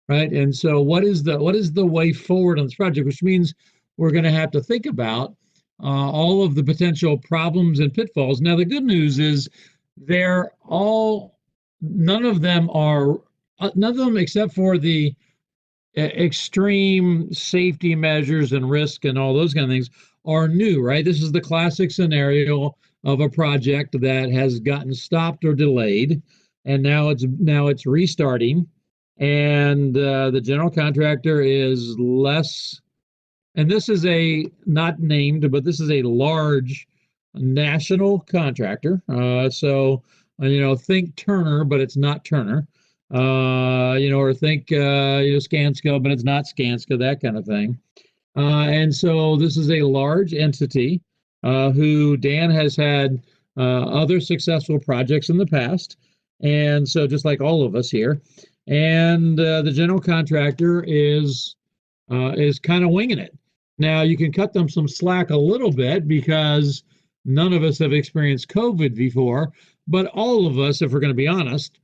right? And so what is the way forward on this project, which means we're going to have to think about all of the potential problems and pitfalls. Now, the good news is none of them except for the extreme safety measures and risk and all those kind of things are new, right? This is the classic scenario of a project that has gotten stopped or delayed, and now it's restarting, and the general contractor is less, and this is not named, but this is a large national contractor. So think Turner, but it's not Turner. Or think Skanska, but it's not Skanska, that kind of thing. And so this is a large entity who Dan has had other successful projects in the past. And so just like all of us here, and the general contractor is kind of winging it. Now you can cut them some slack a little bit because none of us have experienced COVID before, but all of us, if we're going to be honest,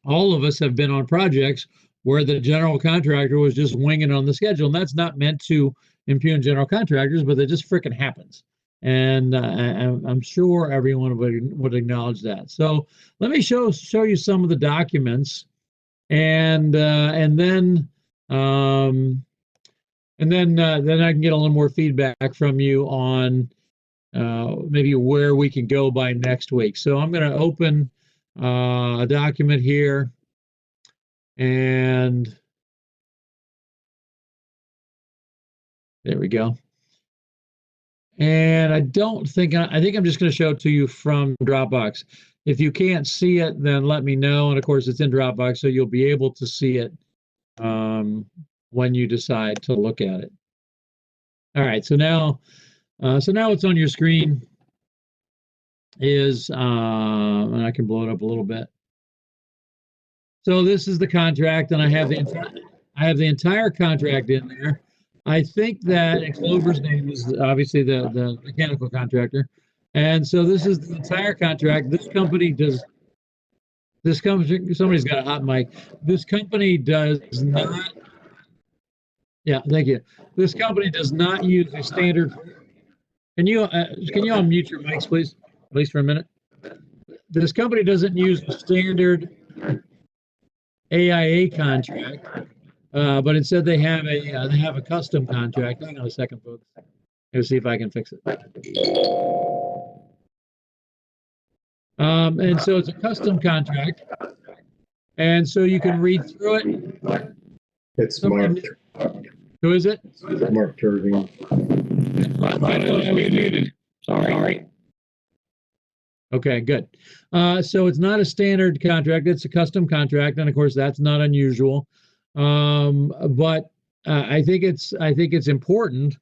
all of us have been on projects where the general contractor was just winging on the schedule. And that's not meant to impugn general contractors, but it just freaking happens. And I'm sure everyone would acknowledge that. So let me show you some of the documents, and then I can get a little more feedback from you on maybe where we can go by next week. So I'm going to open a document here, and There we go. And I think I'm just going to show it to you from Dropbox. If you can't see it, then let me know. And of course, it's in Dropbox, so you'll be able to see it when you decide to look at it. All right, so now what's on your screen is, and I can blow it up a little bit. So this is the contract, and I have the entire contract in there. I think that, and Clover's name is obviously the mechanical contractor. And so this is the entire contract. Somebody's got a hot mic. This company does not, yeah, thank you. This company does not use a standard. Can you unmute your mics, please? At least for a minute. This company doesn't use a standard AIA contract. But instead they have a custom contract. Hang on a second, folks. Let's see if I can fix it. And so it's a custom contract, and so you can read through it. It's Mark. Who is it? Mark Turving. Sorry. Okay, good. So it's not a standard contract; it's a custom contract, and of course that's not unusual. But I think it's important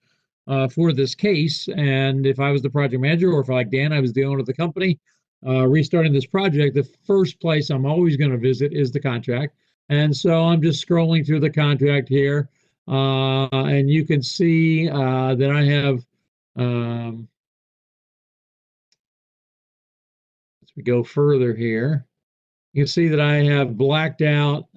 for this case. And if I was the project manager, or if like Dan, I was the owner of the company, restarting this project, the first place I'm always going to visit is the contract. And so I'm just scrolling through the contract here, and you can see that I have. As we go further here, you can see that I have blacked out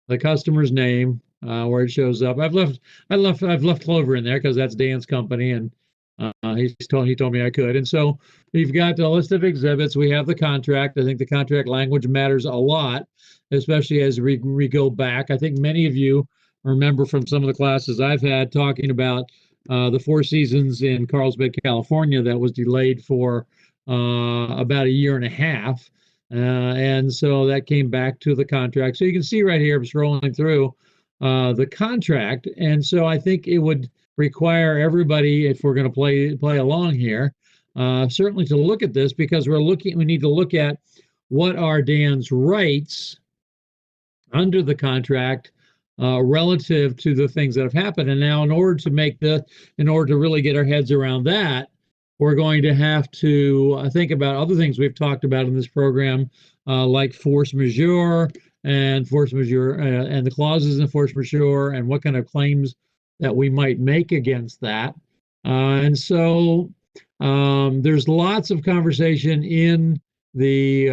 the customer's name where it shows up. I've left Clover in there because that's Dan's company, and he told me I could. And so we've got a list of exhibits. We have the contract. I think the contract language matters a lot, especially as we go back. I think many of you remember from some of the classes I've had talking about the Four Seasons in Carlsbad, California, that was delayed for about a year and a half. And so that came back to the contract. So you can see right here, I'm scrolling through the contract. And so I think it would require everybody, if we're going to play along here, certainly to look at this, because we need to look at what are Dan's rights under the contract relative to the things that have happened. And now in order to really get our heads around that, we're going to have to think about other things we've talked about in this program, like force majeure and the clauses in force majeure, and what kind of claims that we might make against that. And so there's lots of conversation in the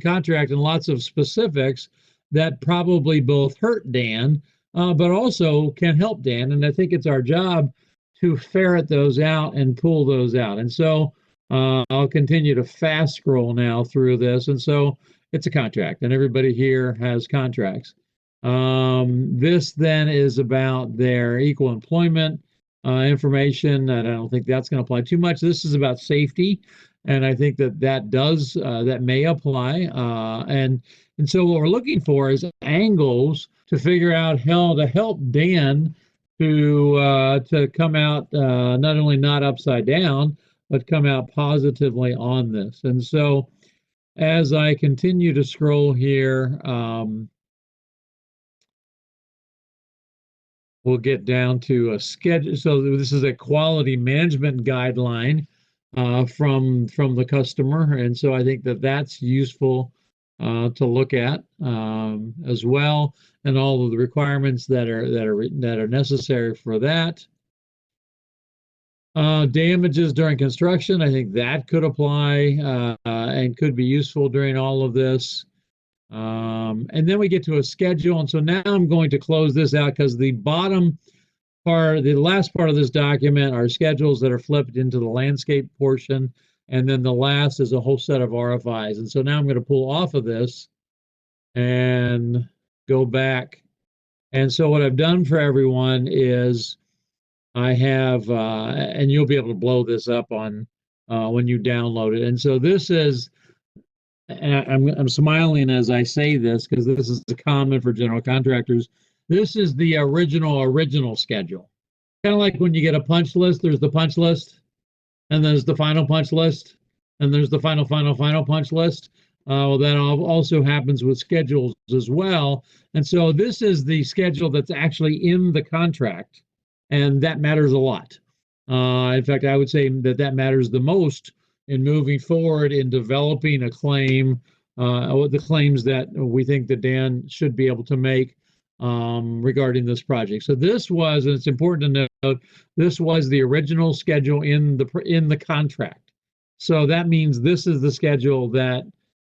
contract, and lots of specifics that probably both hurt Dan, but also can help Dan. And I think it's our job to ferret those out and pull those out. And so I'll continue to fast scroll now through this. And so it's a contract, and everybody here has contracts. This then is about their equal employment information, and I don't think that's going to apply too much. This is about safety, and I think that may apply. And so what we're looking for is angles to figure out how to help Dan to come out not only not upside down, but come out positively on this. And so as I continue to scroll here, we'll get down to a schedule. So this is a quality management guideline from the customer. And so I think that that's useful to look at as well, and all of the requirements that are necessary for that. Damages during construction, I think that could apply and could be useful during all of this. And then we get to a schedule. And so now I'm going to close this out, because the last part of this document are schedules that are flipped into the landscape portion. And then the last is a whole set of RFIs. And so now I'm going to pull off of this and go back. And so what I've done for everyone is I have, and you'll be able to blow this up on when you download it. And so this is, and I'm smiling as I say this, because this is common for general contractors. This is the original schedule. Kind of like when you get a punch list, there's the punch list, and there's the final punch list, and there's the final punch list. Well, that also happens with schedules as well. And so this is the schedule that's actually in the contract, and that matters a lot. In fact, I would say that matters the most in moving forward in developing a claim, the claims that we think that Dan should be able to make regarding this project. So this was, and it's important to note, this was the original schedule in the contract. So that means this is the schedule that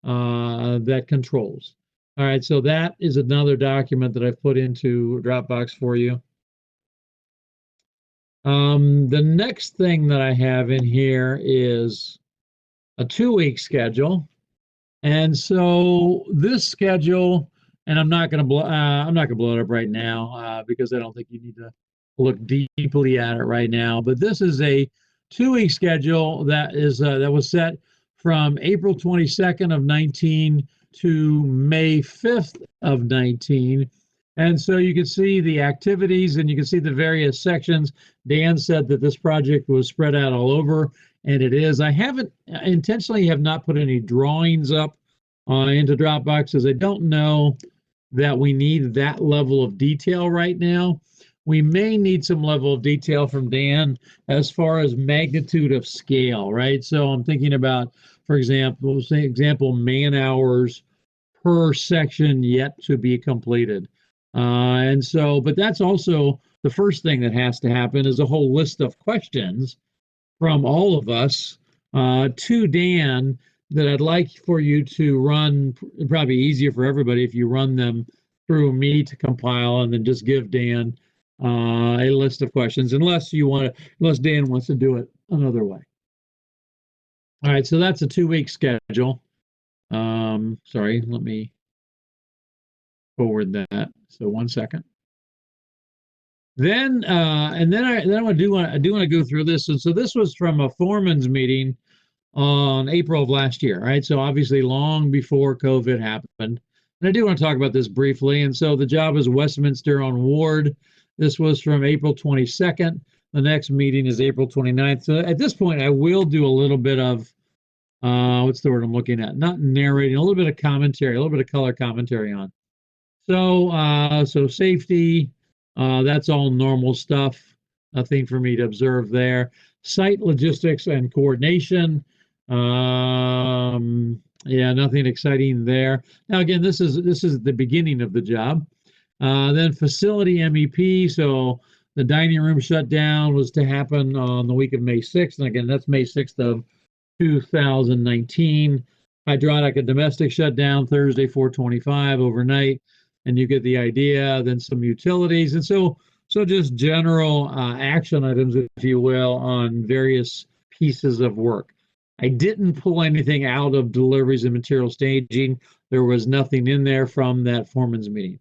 that controls. All right, so that is another document that I've put into Dropbox for you. The next thing that I have in here is a 2-week schedule. And so this schedule, and I'm not going to blow it up right now because I don't think you need to look deeply at it right now. But this is a 2-week schedule that was set from April 22nd of 19 to May 5th of 19. And so you can see the activities and you can see the various sections. Dan said that this project was spread out all over, and it is. I intentionally have not put any drawings up into Dropbox because I don't know that we need that level of detail right now. We may need some level of detail from Dan as far as magnitude of scale, right? So I'm thinking about, for example, man hours per section yet to be completed. And so, but that's also the first thing that has to happen is a whole list of questions from all of us to Dan that I'd like for you to run. Probably easier for everybody if you run them through me to compile and then just give Dan a list of questions, unless Dan wants to do it another way. All right, so that's a 2-week schedule. Sorry, let me forward that. So 1 second. Then I do want to go through this. And so this was from a foreman's meeting on April of last year, right? So obviously long before COVID happened. And I do want to talk about this briefly. And so the job is Westminster on Ward. This was from April 22nd. The next meeting is April 29th. So at this point, I will do a little bit of, what's the word I'm looking at? Not narrating, a little bit of commentary, a little bit of color commentary on. So safety, that's all normal stuff. Nothing for me to observe there. Site logistics and coordination. Yeah, nothing exciting there. Now again, this is the beginning of the job. Then facility MEP. So the dining room shutdown was to happen on the week of May 6th. And again, that's May 6th of 2019. Hydraulic and domestic shutdown Thursday, 4/25 overnight. And you get the idea. Then some utilities. And so just general action items, if you will, on various pieces of work. I didn't pull anything out of deliveries and material staging. There was nothing in there from that foreman's meeting.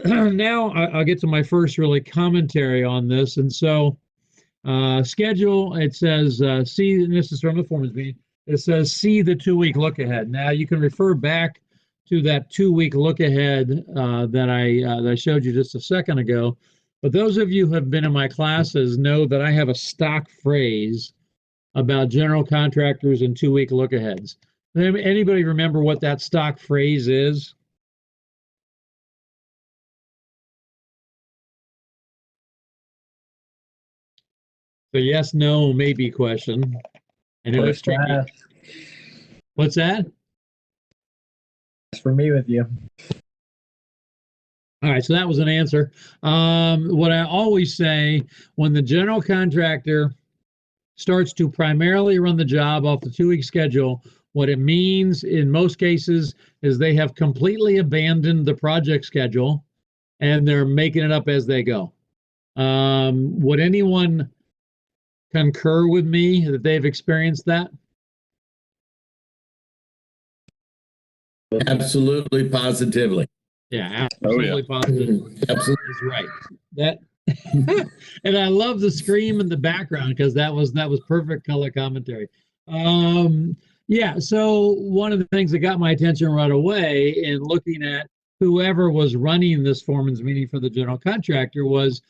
Now I'll get to my first really commentary on this. And so schedule, it says, see, and this is from the foreman's meeting, it says, see the 2-week look ahead. Now you can refer back to that 2-week look ahead that I showed you just a second ago. But those of you who have been in my classes know that I have a stock phrase about general contractors and 2-week look aheads. Anybody remember what that stock phrase is? The yes, no, maybe question. And it was tricky. What's that? That's for me with you. All right, so that was an answer. What I always say, when the general contractor starts to primarily run the job off the 2-week schedule, what it means in most cases is they have completely abandoned the project schedule and they're making it up as they go. Would anyone concur with me that they've experienced that? Absolutely, positively. Yeah, absolutely positive. Absolutely is right. That and I love the scream in the background because that was perfect color commentary. Yeah, so one of the things that got my attention right away in looking at whoever was running this foreman's meeting for the general contractor was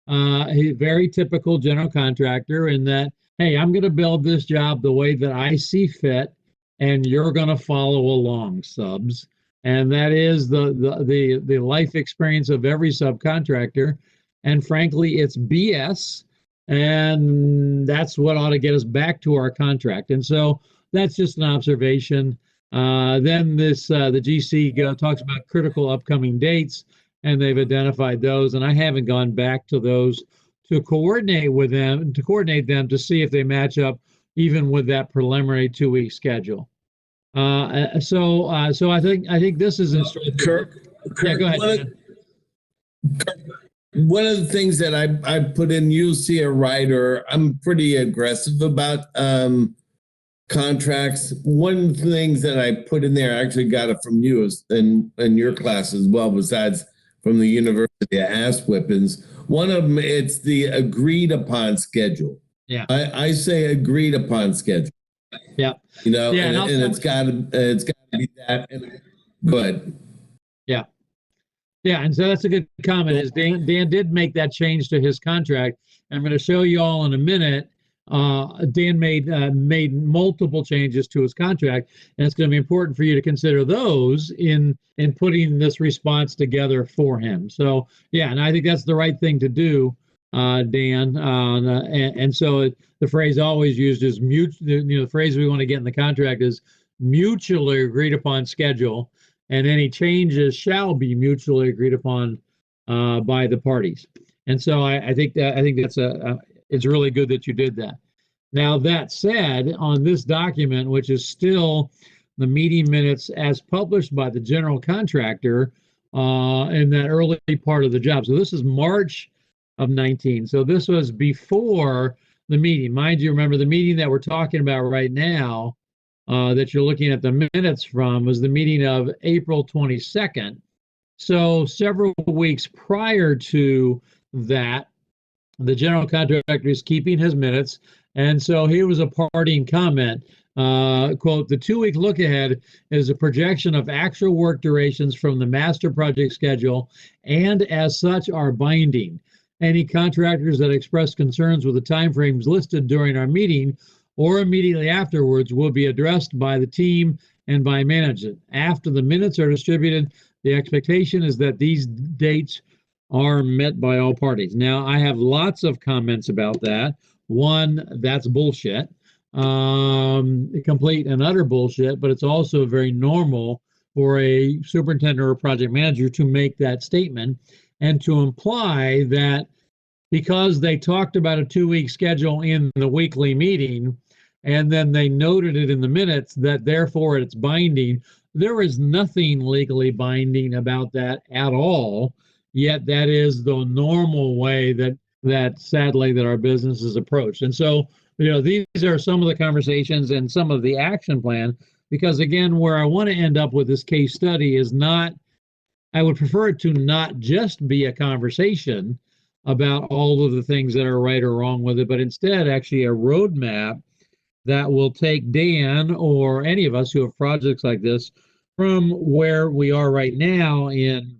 a very typical general contractor in that, hey, I'm going to build this job the way that I see fit, and you're going to follow along, subs. And that is the life experience of every subcontractor. And frankly, it's BS. And that's what ought to get us back to our contract. And so that's just an observation. Then the GC talks about critical upcoming dates, and they've identified those. And I haven't gone back to those to coordinate them to see if they match up even with that preliminary 2-week schedule. So I think this is instructive. Kirk, yeah, go ahead. One of the things that I put in, you'll see a writer, I'm pretty aggressive about contracts. One of the things that I put in there, I actually got it from you in your class as well, besides from the University of Asswhippins. One of them, it's the agreed upon schedule. Yeah. I say agreed upon schedule. Yeah. You know, yeah, and it's got to be that. Good. Yeah. Yeah, and so that's a good comment. Is Dan did make that change to his contract. I'm going to show you all in a minute. Dan made multiple changes to his contract, and it's going to be important for you to consider those in putting this response together for him. So yeah, and I think that's the right thing to do, Dan. And so the phrase always used is the phrase we want to get in the contract is mutually agreed upon schedule, and any changes shall be mutually agreed upon by the parties. And so I think that's it's really good that you did that. Now, that said, on this document, which is still the meeting minutes as published by the general contractor in that early part of the job. So this is March of 19. So this was before the meeting. Mind you, remember the meeting that we're talking about right now that you're looking at the minutes from was the meeting of April 22nd. So several weeks prior to that, the general contractor is keeping his minutes. And so here was a parting comment. Quote, the 2-week look ahead is a projection of actual work durations from the master project schedule and as such are binding. Any contractors that express concerns with the timeframes listed during our meeting or immediately afterwards will be addressed by the team and by management. After the minutes are distributed, the expectation is that these dates are met by all parties. Now, I have lots of comments about that. One, that's bullshit, complete and utter bullshit, but it's also very normal for a superintendent or a project manager to make that statement and to imply that because they talked about a 2-week schedule in the weekly meeting and then they noted it in the minutes that therefore it's binding. There is nothing legally binding about that at all, yet that is the normal way that sadly that our business is approached. And so, these are some of the conversations and some of the action plan, because again, where I want to end up with this case study is not, I would prefer it to not just be a conversation about all of the things that are right or wrong with it, but instead actually a roadmap that will take Dan or any of us who have projects like this from where we are right now in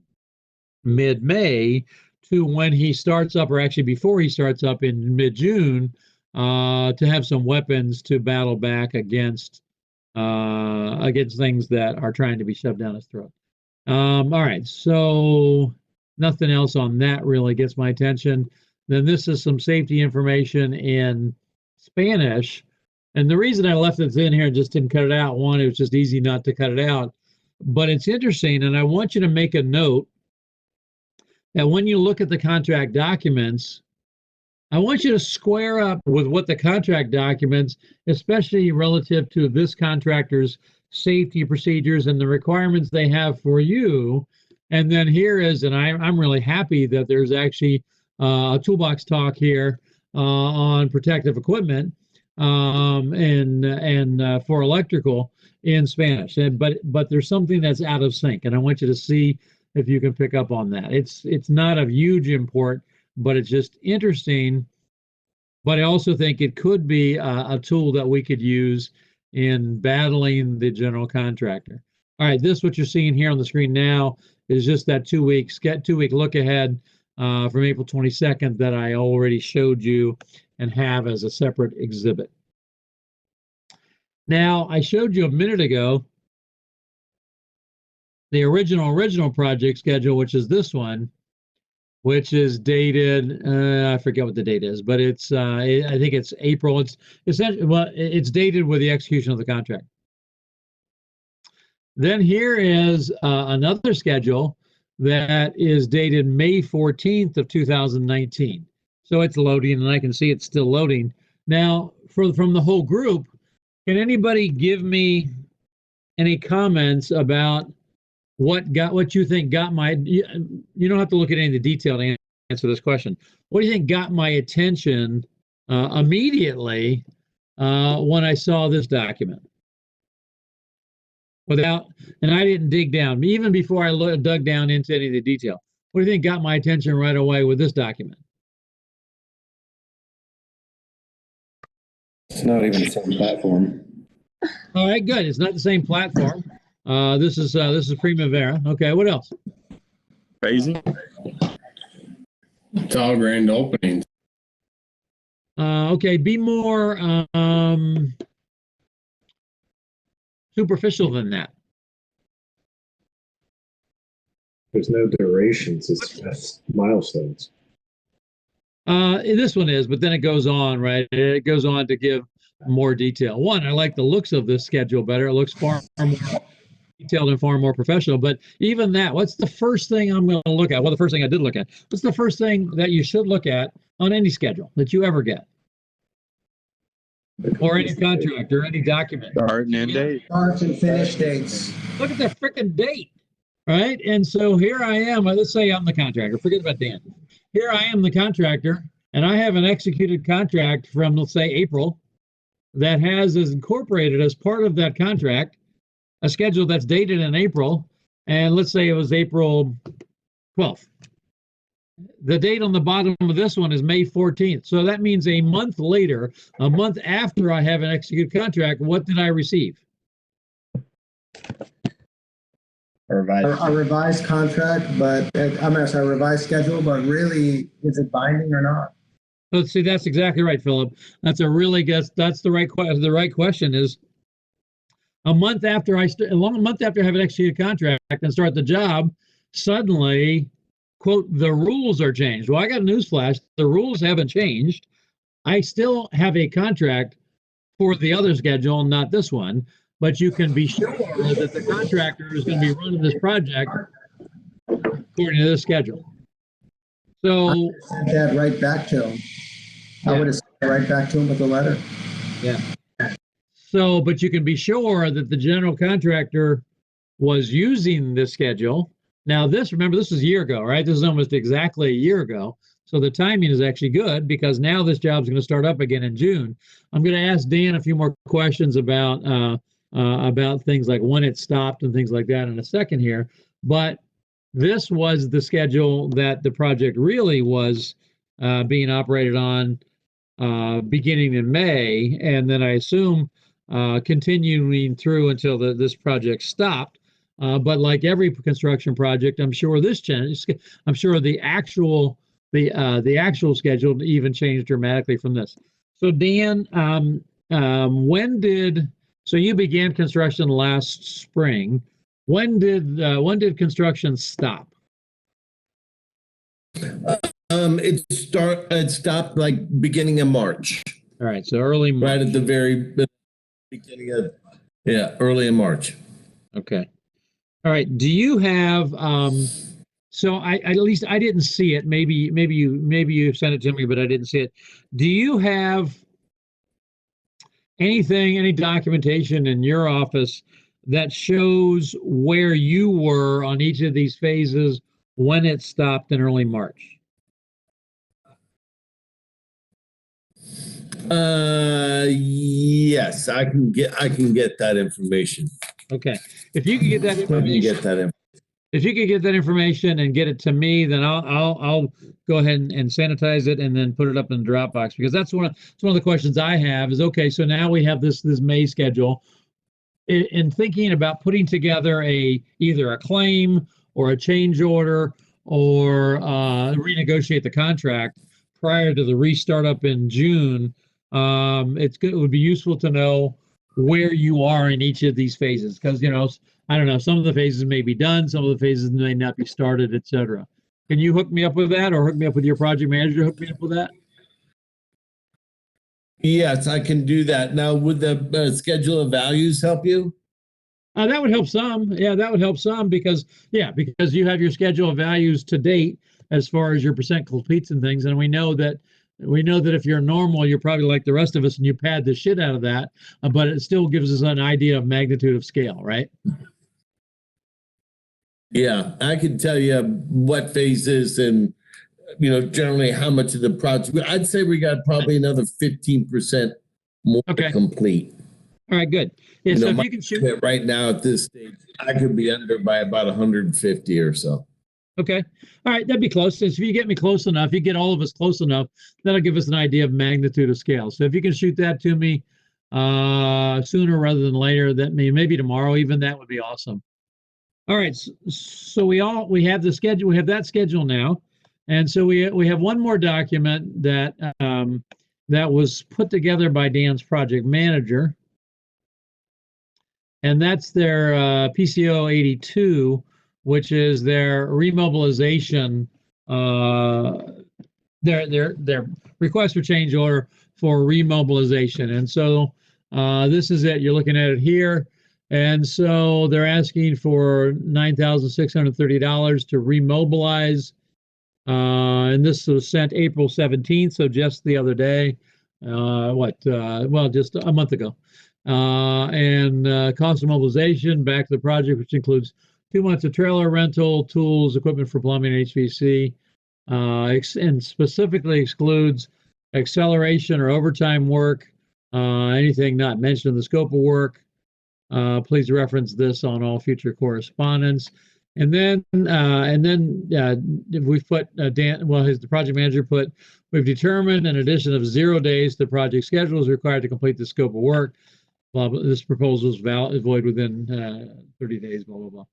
mid-May to when he starts up, or actually before he starts up in mid-June, to have some weapons to battle back against things that are trying to be shoved down his throat. All right, so nothing else on that really gets my attention. Then this is some safety information in Spanish. And the reason I left it in here and just didn't cut it out, one, it was just easy not to cut it out. But it's interesting, and I want you to make a note that when you look at the contract documents, I want you to square up with what the contract documents, especially relative to this contractor's safety procedures and the requirements they have for you. And then here is, and I'm really happy that there's actually a toolbox talk here on protective equipment and for electrical in Spanish. But there's something that's out of sync, and I want you to see if you can pick up on that. It's not of huge import, but it's just interesting. But I also think it could be a tool that we could use in battling the general contractor. All right, this what you're seeing here on the screen now is just that 2 weeks, 2 week look ahead from April 22nd that I already showed you and have as a separate exhibit. Now, I showed you a minute ago the original project schedule, which is this one, which is dated, I forget what the date is, but it's, I think it's April. It's essentially, well, it's dated with the execution of the contract. Then here is another schedule that is dated May 14th of 2019. So it's loading, and I can see it's still loading. Now, from the whole group, can anybody give me any comments about what you think got my, you don't have to look at any of the detail to answer this question. What do you think got my attention immediately when I saw this document? And I didn't dig down, even before I dug down into any of the detail. What do you think got my attention right away with this document? It's not even the same platform. All right, good. It's not the same platform. This is Primavera. Okay, what else? Crazy. It's all grand openings. Okay, be more superficial than that. There's no durations, it's just milestones. This one is, but then it goes on, right? It goes on to give more detail. One, I like the looks of this schedule better. It looks far more detailed and far more professional. But even that, what's the first thing I'm going to look at? Well, the first thing I did look at. What's the first thing that you should look at on any schedule that you ever get? Or any contract or any document. Start and end date. Start and finish dates. Look at the freaking date, right? And so here I am. Let's say I'm the contractor. Forget about Dan. Here I am, the contractor, and I have an executed contract from, let's say, April that has incorporated as part of that contract a schedule that's dated in April, and let's say it was April 12th. The date on the bottom of this one is May 14th. So that means a month later, a month after I have an executed contract, what did I receive? A revised contract, but I'm sorry, a revised schedule, but really, is it binding or not? Let's see, that's exactly right, Philip. That's a really good, that's the right question. The right question is a month after I have an executed contract and start the job, suddenly, quote, the rules are changed. Well, I got a newsflash. The rules haven't changed. I still have a contract for the other schedule, not this one, but you can be sure that the contractor is going to be running this project according to this schedule. So I sent that right back to him. Yeah. I would have sent it right back to him with a letter. Yeah. So, but you can be sure that the general contractor was using this schedule. Now this, remember, this was a year ago, right? This is almost exactly a year ago. So the timing is actually good because now this job is going to start up again in June. I'm going to ask Dan a few more questions about things like when it stopped and things like that in a second here. But this was the schedule that the project really was being operated on beginning in May, and then I assume continuing through until this project stopped. But like every construction project, I'm sure this changed. I'm sure the actual schedule even changed dramatically from this. So Dan, so you began construction last spring. When did construction stop? It stopped like beginning of March. All right, so early March. Right at the very beginning of, early in March. Okay. All right. Do you have so I at least I didn't see it. Maybe you sent it to me, but I didn't see it. Do you have any documentation in your office that shows where you were on each of these phases when it stopped in early March? Yes, I can get that information. Okay. If you can get that information, if you could get that information and get it to me, then I'll go ahead and sanitize it and then put it up in the Dropbox, because that's one of the questions I have is, okay, so now we have this May schedule. In thinking about putting together either a claim or a change order or renegotiate the contract prior to the restart up in June, it would be useful to know where you are in each of these phases, because I don't know, some of the phases may be done, some of the phases may not be started, etc. Can you hook me up with that, or hook me up with your project manager to hook me up with that? Yes, I can do that. Now, would the schedule of values help you? That would help some. Yeah, that would help some because you have your schedule of values to date as far as your percent completes and things, and we know that if you're normal, you're probably like the rest of us and you pad the shit out of that, but it still gives us an idea of magnitude of scale, right? Yeah, I can tell you what phases and generally how much of the project. I'd say we got probably another 15% more to complete. All right, good. Yeah, so if you can shoot right now at this stage, I could be under by about 150 or so. Okay. All right, that'd be close. So if you get me close enough, you get all of us close enough, that'll give us an idea of magnitude of scale. So if you can shoot that to me sooner rather than later, that maybe tomorrow even, that would be awesome. All right, so we have the schedule. We have that schedule now, and so we have one more document that that was put together by Dan's project manager, and that's their PCO 82, which is their remobilization, their request for change order for remobilization. And so this is it. You're looking at it here. And so they're asking for $9,630 to remobilize. And this was sent April 17th, so just the other day. Just a month ago. And cost of mobilization back to the project, which includes 2 months of trailer rental, tools, equipment for plumbing, HVAC, and specifically excludes acceleration or overtime work, anything not mentioned in the scope of work. Please reference this on all future correspondence. And then we've put the project manager put, we've determined an addition of 0 days to the project schedule is required to complete the scope of work. Blah, blah, this proposal is void within 30 days, blah, blah, blah.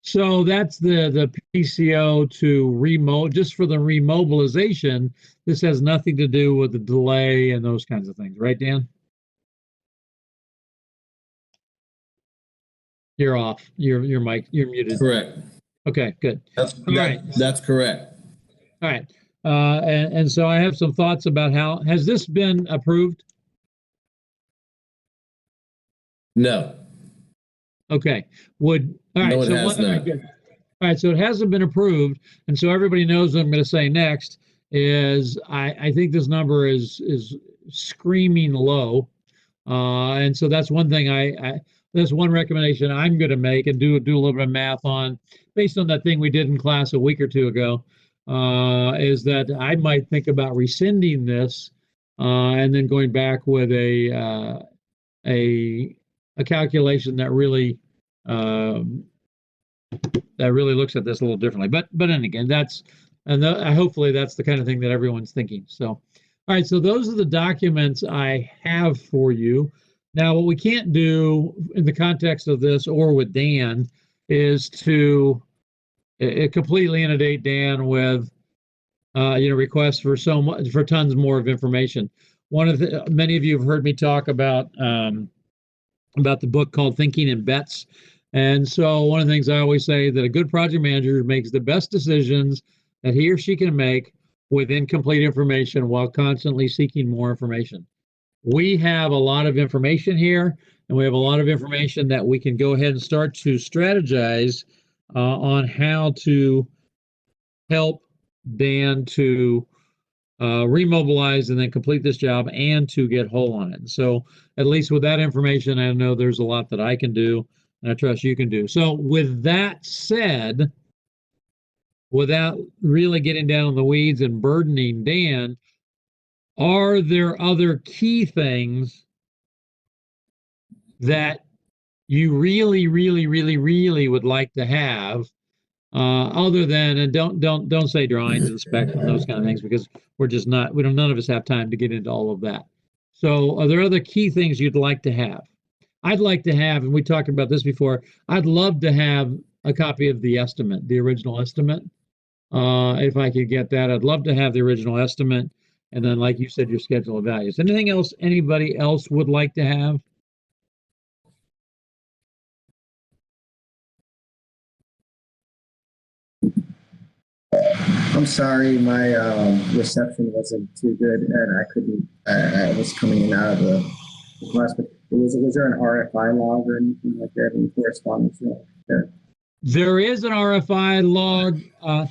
So that's the PCO to just for the remobilization. This has nothing to do with the delay and those kinds of things, right, Dan? You're off. Your mic. You're muted. Correct. Okay, good. That's correct. All right. And so I have some thoughts about has this been approved? No. Okay. No, it has not. All right. So it hasn't been approved, and so everybody knows what I'm going to say next is I think this number is screaming low, and so that's one thing that's one recommendation I'm going to make and do a little bit of math on based on that thing we did in class a week or two ago. Is that I might think about rescinding this and then going back with a calculation that really looks at this a little differently. But then again, hopefully that's the kind of thing that everyone's thinking. So, all right. So those are the documents I have for you. Now, what we can't do in the context of this or with Dan is to completely inundate Dan with requests for tons more of information. Many of you have heard me talk about the book called Thinking in Bets. And so one of the things I always say that a good project manager makes the best decisions that he or she can make with incomplete information while constantly seeking more information. We have a lot of information here, and we have a lot of information that we can go ahead and start to strategize on how to help Dan to remobilize and then complete this job and to get whole on it. And so at least with that information, I know there's a lot that I can do and I trust you can do. So with that said, without really getting down in the weeds and burdening Dan, are there other key things that you really, really, really, really would like to have other than, and don't say drawings and specs and those kind of things, because none of us have time to get into all of that. So are there other key things you'd like to have? I'd like to have, and we talked about this before, I'd love to have a copy of the estimate, the original estimate. If I could get that, I'd love to have the original estimate. And then, like you said, your schedule of values. Anything else anybody else would like to have? I'm sorry, my reception wasn't too good, and I couldn't. I was coming in and out of the class. But was there an RFI log or anything like that? Any correspondence there? There is an RFI log that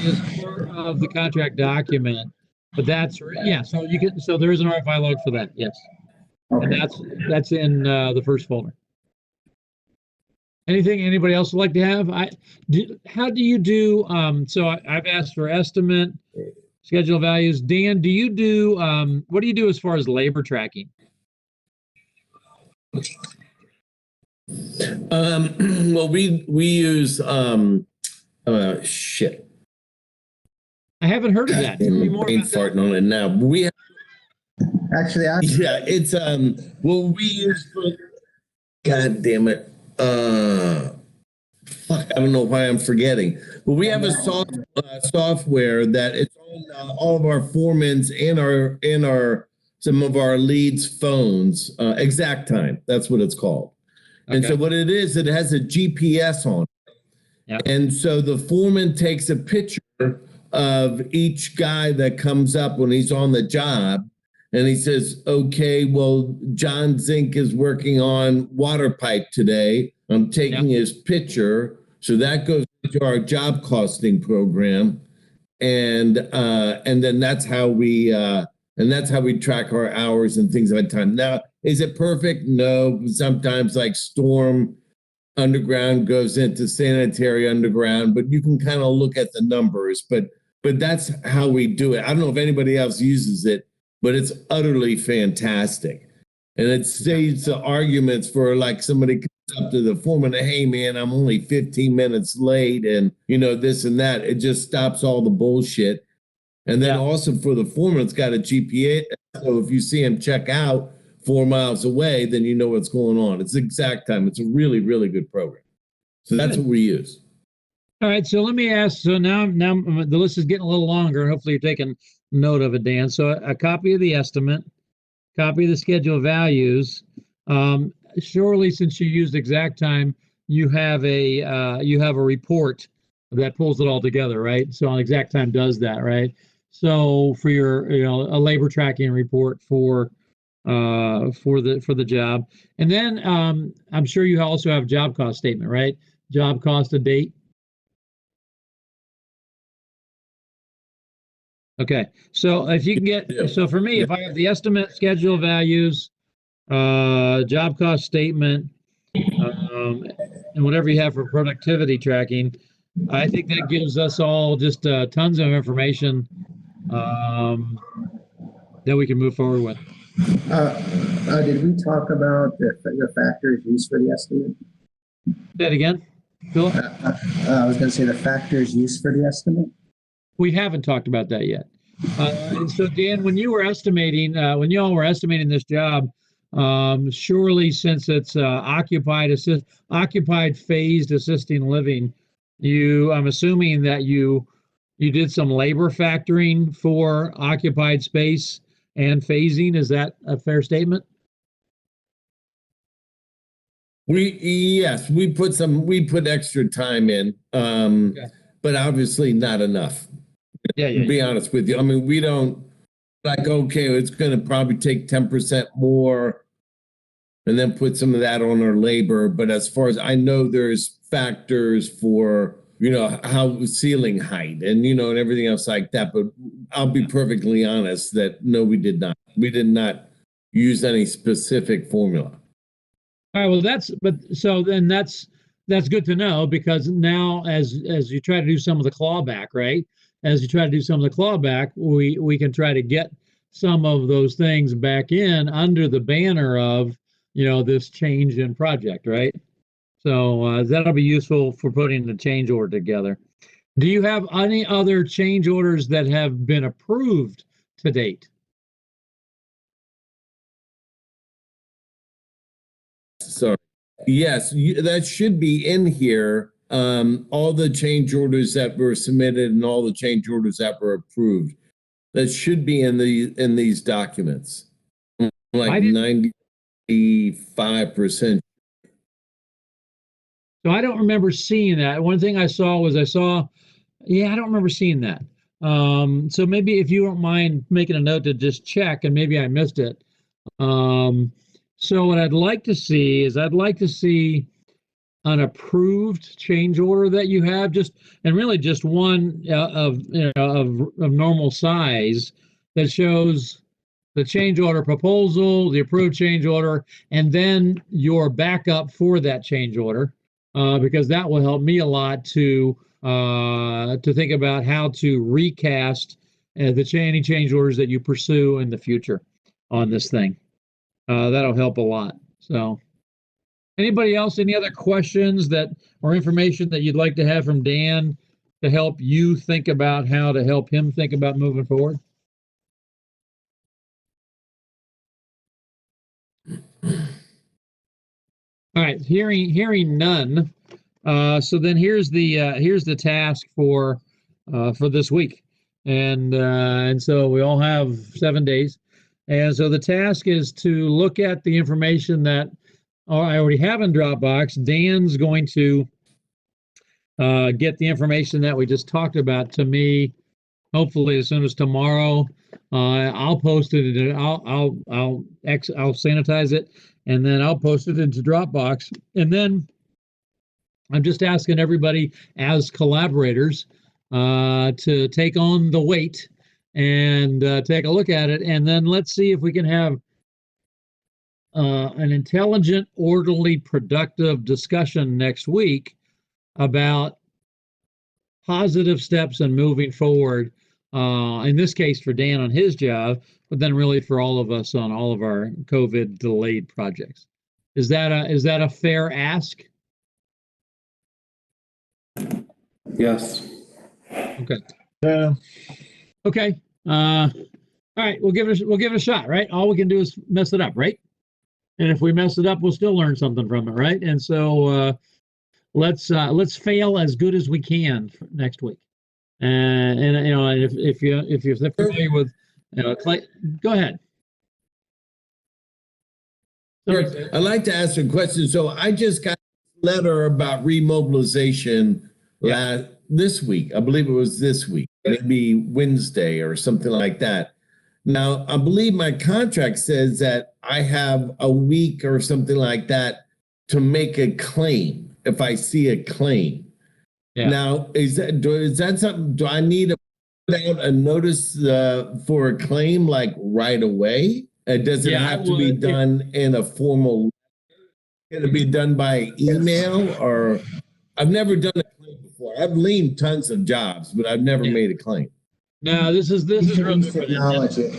is part of the contract document, but that's yeah. So you can. So there is an RFI log for that. Yes, Okay. and that's in the first folder. Anything anybody else would like to have? How do you do? So I've asked for estimate, schedule values. Dan, do you do? What do you do as far as labor tracking? Well, we use shit. I haven't heard of that. Tell me more brain about farting on it now. We have, Actually, yeah, it's well, we use for, God damn it. Fuck, I don't know why I'm forgetting. But we have a software that it's on all of our foremans and our some of our leads' phones. Exact time. That's what it's called. Okay. And so what it is, it has a GPS on it. Yep. And so the foreman takes a picture of each guy that comes up when he's on the job. And he says, okay, well, John Zink is working on water pipe today. I'm taking his picture. So that goes into our job costing program. And then that's how we track our hours and things like that time. Now, is it perfect? No. Sometimes like storm underground goes into sanitary underground, but you can kind of look at the numbers. But that's how we do it. I don't know if anybody else uses it, but it's utterly fantastic. And it saves the arguments for like somebody comes up to the foreman, hey man, I'm only 15 minutes late and this and that. It just stops all the bullshit. And then also for the foreman, it's got a GPS. So if you see him check out 4 miles away, then you know what's going on. It's exact time. It's a really, really good program. So that's what we use. All right. So let me ask. So now the list is getting a little longer. Hopefully you're taking note of it, Dan. So a copy of the estimate, copy of the schedule of values. Surely, since you used exact time, you have a report that pulls it all together, right? So exact time does that, right? So for your a labor tracking report for the job, and then I'm sure you also have a job cost statement, right? Job cost a date. Okay, so if you can get, so for me, if I have the estimate, schedule values, job cost statement, and whatever you have for productivity tracking, I think that gives us all just tons of information that we can move forward with. Did we talk about the factors used for the estimate? Say that again, Philip? I was going to say the factors used for the estimate. We haven't talked about that yet. And so, Dan, when you were estimating, when you all were estimating this job, surely since it's occupied phased assisting living, I'm assuming that you did some labor factoring for occupied space and phasing. Is that a fair statement? We put extra time in, but obviously not enough. To be honest with you, I mean, we don't like, okay, it's going to probably take 10% more and then put some of that on our labor. But as far as I know, there's factors for, how ceiling height and, and everything else like that. But I'll be perfectly honest that no, we did not. We did not use any specific formula. All right. Well, that's good to know, because now as you try to do some of the clawback, right? As you try to do some of the clawback, we can try to get some of those things back in under the banner of, this change in project, right? So that'll be useful for putting the change order together. Do you have any other change orders that have been approved to date? So, yes, that should be in here. all the change orders that were submitted and all the change orders that were approved. That should be in these documents. Like 95%. So I don't remember seeing that. One thing I saw, yeah, I don't remember seeing that. So maybe if you don't mind making a note to just check, and maybe I missed it. So what I'd like to see is an approved change order that you have, and really just one of normal size that shows the change order proposal, the approved change order, and then your backup for that change order, because that will help me a lot to think about how to recast any change orders that you pursue in the future on this thing. That'll help a lot. So, anybody else, any other questions or information that you'd like to have from Dan to help you think about how to help him think about moving forward? All right, hearing none. So then here's the task for this week, and so we all have 7 days, and so the task is to look at the information that I already have in Dropbox. Dan's going to get the information that we just talked about to me, hopefully as soon as tomorrow. I'll post it. I'll sanitize it, and then I'll post it into Dropbox. And then I'm just asking everybody as collaborators to take on the weight and take a look at it, and then let's see if we can have an intelligent, orderly, productive discussion next week about positive steps and moving forward. In this case for Dan on his job, but then really for all of us on all of our COVID delayed projects. Is that a fair ask? Yes. Okay. Okay. All right. We'll give it a shot, right? All we can do is mess it up, right? And if we mess it up, we'll still learn something from it, right? And so let's fail as good as we can for next week. And if you're familiar with, Clay, go ahead. I'd like to ask a question. So I just got a letter about remobilization this week. I believe it was this week, maybe Wednesday or something like that. Now, I believe my contract says that I have a week or something like that to make a claim if I see a claim. Yeah. Now, is that something? Do I need to put out a notice for a claim like right away? Does it have to be done in a formal? Can it be done by email? Or I've never done a claim before. I've leaned tons of jobs, but I've never made a claim. No, this is real good. Acknowledge it.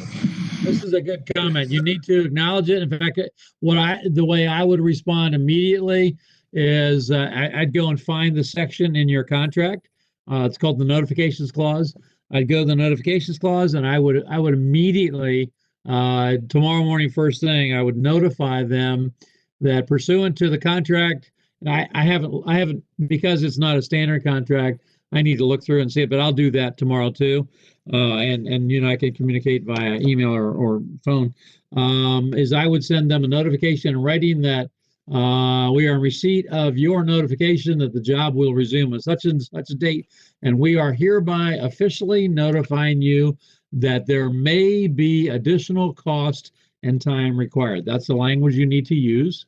This is a good comment. You need to acknowledge it. In fact, the way I would respond immediately is I'd go and find the section in your contract. It's called the notifications clause. I'd go to the notifications clause, and I would immediately tomorrow morning first thing I would notify them that pursuant to the contract. And I haven't because it's not a standard contract. I need to look through and see it, but I'll do that tomorrow too. And I can communicate via email or phone. Is I would send them a notification in writing that we are in receipt of your notification that the job will resume at such and such a date, and we are hereby officially notifying you that there may be additional cost and time required. That's the language you need to use,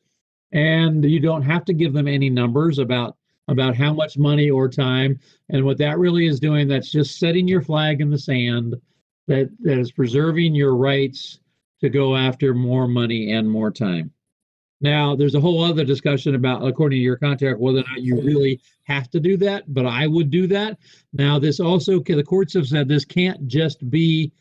and you don't have to give them any numbers about how much money or time. And what that really is doing, that's just setting your flag in the sand that is preserving your rights to go after more money and more time. Now, there's a whole other discussion about, according to your contract, whether or not you really have to do that, but I would do that. Now, this also, the courts have said this can't just be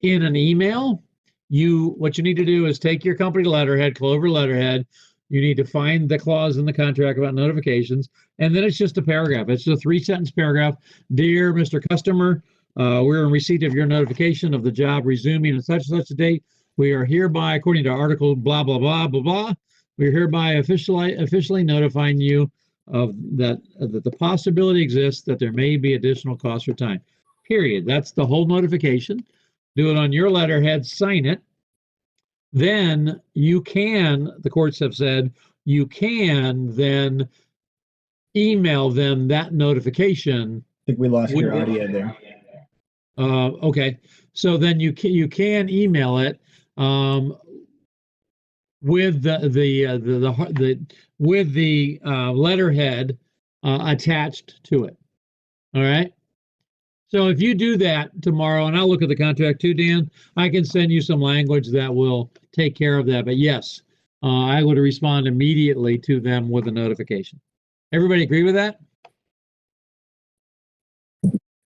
in an email. What you need to do is take your company letterhead, Clover letterhead. You need to find the clause in the contract about notifications, and then it's just a paragraph. It's a 3-sentence paragraph. Dear Mr. Customer, we're in receipt of your notification of the job resuming at such and such a date. We are hereby, according to article blah, blah, blah, blah, blah, we're hereby officially notifying you that the possibility exists that there may be additional costs or time. Period. That's the whole notification. Do it on your letterhead, sign it. Then you can, the courts have said, you can then email them that notification. I think we lost your audio there. Okay, so then you can email it with the letterhead attached to it. All right. So if you do that tomorrow, and I'll look at the contract too, Dan, I can send you some language that will take care of that. But yes, I would respond immediately to them with a notification. Everybody agree with that?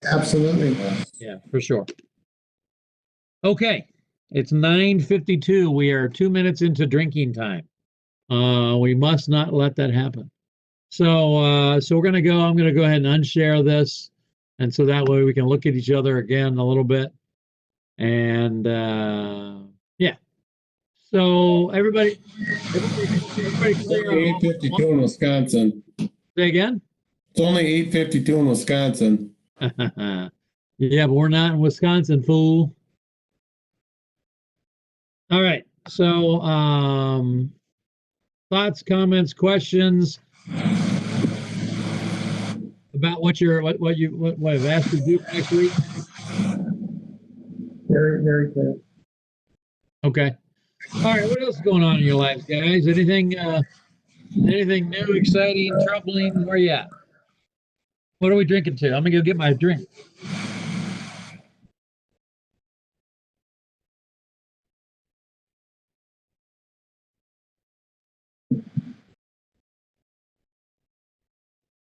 Absolutely. Yeah, for sure. Okay, it's 9:52. We are 2 minutes into drinking time. We must not let that happen. So we're gonna go. I'm gonna go ahead and unshare this, and so that way we can look at each other again a little bit. And yeah. So everybody clear on 8:52 in Wisconsin. Say again? It's only 8:52 in Wisconsin. Yeah, but we're not in Wisconsin, fool. All right. So thoughts, comments, questions about what I've asked you to do next week? Very, very good. Okay. All right. What else is going on in your lives, guys? Anything new, exciting, troubling? Where you at? What are we drinking to? I'm gonna go get my drink.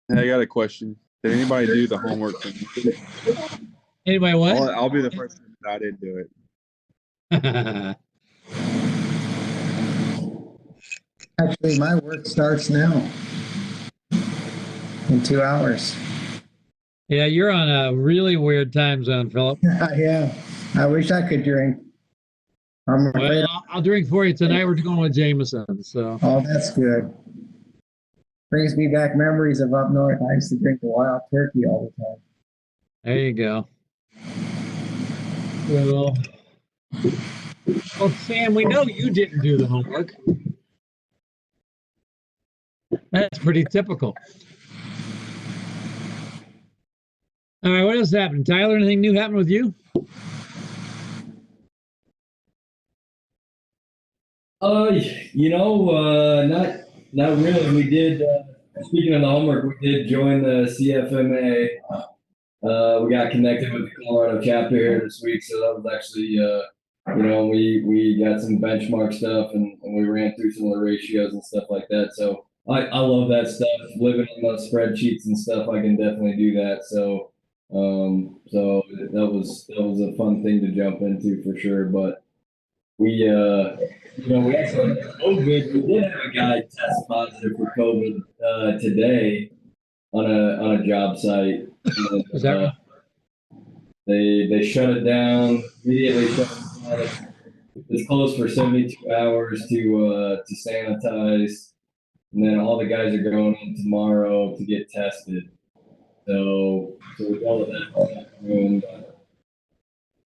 Hey, I got a question. Did anybody do the homework thing? Anybody what? I'll be the first one that I didn't do it. Actually, my work starts now in 2 hours. Yeah, you're on a really weird time zone, Philip. Yeah, I wish I could drink. I'm afraid. Well, I'll drink for you tonight. We're going with Jameson, so. Oh, that's good. Brings me back memories of up north. I used to drink the wild turkey all the time. There you go. Well, Sam, we know you didn't do the homework. That's pretty typical. All right, what else happened? Tyler, anything new happened with you? Not really. We did, speaking of the homework, we did join the CFMA. We got connected with the Colorado chapter here this week, so that was actually, we got some benchmark stuff and we ran through some of the ratios and stuff like that. So I love that stuff. Living in those spreadsheets and stuff, I can definitely do that. So that was a fun thing to jump into for sure. But we also had COVID. We did have a guy test positive for COVID today on a job site. And, Is that right? They shut it down immediately. It's closed for 72 hours to sanitize, and then all the guys are going in tomorrow to get tested. So we got all of that.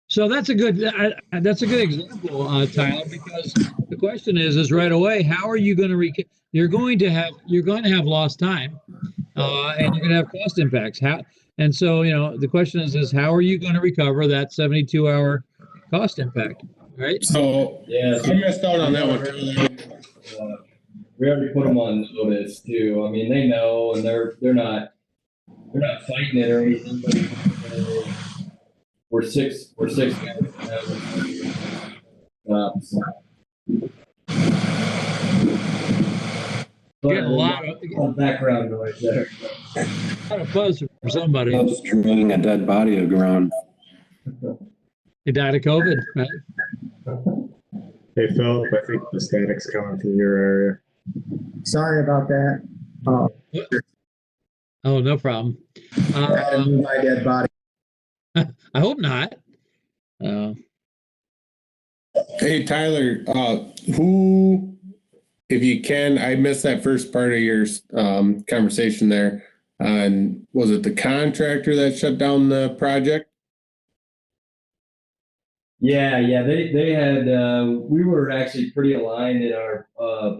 So that's a good example, Tyler, because the question is right away, how are you going to you're going to have lost time, and you're going to have cost impacts. And so the question is how are you going to recover that 72-hour cost impact, right? So yeah, I missed out on that one. We already put them on notice too. I mean, they know, and they're not fighting it or anything. But we're six guys now. Getting a lot of background noise there. A lot of buzz from somebody. Philip's dragging a dead body around. He died of COVID, right? Hey, Philip, I think the static's coming from your area. Sorry about that. Oh, no problem. My dead body. I hope not. Hey, Tyler, who if you can, I missed that first part of your conversation there. On, was it the contractor that shut down the project? Yeah, they had, we were actually pretty aligned in our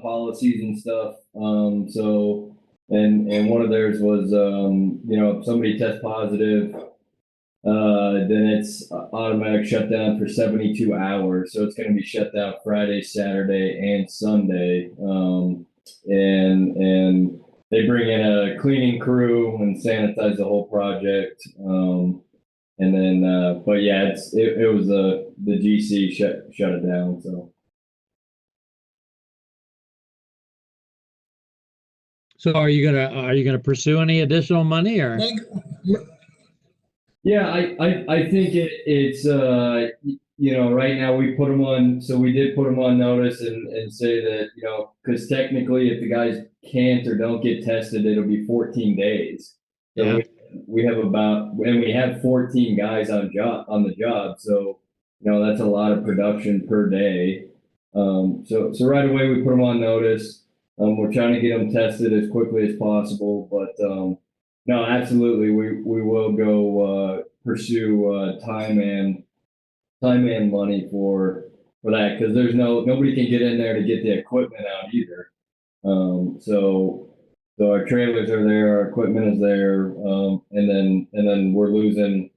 policies and stuff. So, and one of theirs was, if somebody tests positive, then it's automatic shutdown for 72 hours. So it's going to be shut down Friday, Saturday, and Sunday. And they bring in a cleaning crew and sanitize the whole project. And then, but yeah, it was the GC shut it down. So are you gonna pursue any additional money or? Yeah, I think it's right now we put them on, so we did put them on notice and say that, because technically if the guys can't or don't get tested, it'll be 14 days. So Yeah. we have we have 14 guys on the job. So, that's a lot of production per day. So right away we put them on notice. We're trying to get them tested as quickly as possible, but, no, absolutely. We will go pursue time and money for that, because there's nobody can get in there to get the equipment out either. So our trailers are there, our equipment is there, and then we're losing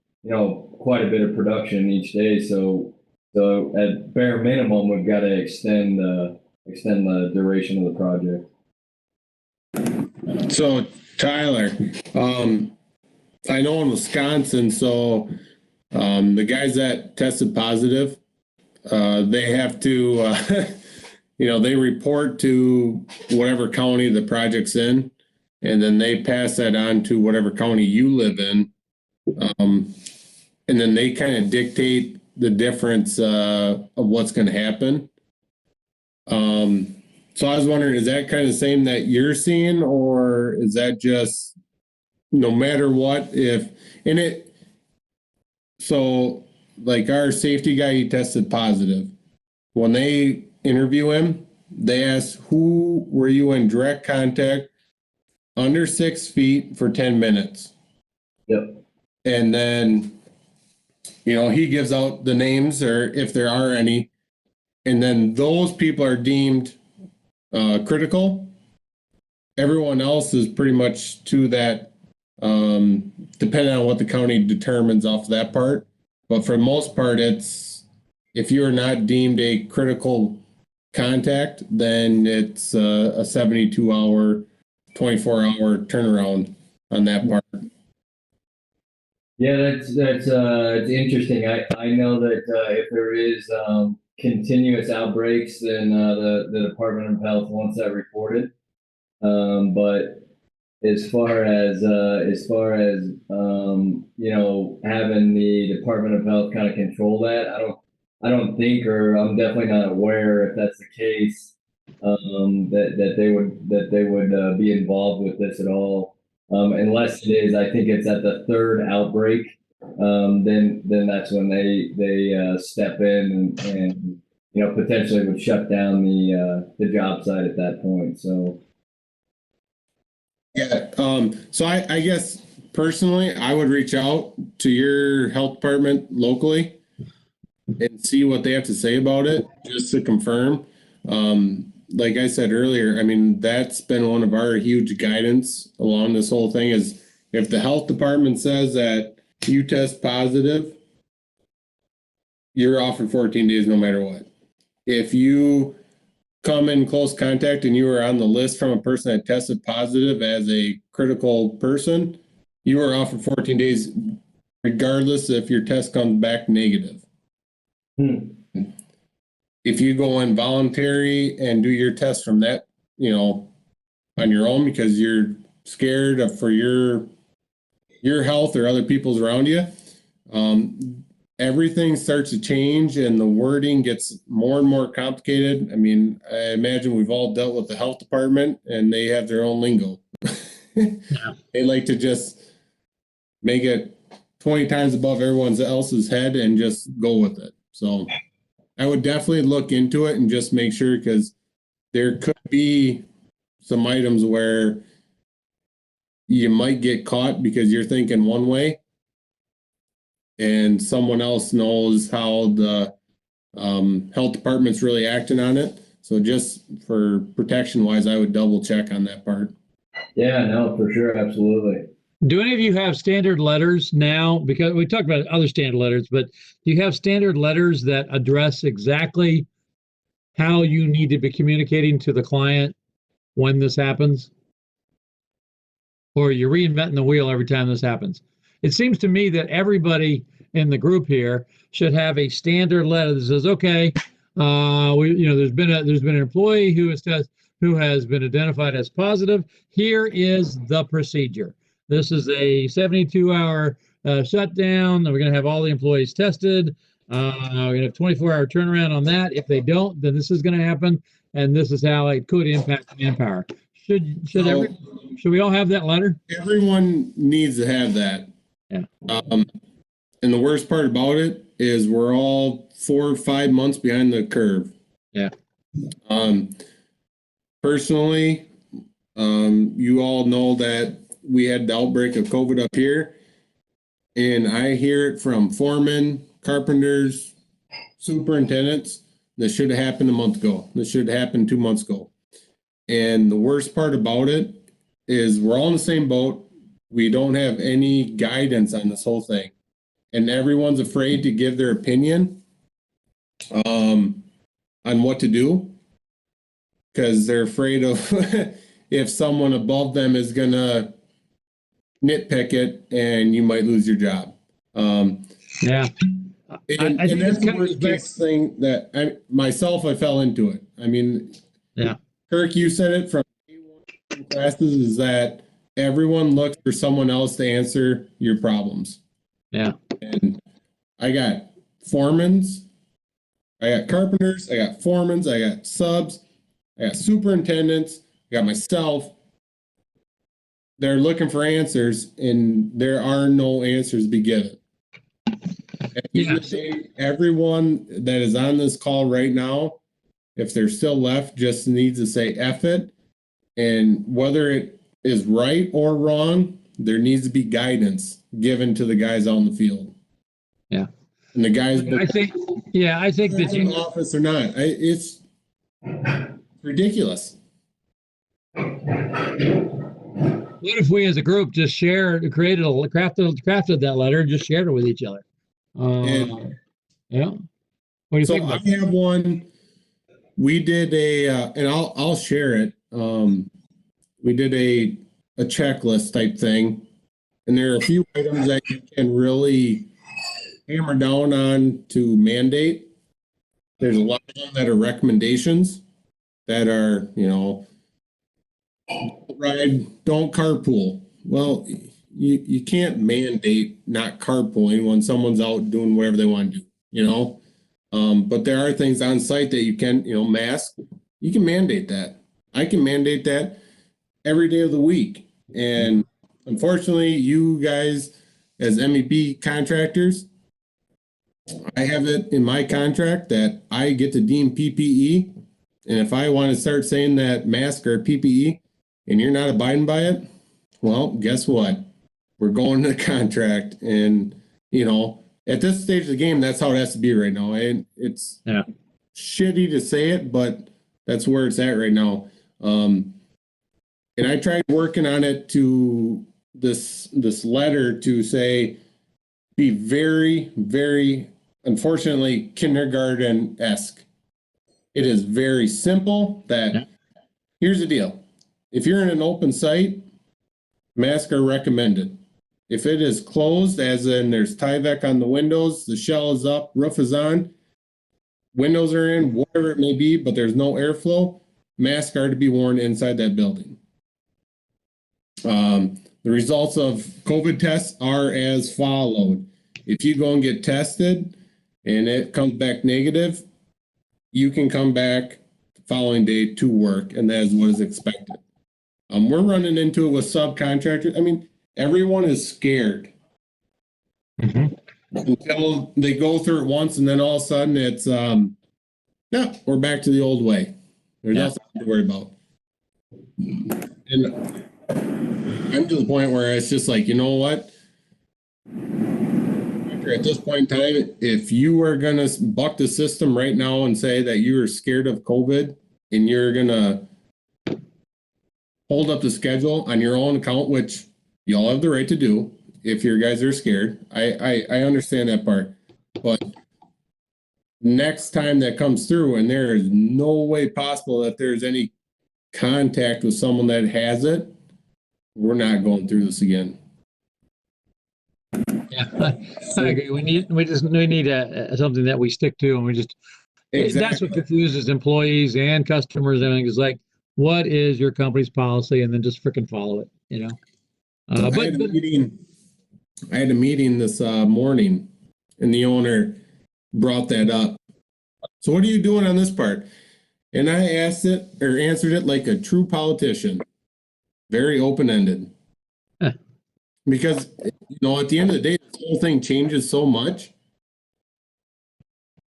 quite a bit of production each day. So at bare minimum, we've got to extend the duration of the project. So Tyler, I know in Wisconsin, so the guys that tested positive, they have to, they report to whatever county the project's in, and then they pass that on to whatever county you live in. And then they kind of dictate the difference of what's going to happen. So I was wondering, is that kind of the same that you're seeing, or is that just no matter what, so like our safety guy, he tested positive. When they interview him, they ask, who were you in direct contact under 6 feet for 10 minutes? Yep. And then, he gives out the names, or if there are any, and then those people are deemed critical. Everyone else is pretty much to that, depending on what the county determines off that part. But for the most part, it's, if you're not deemed a critical contact, then it's a 72-hour, 24-hour turnaround on that part. Yeah, that's it's interesting. I know that if there is continuous outbreaks, then the Department of Health wants that reported. But as far as having the Department of Health kind of control that, I don't think, or I'm definitely not aware if that's the case, that they would be involved with this at all. Unless it is, I think it's at the third outbreak, then that's when they step in and potentially would shut down the job site at that point. So yeah, so I guess personally, I would reach out to your health department locally and see what they have to say about it, just to confirm. Like I said earlier, I mean, that's been one of our huge guidance along this whole thing is, if the health department says that you test positive, you're off for 14 days no matter what. If you come in close contact and you are on the list from a person that tested positive as a critical person, you are off for 14 days, regardless if your test comes back negative. If you go involuntary and do your test from that, on your own because you're scared for your health or other people's around you, everything starts to change and the wording gets more and more complicated. I mean, I imagine we've all dealt with the health department and they have their own lingo. Yeah. They like to just make it 20 times above everyone else's head and just go with it. So I would definitely look into it and just make sure, because there could be some items where you might get caught because you're thinking one way and someone else knows how the health department's really acting on it. So just for protection wise, I would double check on that part. Yeah, no, for sure. Absolutely. Do any of you have standard letters now? Because we talked about other standard letters, but do you have standard letters that address exactly how you need to be communicating to the client when this happens? Or you're reinventing the wheel every time this happens? It seems to me that everybody in the group here should have a standard letter that says, okay, there's been an employee who has been identified as positive. Here is the procedure. This is a 72-hour shutdown. We're going to have all the employees tested. We're going to have 24-hour turnaround on that. If they don't, then this is going to happen, and this is how it could impact manpower. Should we all have that letter? Everyone needs to have that. Yeah. And the worst part about it is we're all 4 or 5 months behind the curve. Yeah. Personally, you all know that we had the outbreak of COVID up here, and I hear it from foremen, carpenters, superintendents. This should have happened a month ago. This should have happened 2 months ago. And the worst part about it is we're all in the same boat. We don't have any guidance on this whole thing. And everyone's afraid to give their opinion on what to do because they're afraid of if someone above them is going to nitpick it and you might lose your job. Yeah. And that's the worst case thing that I fell into it. I mean, yeah. Kirk, you said it from classes is that everyone looks for someone else to answer your problems. Yeah. And I got foremans, I got carpenters, I got foremans, I got subs, I got superintendents, I got myself. They're looking for answers, and there are no answers to be given. Everyone that is on this call right now, if they're still left, just needs to say F it. And whether it is right or wrong, there needs to be guidance given to the guys out in the field. Yeah. And the guys, I think that in office or not, it's ridiculous. What if we as a group just crafted that letter and just shared it with each other? Yeah. What do you think? I have one. We did and I'll share it. We did a checklist type thing, and there are a few items that you can really hammer down on to mandate. There's a lot of them that are recommendations that are, don't carpool. Well, you can't mandate not carpooling when someone's out doing whatever they want to do, but there are things on site that you can, mask. You can mandate that. I can mandate that every day of the week. And unfortunately, you guys as MEP contractors, I have it in my contract that I get to deem PPE. And if I want to start saying that mask or PPE and you're not abiding by it, well, guess what? We're going to the contract. And, at this stage of the game, that's how it has to be right now. And it's shitty to say it, but that's where it's at right now. And I tried working on it to this letter to say, be very, very, unfortunately, kindergarten-esque. It is very simple that here's the deal. If you're in an open site, masks are recommended. If it is closed, as in there's Tyvek on the windows, the shell is up, roof is on, windows are in, whatever it may be, but there's no airflow, masks are to be worn inside that building. The results of COVID tests are as followed. If you go and get tested and it comes back negative, you can come back the following day to work, and that is what is expected. We're running into it with subcontractors. I mean, everyone is scared until they go through it once, and then all of a sudden it's, we're back to the old way. There's nothing to worry about. And I'm to the point where it's just like, you know what? At this point in time, if you are going to buck the system right now and say that you are scared of COVID and you're going to hold up the schedule on your own account, which y'all have the right to do if your guys are scared. I understand that part. But next time that comes through and there is no way possible that there's any contact with someone that has it, we're not going through this again. Yeah, I agree. We need something that we stick to, and we just that's what confuses employees and customers. And everything is like, what is your company's policy, and then just freaking follow it. You know. I had a meeting this morning, and the owner brought that up. So what are you doing on this part? And I answered it like a true politician, very open-ended. Because, you know, at the end of the day, this whole thing changes so much.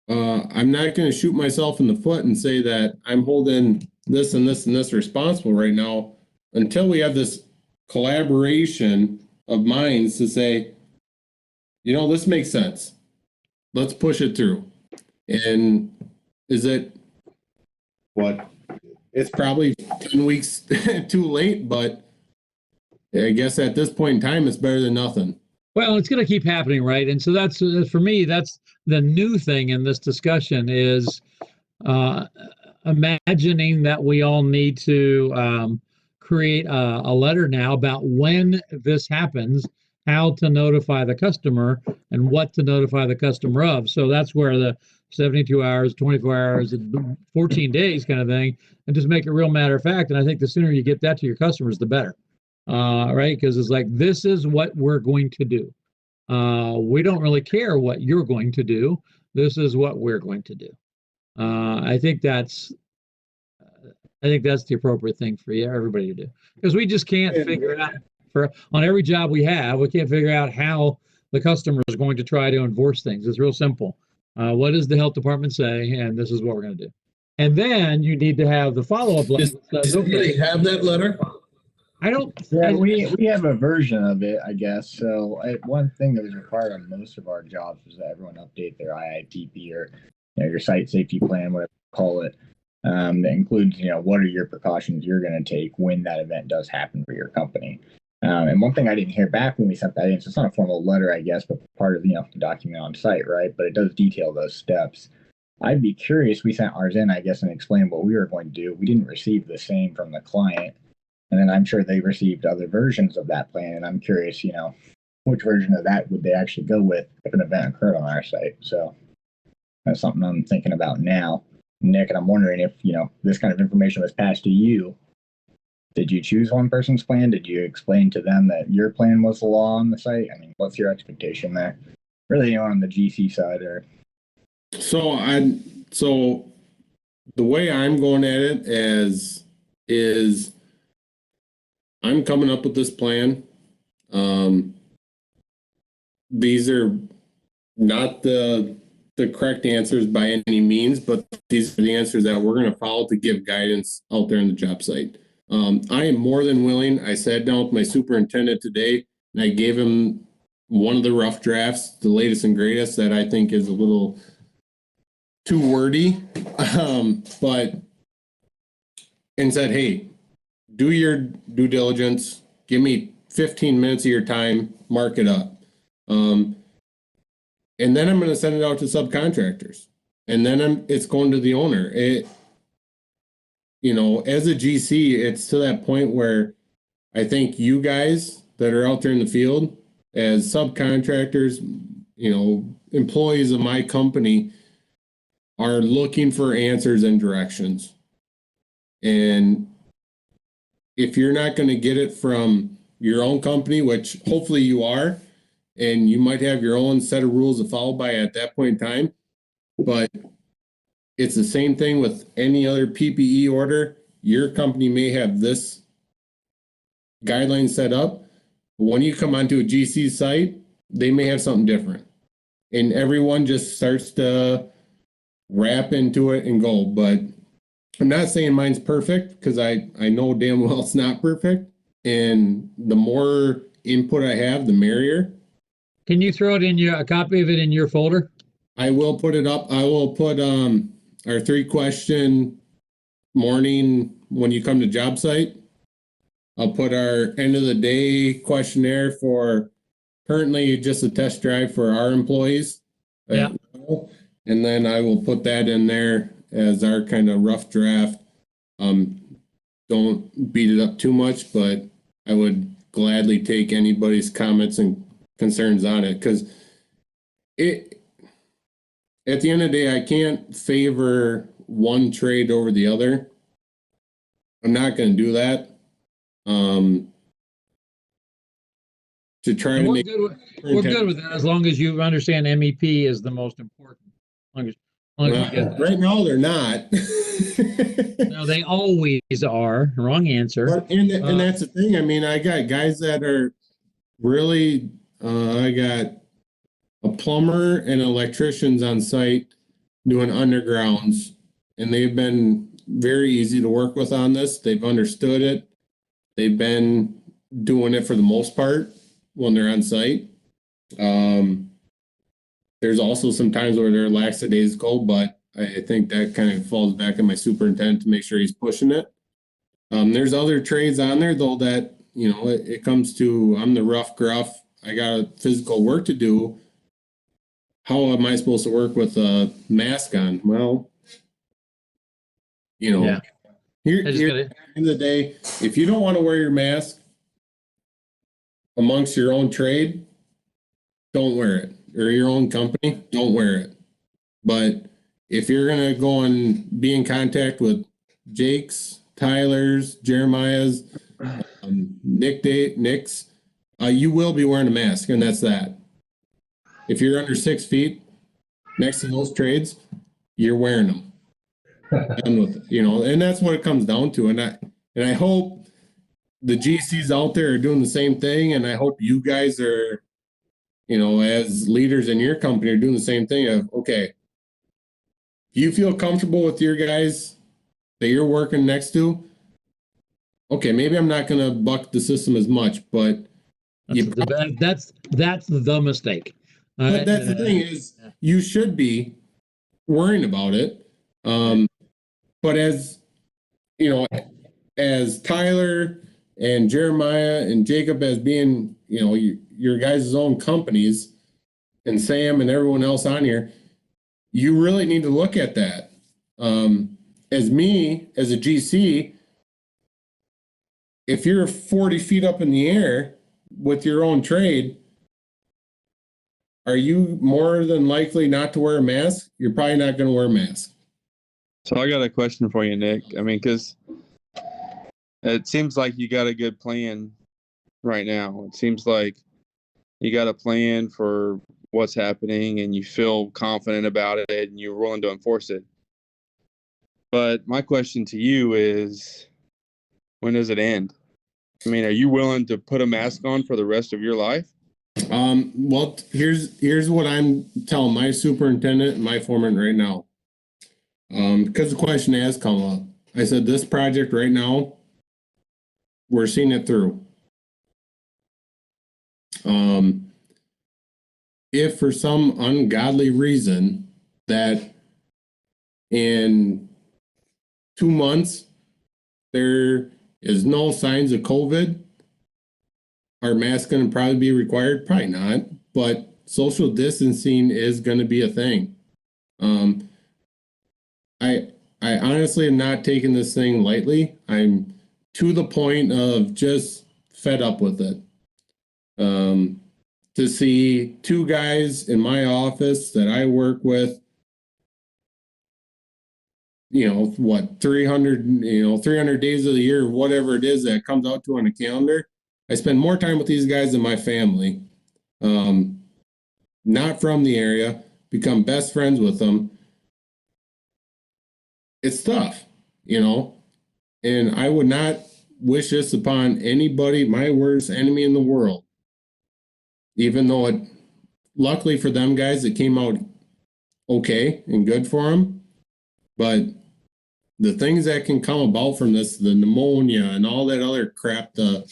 I'm not going to shoot myself in the foot and say that I'm holding this and this and this responsible right now until we have this collaboration of minds to say, you know, this makes sense. Let's push it through. And is it what? It's probably 10 weeks too late, but I guess at this point in time, it's better than nothing. Well, it's going to keep happening, right? And so that's, for me, that's the new thing in this discussion is imagining that we all need to create a letter now about when this happens, how to notify the customer, and what to notify the customer of. So that's where the 72 hours, 24 hours, 14 days kind of thing, and just make it real matter of fact. And I think the sooner you get that to your customers, the better. Right? Because it's like, this is what we're going to do. We don't really care what you're going to do. This is what we're going to do. I think that's the appropriate thing for everybody to do, because we just can't figure it out on every job we have. We can't figure out how the customer is going to try to enforce things. It's real simple. What does the health department say? And this is what we're going to do. And then you need to have the follow-up letter. Does anybody have that letter? I don't. Yeah, we have a version of it, I guess. So one thing that was required on most of our jobs was that everyone update their IITP or your site safety plan, whatever you call it. That includes, what are your precautions you're going to take when that event does happen for your company. And one thing I didn't hear back when we sent that in, so it's not a formal letter, I guess, but part of the document on site, right? But it does detail those steps. I'd be curious. We sent ours in, I guess, and explained what we were going to do. We didn't receive the same from the client. And then I'm sure they received other versions of that plan. And I'm curious, which version of that would they actually go with if an event occurred on our site? So that's something I'm thinking about now, Nick. And I'm wondering if, this kind of information was passed to you. Did you choose one person's plan? Did you explain to them that your plan was the law on the site? I mean, what's your expectation there? Really, on the GC side or? So the way I'm going at it is I'm coming up with this plan. These are not the correct answers by any means, but these are the answers that we're going to follow to give guidance out there on the job site. I am more than willing. I sat down with my superintendent today and I gave him one of the rough drafts, the latest and greatest, that I think is a little too wordy, but and said, hey, do your due diligence, give me 15 minutes of your time, mark it up. And then I'm going to send it out to subcontractors. And then it's going to the owner. As a GC, it's to that point where I think you guys that are out there in the field as subcontractors, employees of my company are looking for answers and directions. And if you're not going to get it from your own company, which hopefully you are, and you might have your own set of rules to follow by at that point in time, but it's the same thing with any other PPE order. Your company may have this guideline set up, but when you come onto a GC site, they may have something different. And everyone just starts to wrap into it and go. But I'm not saying mine's perfect because I know damn well it's not perfect. And the more input I have, the merrier. Can you throw it in a copy of it in your folder? I will put it up. I will put our 3-question morning when you come to job site. I'll put our end of the day questionnaire for currently just a test drive for our employees. Yeah. And then I will put that in there as our kind of rough draft. Don't beat it up too much, but I would gladly take anybody's comments and concerns on it because at the end of the day, I can't favor one trade over the other. I'm not going to do that. To try to make we're good with that as long as you understand MEP is the most important. As long as you get that. Right now, they're not. No, they always are. Wrong answer. And that's the thing. I mean, I got guys that are really. I got a plumber and electricians on site doing undergrounds, and they've been very easy to work with on this. They've understood it. They've been doing it for the most part when they're on site. There's also some times where they're lackadaisical, but I think that kind of falls back on my superintendent to make sure he's pushing it. There's other trades on there though that, you know, it comes to, I'm the rough gruff, I got physical work to do. How am I supposed to work with a mask on? Well, you know, yeah. Here, at the end of the day, if you don't want to wear your mask amongst your own trade, don't wear it. Or your own company, don't wear it. But if you're going to go and be in contact with Jake's, Tyler's, Jeremiah's, Nick's, you will be wearing a mask, and that's that. If you're under 6 feet next to those trades, you're wearing them. And with, you know, and that's what it comes down to. And I hope the GCs out there are doing the same thing, and I hope you guys are, you know, as leaders in your company are doing the same thing of, okay, you feel comfortable with your guys that you're working next to, okay, maybe I'm not going to buck the system as much, but that's the mistake. But that's the thing is, you should be worrying about it. But as, you know, as Tyler and Jeremiah and Jacob as being, you know, your guys' own companies, and Sam and everyone else on here, you really need to look at that. As me, as a GC, if you're 40 feet up in the air with your own trade, are you more than likely not to wear a mask? You're probably not going to wear a mask. So I got a question for you, Nick. I mean, because it seems like you got a good plan right now. It seems like you got a plan for what's happening and you feel confident about it and you're willing to enforce it. But my question to you is, when does it end? I mean, are you willing to put a mask on for the rest of your life? Well, here's what I'm telling my superintendent and my foreman right now. Because the question has come up. I said, this project right now, we're seeing it through. If for some ungodly reason that in 2 months there is no signs of COVID, are masks going to probably be required? Probably not, but social distancing is going to be a thing. I honestly am not taking this thing lightly. I'm to the point of just fed up with it. To see 2 guys in my office that I work with, you know, what, 300 days of the year, whatever it is that comes out to on a calendar. I spend more time with these guys than my family. Not from the area, become best friends with them. It's tough, you know, and I would not wish this upon anybody, my worst enemy in the world. Even though it, luckily for them guys, it came out okay and good for them. But the things that can come about from this, the pneumonia and all that other crap, the,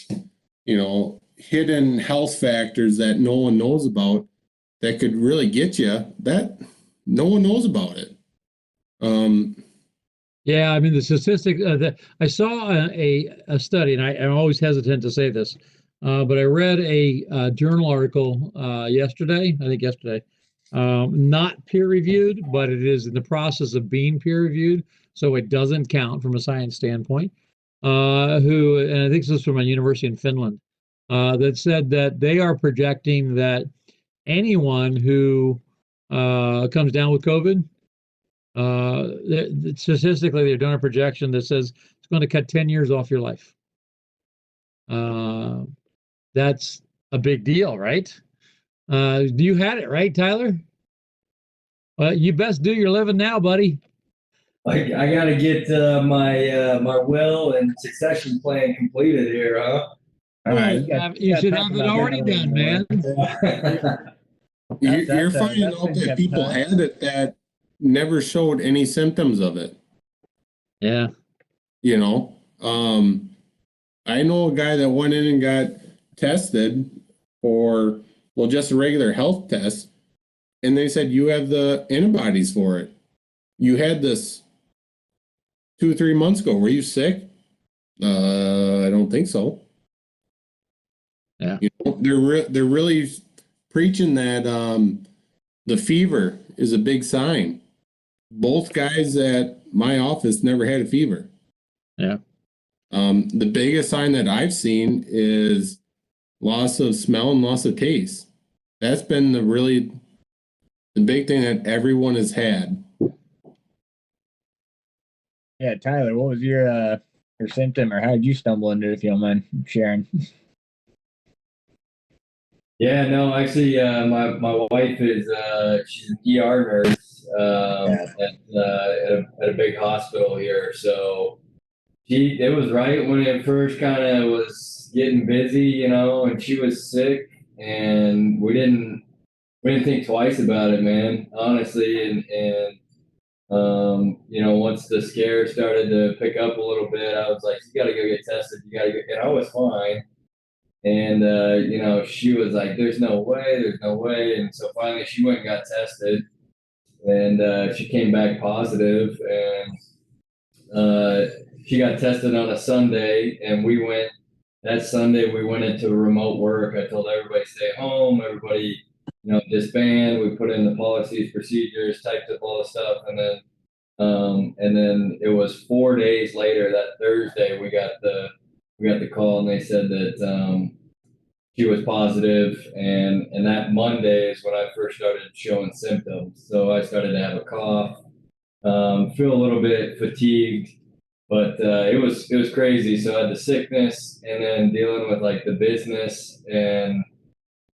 hidden health factors that no one knows about that could really get you, that no one knows about it. Yeah, I mean, the statistic I saw a study, and I'm always hesitant to say this, but I read a journal article yesterday, not peer reviewed, but it is in the process of being peer reviewed, so it doesn't count from a science standpoint. And I think this was from a university in Finland, that said that they are projecting that anyone who comes down with COVID, statistically, they're doing a projection that says it's going to cut 10 years off your life. That's a big deal, right? You had it, right, Tyler? You best do your living now, buddy. I got to get my will and succession plan completed here, huh? You should have it already done, man. You're finding out that people had it that never showed any symptoms of it. Yeah. I know a guy that went in and got tested for, just a regular health test, and they said, you have the antibodies for it. You had this 2 or 3 months ago. Were you sick? I don't think so. Yeah. They're really preaching that the fever is a big sign. Both guys at my office never had a fever. Yeah. The biggest sign that I've seen is loss of smell and loss of taste. That's been the big thing that everyone has had. Yeah, Tyler, what was your symptom, or how did you stumble into it, if you don't mind sharing? Yeah, no, actually, my wife is she's an ER nurse at a big hospital here. So it was right when it first kind of was getting busy, and she was sick, and we didn't think twice about it, man, honestly. And once the scare started to pick up a little bit, I was like, you got to go get tested. You got to get, and I was fine. And, she was like, there's no way. And so finally she went and got tested, and she came back positive, and she got tested on a Sunday, and that Sunday we went into remote work. I told everybody stay home, everybody, disband. We put in the policies, procedures, typed up all the stuff. And then it was 4 days later, that Thursday, we got the call, and they said that she was positive, and that Monday is when I first started showing symptoms. So I started to have a cough, feel a little bit fatigued, but it was crazy. So I had the sickness, and then dealing with like the business, and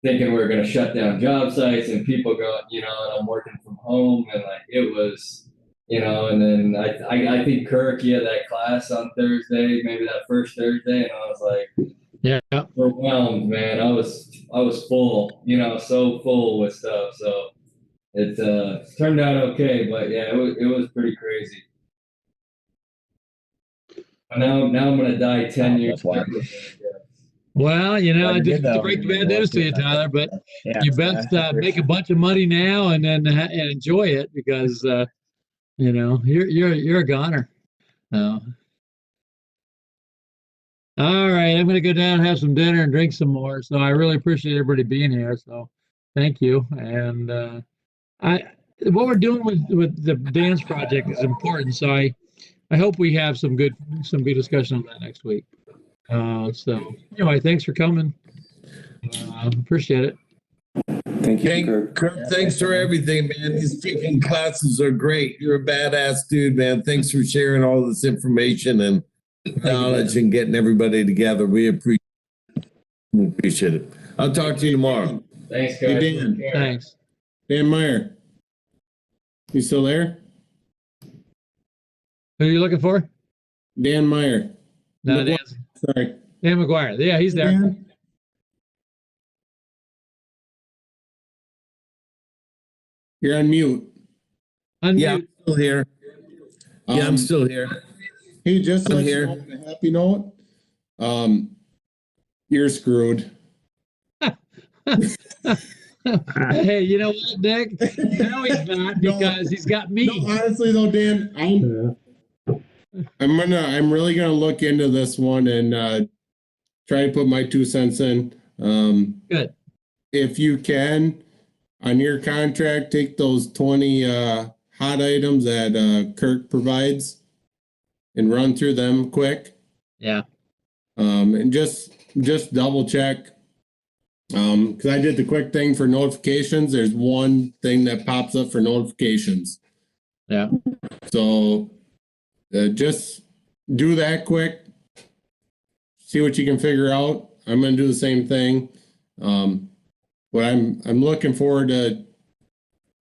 thinking we were going to shut down job sites, and people going, and I'm working from home, and like it was. And then I think Kirk, he had that class on Thursday, maybe that first Thursday, and I was like, yeah, overwhelmed, man. I was full, so full with stuff. So it turned out okay, but yeah, it was pretty crazy. Now I'm gonna die 10 years later. Well, I just to break the bad news to you, Tyler, but you best make a bunch of money now and then and enjoy it, because you're a goner. All right, I'm going to go down and have some dinner and drink some more. So I really appreciate everybody being here. So thank you. And what we're doing with the dance project is important. So I hope we have some good discussion on that next week. So anyway, thanks for coming. Appreciate it. Thank you, Hey, Kirk, thanks for everything, man. These freaking classes are great. You're a badass dude, man. Thanks for sharing all this information and knowledge and getting everybody together. We appreciate it. I'll talk to you tomorrow. Thanks, guys. Hey, Dan. Thanks. Dan Meyer. You still there? Who are you looking for? Dan Meyer. No, Sorry. Dan McGuire. Yeah, he's there. Dan? You're on mute. Unmute. Yeah, I'm still here. Yeah, I'm still here. Hey, just to I'm let you here. know, on a happy note, you're screwed. Hey, you know what, Nick? No, he's not, because he's got me. No, honestly though, Dan, I'm really gonna look into this one and try to put my 2 cents in. Good. If you can, on your contract, take those 20 hot items that Kirk provides and run through them quick. Yeah. And just double check. Because I did the quick thing for notifications. There's one thing that pops up for notifications. Yeah. So just do that quick. See what you can figure out. I'm going to do the same thing. But I'm looking forward to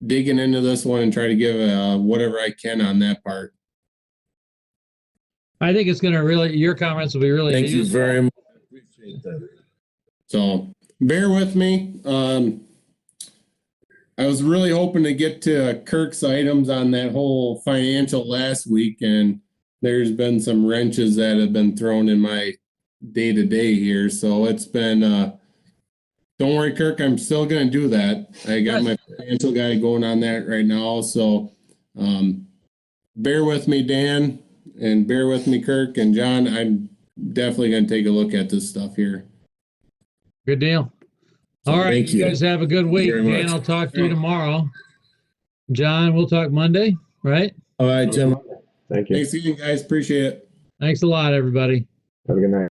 digging into this one and try to give whatever I can on that part. I think it's going to really, your comments will be really Thank you useful. very much. Appreciate that. So bear with me. I was really hoping to get to Kirk's items on that whole financial last week, and there's been some wrenches that have been thrown in my day-to-day here. So it's been, don't worry, Kirk, I'm still going to do that. I got my financial guy going on that right now. So bear with me, Dan, and bear with me, Kirk and John. I'm definitely going to take a look at this stuff here. Good deal. All right. Thank You you. guys have a good week. Very Dan, much. I'll talk to you tomorrow. John, we'll talk Monday, right? All right, Jim. Thank you. Thanks again, guys. Appreciate it. Thanks a lot, everybody. Have a good night.